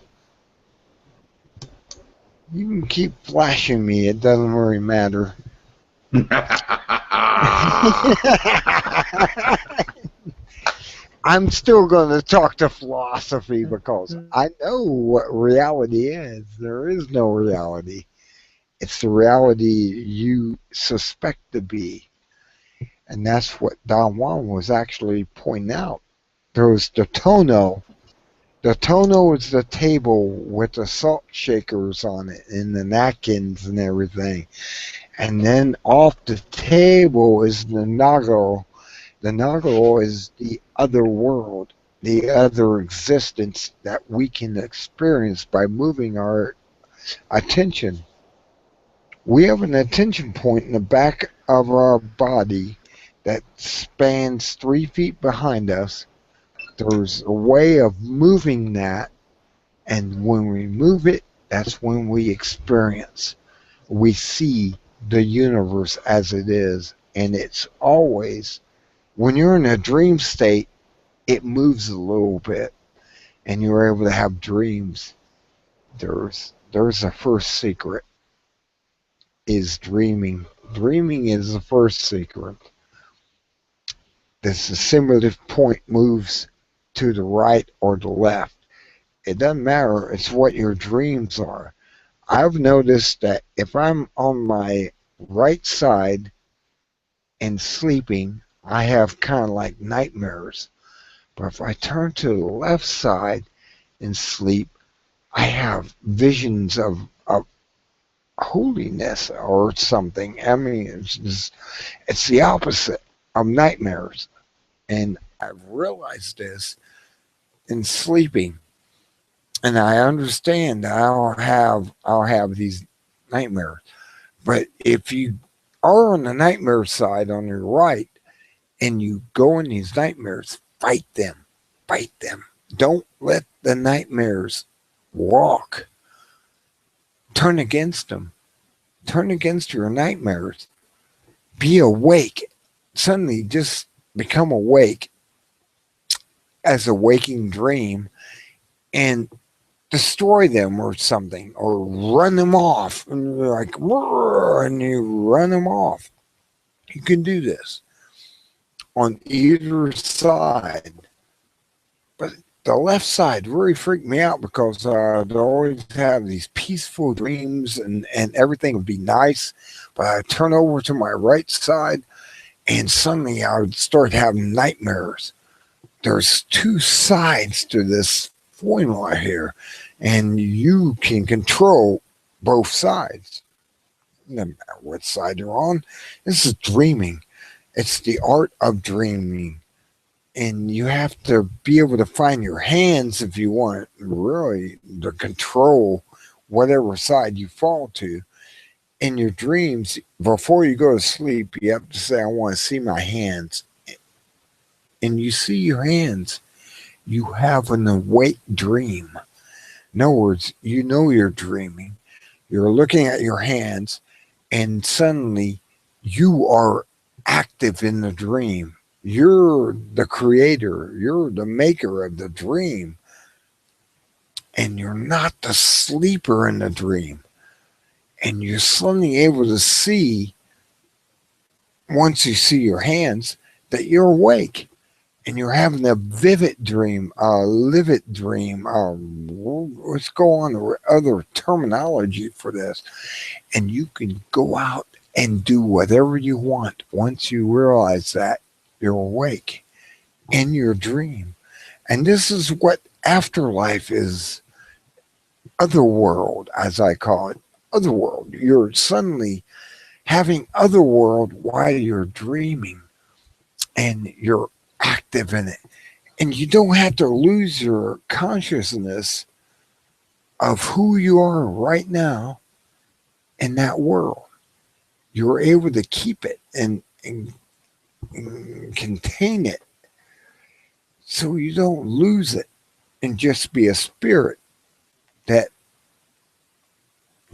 You can keep flashing me. It doesn't really matter. I'm still going to talk to philosophy because I know what reality is. There is no reality. It's the reality you suspect to be. And that's what Don Juan was actually pointing out. There was the tonneau. The tonneau is the table with the salt shakers on it and the napkins and everything. And then off the table is the nago. The nago is the other world, the other existence that we can experience by moving our attention. We have an attention point in the back of our body that spans 3 feet behind us. There's a way of moving that, and when we move it, that's when we experience. We see the universe as it is, and it's always, when you're in a dream state, it moves a little bit, and you're able to have dreams. There's the first secret, is dreaming. Dreaming is the first secret. This assimilative point moves to the right or the left. It doesn't matter. It's what your dreams are. I've noticed that if I'm on my right side and sleeping, I have kind of like nightmares. But if I turn to the left side and sleep, I have visions of holiness or something. I mean, it's the opposite of nightmares. And I've realized this in sleeping. And I understand that I'll have these nightmares. But if you are on the nightmare side on your right and you go in these nightmares, fight them. Fight them. Don't let the nightmares walk. Turn against them. Turn against your nightmares. Be awake. Suddenly just become awake as a waking dream and destroy them or something, or run them off, and you're like, and you run them off. You can do this on either side, but the left side really freaked me out because I'd always have these peaceful dreams and everything would be nice, but I'd turn over to my right side and suddenly I would start having nightmares. There's 2 sides to this formula here, and you can control both sides. No matter what side you're on, this is dreaming. It's the art of dreaming. And you have to be able to find your hands if you want really to control whatever side you fall to. In your dreams, before you go to sleep, you have to say, I want to see my hands. And you see your hands. You have an awake dream. In other words, you know you're dreaming. You're looking at your hands, and suddenly you are active in the dream. You're the creator. You're the maker of the dream. and you're not the sleeper in the dream. And you're suddenly able to see, once you see your hands, that you're awake and you're having a vivid dream, a livid dream. Let's go on to other terminology for this. And you can go out and do whatever you want once you realize that you're awake in your dream. And this is what afterlife is, otherworld, as I call it. Otherworld. You're suddenly having otherworld while you're dreaming and you're active in it. And you don't have to lose your consciousness of who you are right now in that world. You're able to keep it and contain it so you don't lose it and just be a spirit that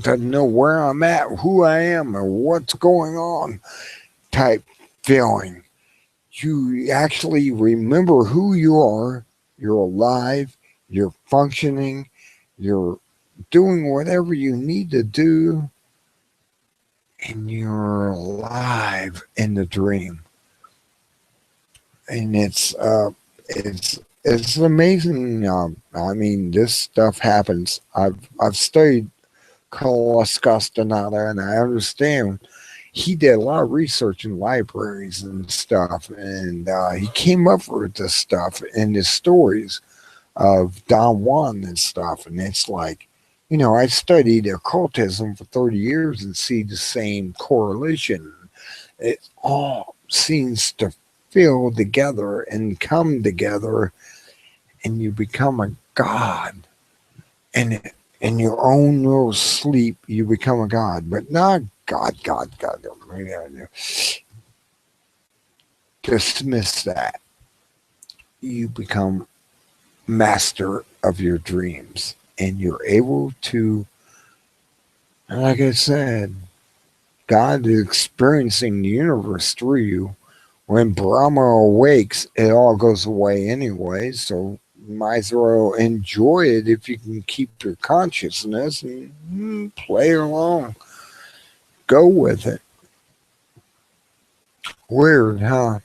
doesn't know where I'm at, who I am, or what's going on type feeling. You actually remember who you are, you're alive, you're functioning, you're doing whatever you need to do, and you're alive in the dream. And it's amazing. I mean, this stuff happens. I've studied Carlos Castaneda, and I understand he did a lot of research in libraries and stuff, and he came up with this stuff in his stories of Don Juan and stuff. And it's like, I studied occultism for 30 years and see the same correlation. It all seems to feel together and come together, and you become a god. And in your own little sleep, you become a god, but not God. Dismiss that. You become master of your dreams, and you're able to, like I said, God is experiencing the universe through you. When Brahma awakes, it all goes away anyway, so you might as well enjoy it if you can keep your consciousness and play along. Go with it. Weird, huh?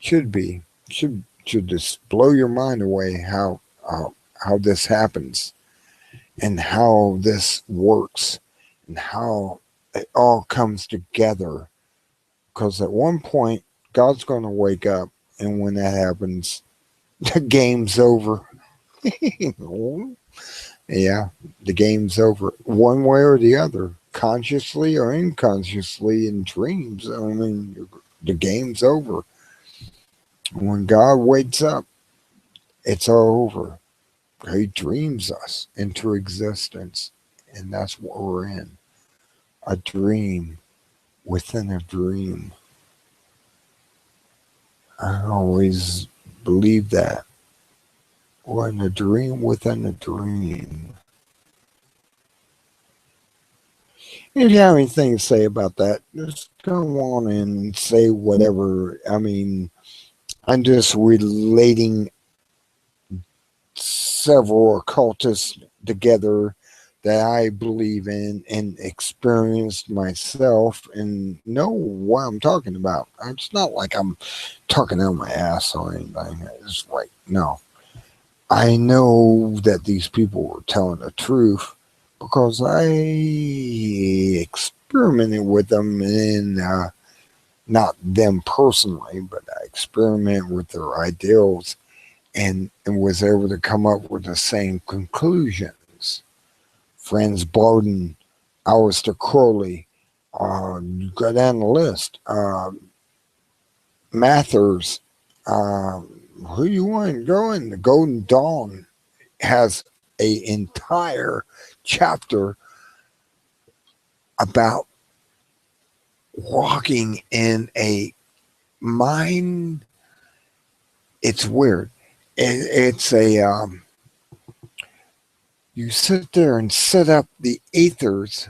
Should be. Should just blow your mind away how this happens and how this works and how it all comes together. Because at one point, God's going to wake up, and when that happens, the game's over. Yeah, the game's over. One way or the other, consciously or unconsciously in dreams. I mean, the game's over. When God wakes up, it's all over. He dreams us into existence, and that's what we're in. A dream within a dream. I always believe that. We're in a dream within a dream. If you have anything to say about that, just go on and say whatever. I mean, I'm just relating several occultists together that I believe in and experienced myself and know what I'm talking about. It's not like I'm talking out my ass or anything. It's like, no. I know that these people were telling the truth because I experimented with them and not them personally, but I experimented with their ideals and was able to come up with the same conclusions. Franz Bowden, Aleister Crowley, you go down the list. Mathers, who you want to go in? The Golden Dawn has an entire chapter about walking in a mind. It's weird. It's a you sit there and set up the ethers,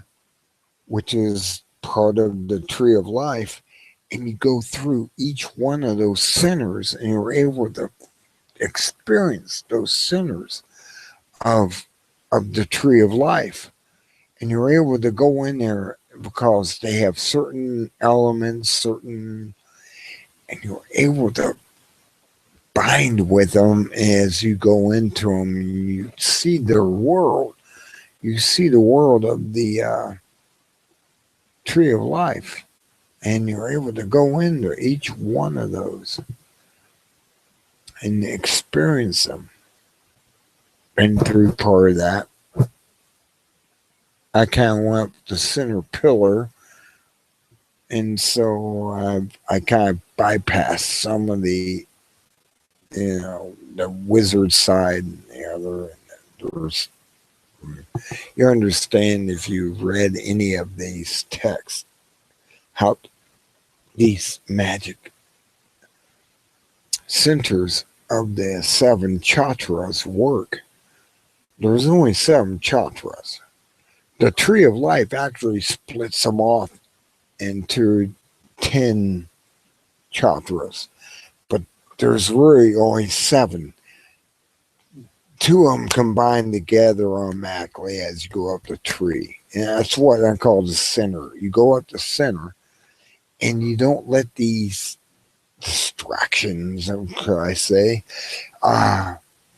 which is part of the tree of life, and you go through each one of those centers, and you're able to experience those centers of the tree of life. And you're able to go in there because they have certain elements, and you're able to bind with them as you go into them. You see their world. You see the world of the tree of life, and you're able to go into each one of those and experience them. And through part of that, I kind of went up the center pillar, and so I kind of bypassed some of the, the wizard side and the other. And there's, you understand if you've read any of these texts how these magic centers of the 7 chakras work. There's only 7 chakras. The tree of life actually splits them off into 10 chakras, but there's really only 7. 2 of them combine together automatically as you go up the tree. And that's what I call the center. You go up the center and you don't let these distractions, could I say,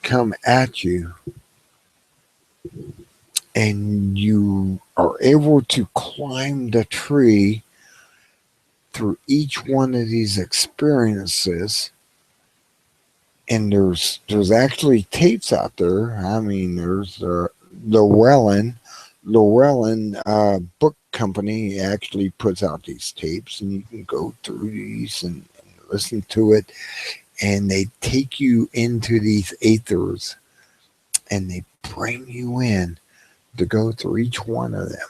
come at you. And you are able to climb the tree through each one of these experiences. And there's actually tapes out there. I mean, there's the Llewellyn book company actually puts out these tapes, and you can go through these and listen to it. And they take you into these aethers, and they bring you in to go through each one of them.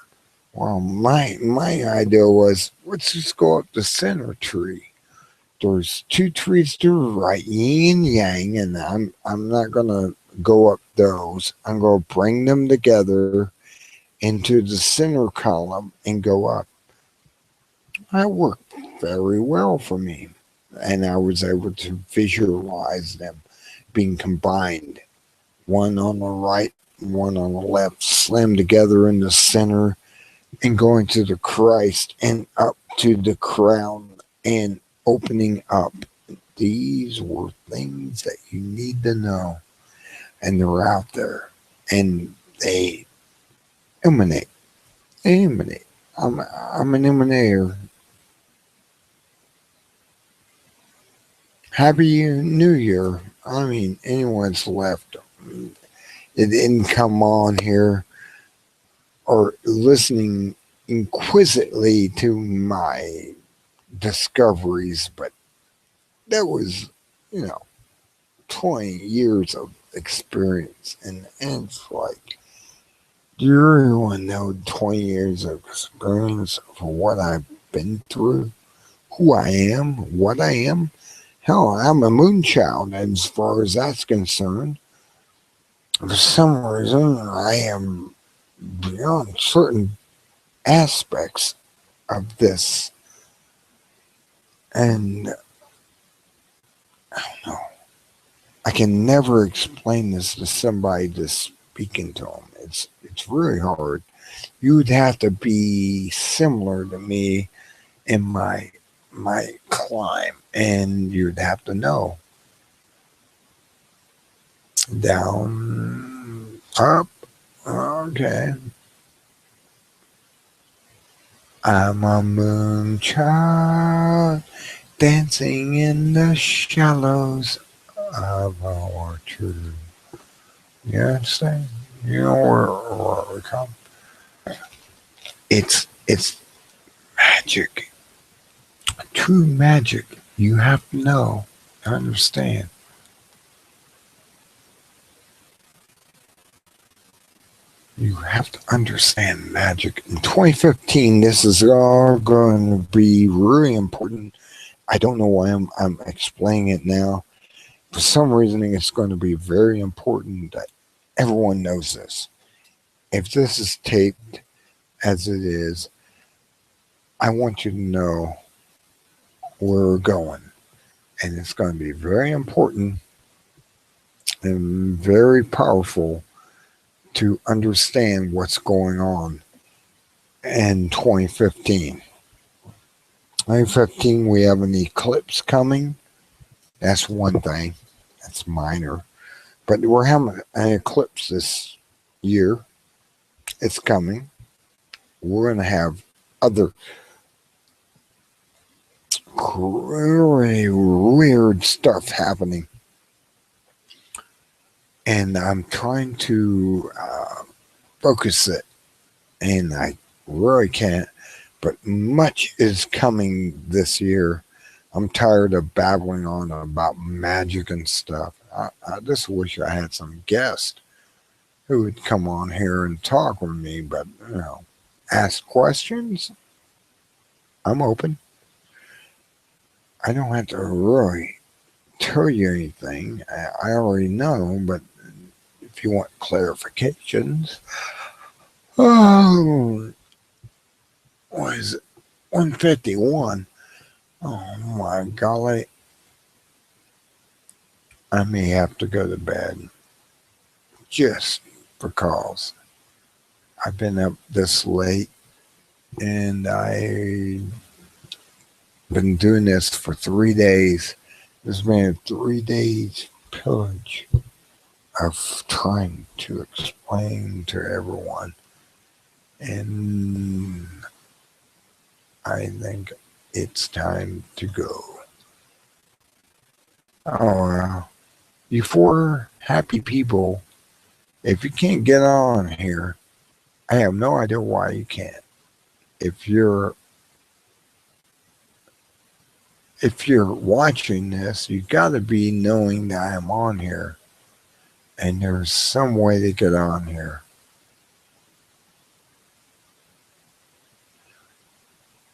Well, my idea was, let's just go up the center tree. There's 2 trees to the right, yin and yang, and I'm not gonna go up those. I'm gonna bring them together into the center column and go up. That worked very well for me, and I was able to visualize them being combined, one on the right, one on the left, slammed together in the center, and going to the Christ and up to the crown and opening up. These were things that you need to know, and they're out there, and they emanate. They emanate. I'm an emanator. Happy New Year. I mean, anyone's left, it didn't come on here or listening inquisitively to my discoveries, but that was, 20 years of experience. And it's like, do you really want to know 20 years of experience of what I've been through? Who I am? What I am? Hell, I'm a moon child as far as that's concerned. For some reason, I am beyond certain aspects of this. And I don't know. I can never explain this to somebody just speaking to them. It's really hard. You would have to be similar to me in my climb, and you'd have to know. Down, up, okay. I'm a moon child dancing in the shallows of our orchard. You understand? You know where we come. It's magic. True magic. You have to know, understand. You have to understand magic. In 2015, this is all going to be really important. I don't know why I'm explaining it now. For some reason, it's going to be very important that everyone knows this. If this is taped as it is, I want you to know where we're going. And it's going to be very important and very powerful to understand what's going on in 2015. 2015, we have an eclipse coming. That's one thing. That's minor. But we're having an eclipse this year. It's coming. We're going to have other really weird stuff happening. And I'm trying to focus it. And I really can't. But much is coming this year. I'm tired of babbling on about magic and stuff. I just wish I had some guests who would come on here and talk with me, but, ask questions. I'm open. I don't have to really tell you anything. I already know, but if you want clarifications, oh, what is it? 151. Oh my golly. I may have to go to bed just because I've been up this late and I've been doing this for 3 days. This has been a 3 days pillage of trying to explain to everyone. And I think it's time to go. Oh, you four happy people, if you can't get on here, I have no idea why you can't. If you're watching this, you got to be knowing that I'm on here, and there's some way to get on here.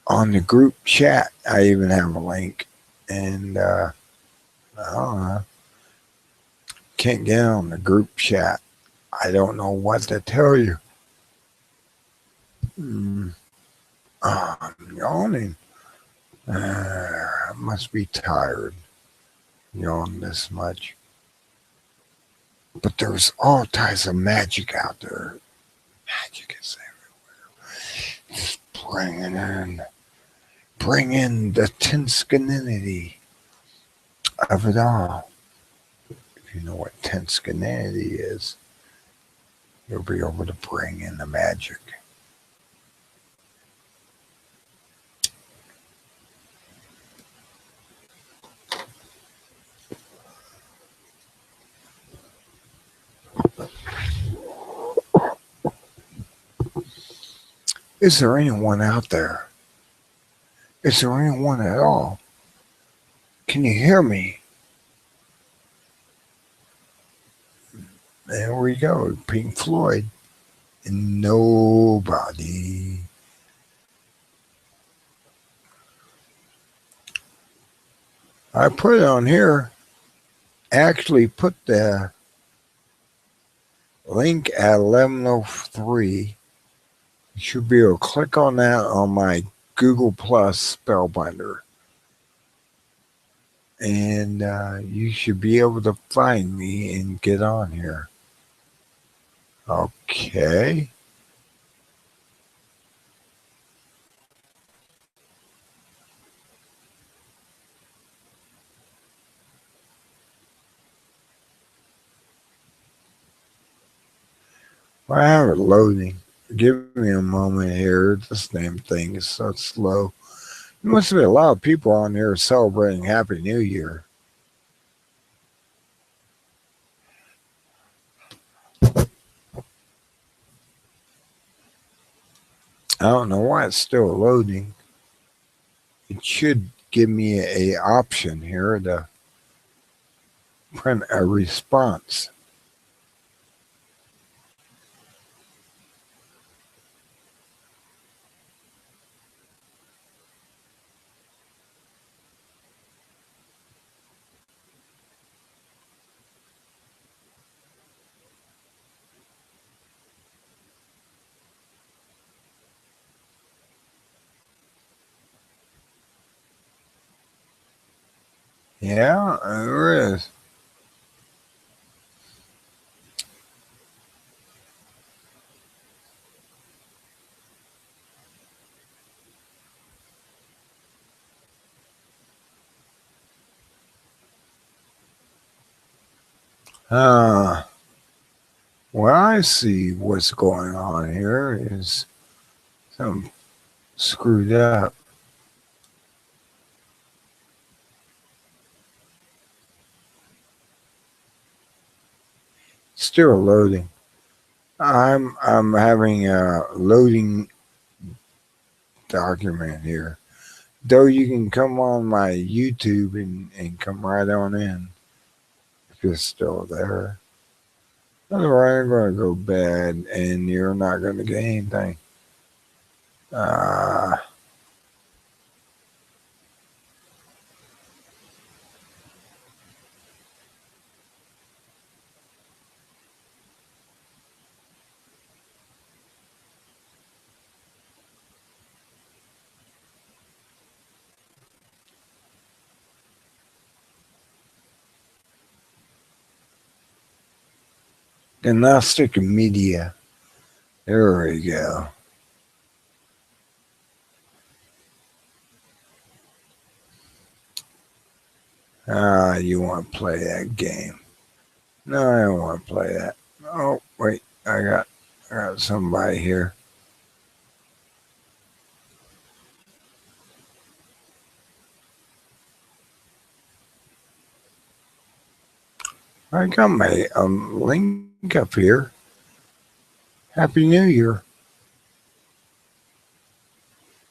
On the group chat, I even have a link, and I don't know. Can't get on the group chat. I don't know what to tell you. I'm yawning. I must be tired. Yawn this much. But there's all types of magic out there. Magic is everywhere. Just bring in the Tenskinity of it all. If you know what Tenskinity is, you'll be able to bring in the magic. Is there anyone out there? Is there anyone at all? Can you hear me? There we go, Pink Floyd. And nobody. I put it on here. Actually put the link at 11:03. You should be able to click on that on my Google Plus Spellbinder. And you should be able to find me and get on here. Okay. Well, I have it loading. Give me a moment here. This damn thing is so slow. There must be a lot of people on there celebrating Happy New Year. I don't know why it's still loading. It should give me a option here to print a response. Yeah, there is. Uh, what I see what's going on here is something screwed up. Still loading. I'm having a loading document here. Though you can come on my YouTube and come right on in if you're still there. Otherwise, I'm going to go bad and you're not going to get anything. Uh, Gnostic media. There we go. You want to play that game? No, I don't want to play that. Oh, wait, I got somebody here. I got my link up here. Happy New Year.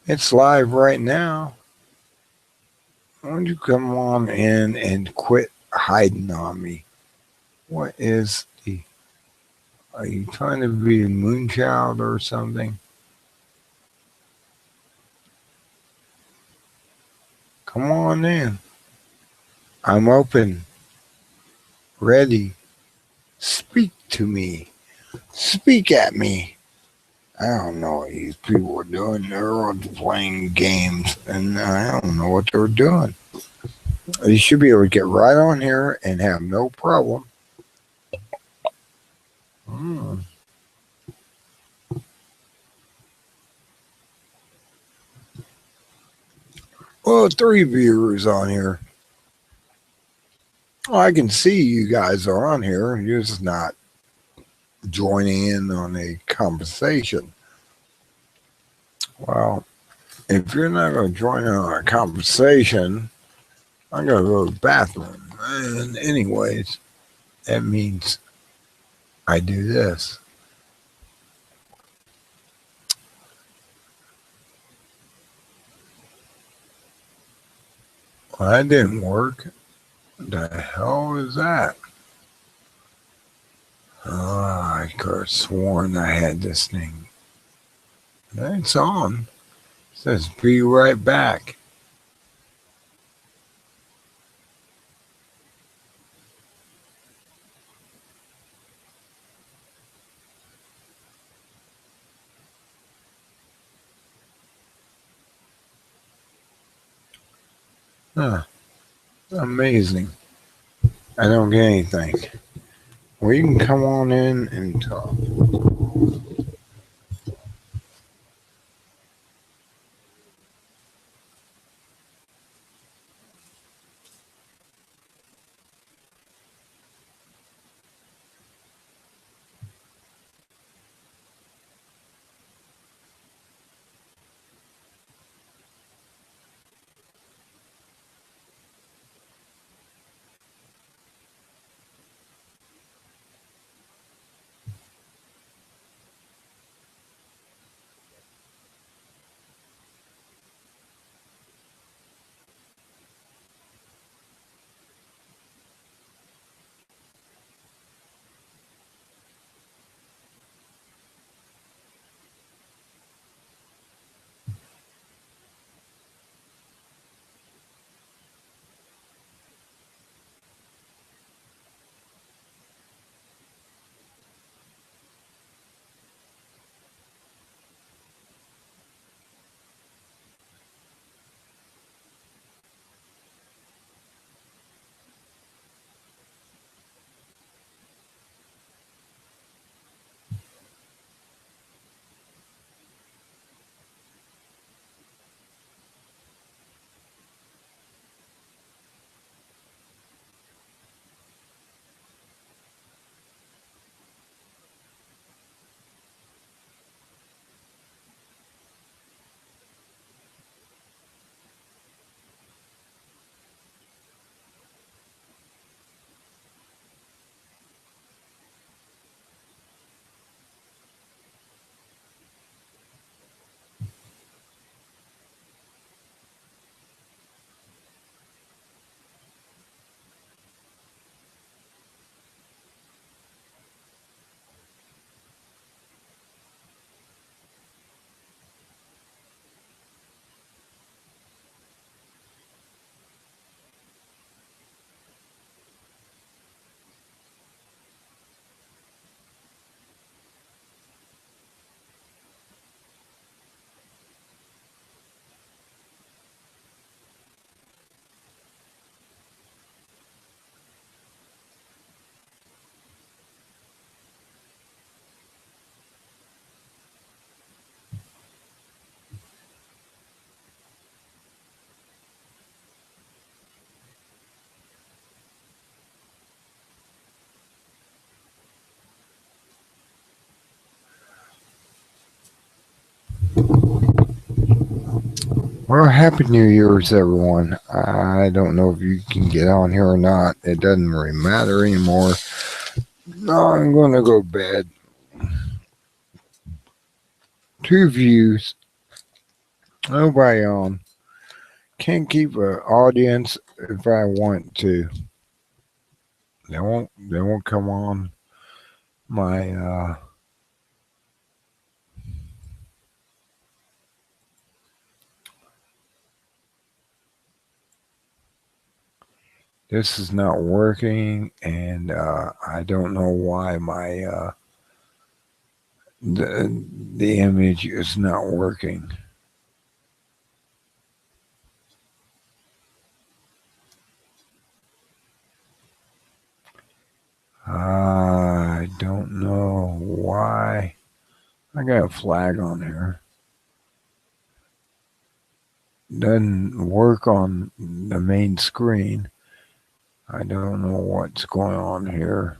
It's live right now. Why don't you come on in and quit hiding on me? What is the... Are you trying to be a moonchild or something? Come on in. I'm open. Ready. Speak to me. Speak at me. I don't know what these people are doing. They're all playing games, and I don't know what they're doing. You should be able to get right on here and have no problem. Hmm. Well, 3 viewers on here. Well, I can see you guys are on here. You're just not joining in on a conversation. Well, if you're not going to join in on a conversation, I'm going to go to the bathroom. And anyways, that means I do this. Well, that didn't work. What the hell is that? Oh, I could have sworn I had this thing. It's on. It says be right back. Huh. Amazing. I don't get anything. Well, you can come on in and talk. Well, Happy New Year's, everyone. I don't know if you can get on here or not. It doesn't really matter anymore. No, I'm going to go to bed. 2 views. Nobody on. Can't keep an audience if I want to. They won't. They won't come on my. This is not working, and I don't know why my the image is not working. I don't know why. I got a flag on here. Doesn't work on the main screen. I don't know what's going on here.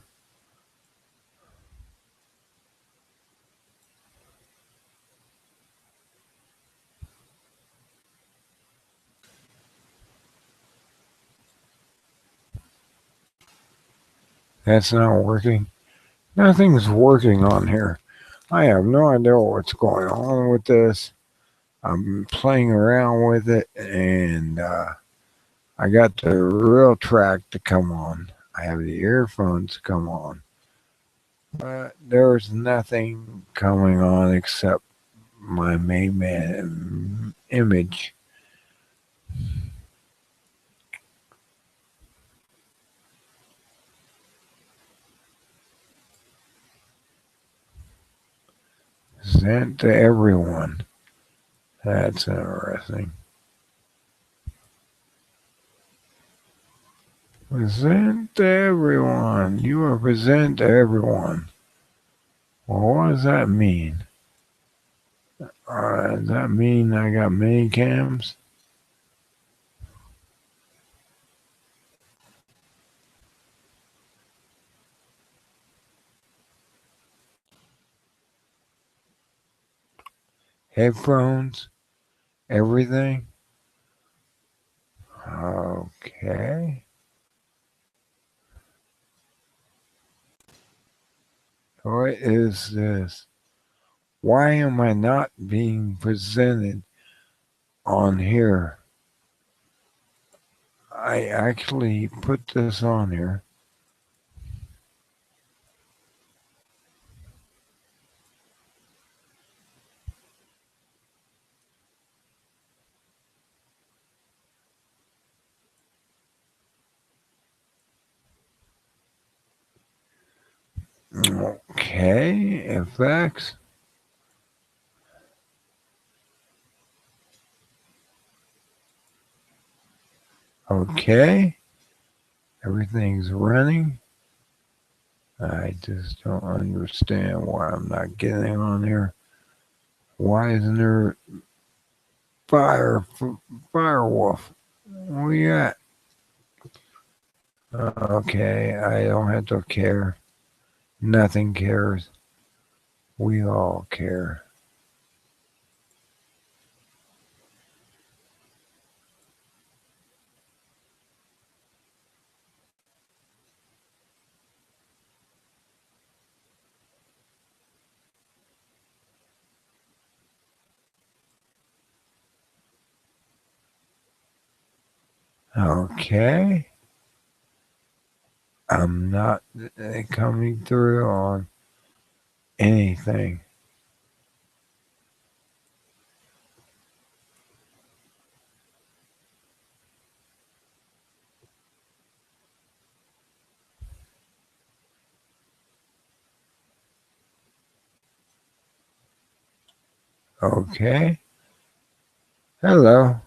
That's not working. Nothing's working on here. I have no idea what's going on with this. I'm playing around with it, and I got the real track to come on. I have the earphones to come on. But there's nothing coming on except my main man image. Sent to everyone. That's interesting. Present to everyone. You are present to everyone. Well, what does that mean? Does that mean I got many cams? Headphones? Everything? Okay. What is this? Why am I not being presented on here? I actually put this on here. Okay, effects. Okay, everything's running. I just don't understand why I'm not getting on here. Why isn't there Firewolf? Where you at? Okay, I don't have to care. Nothing cares. We all care. Okay. I'm not coming through on anything. Okay. Hello.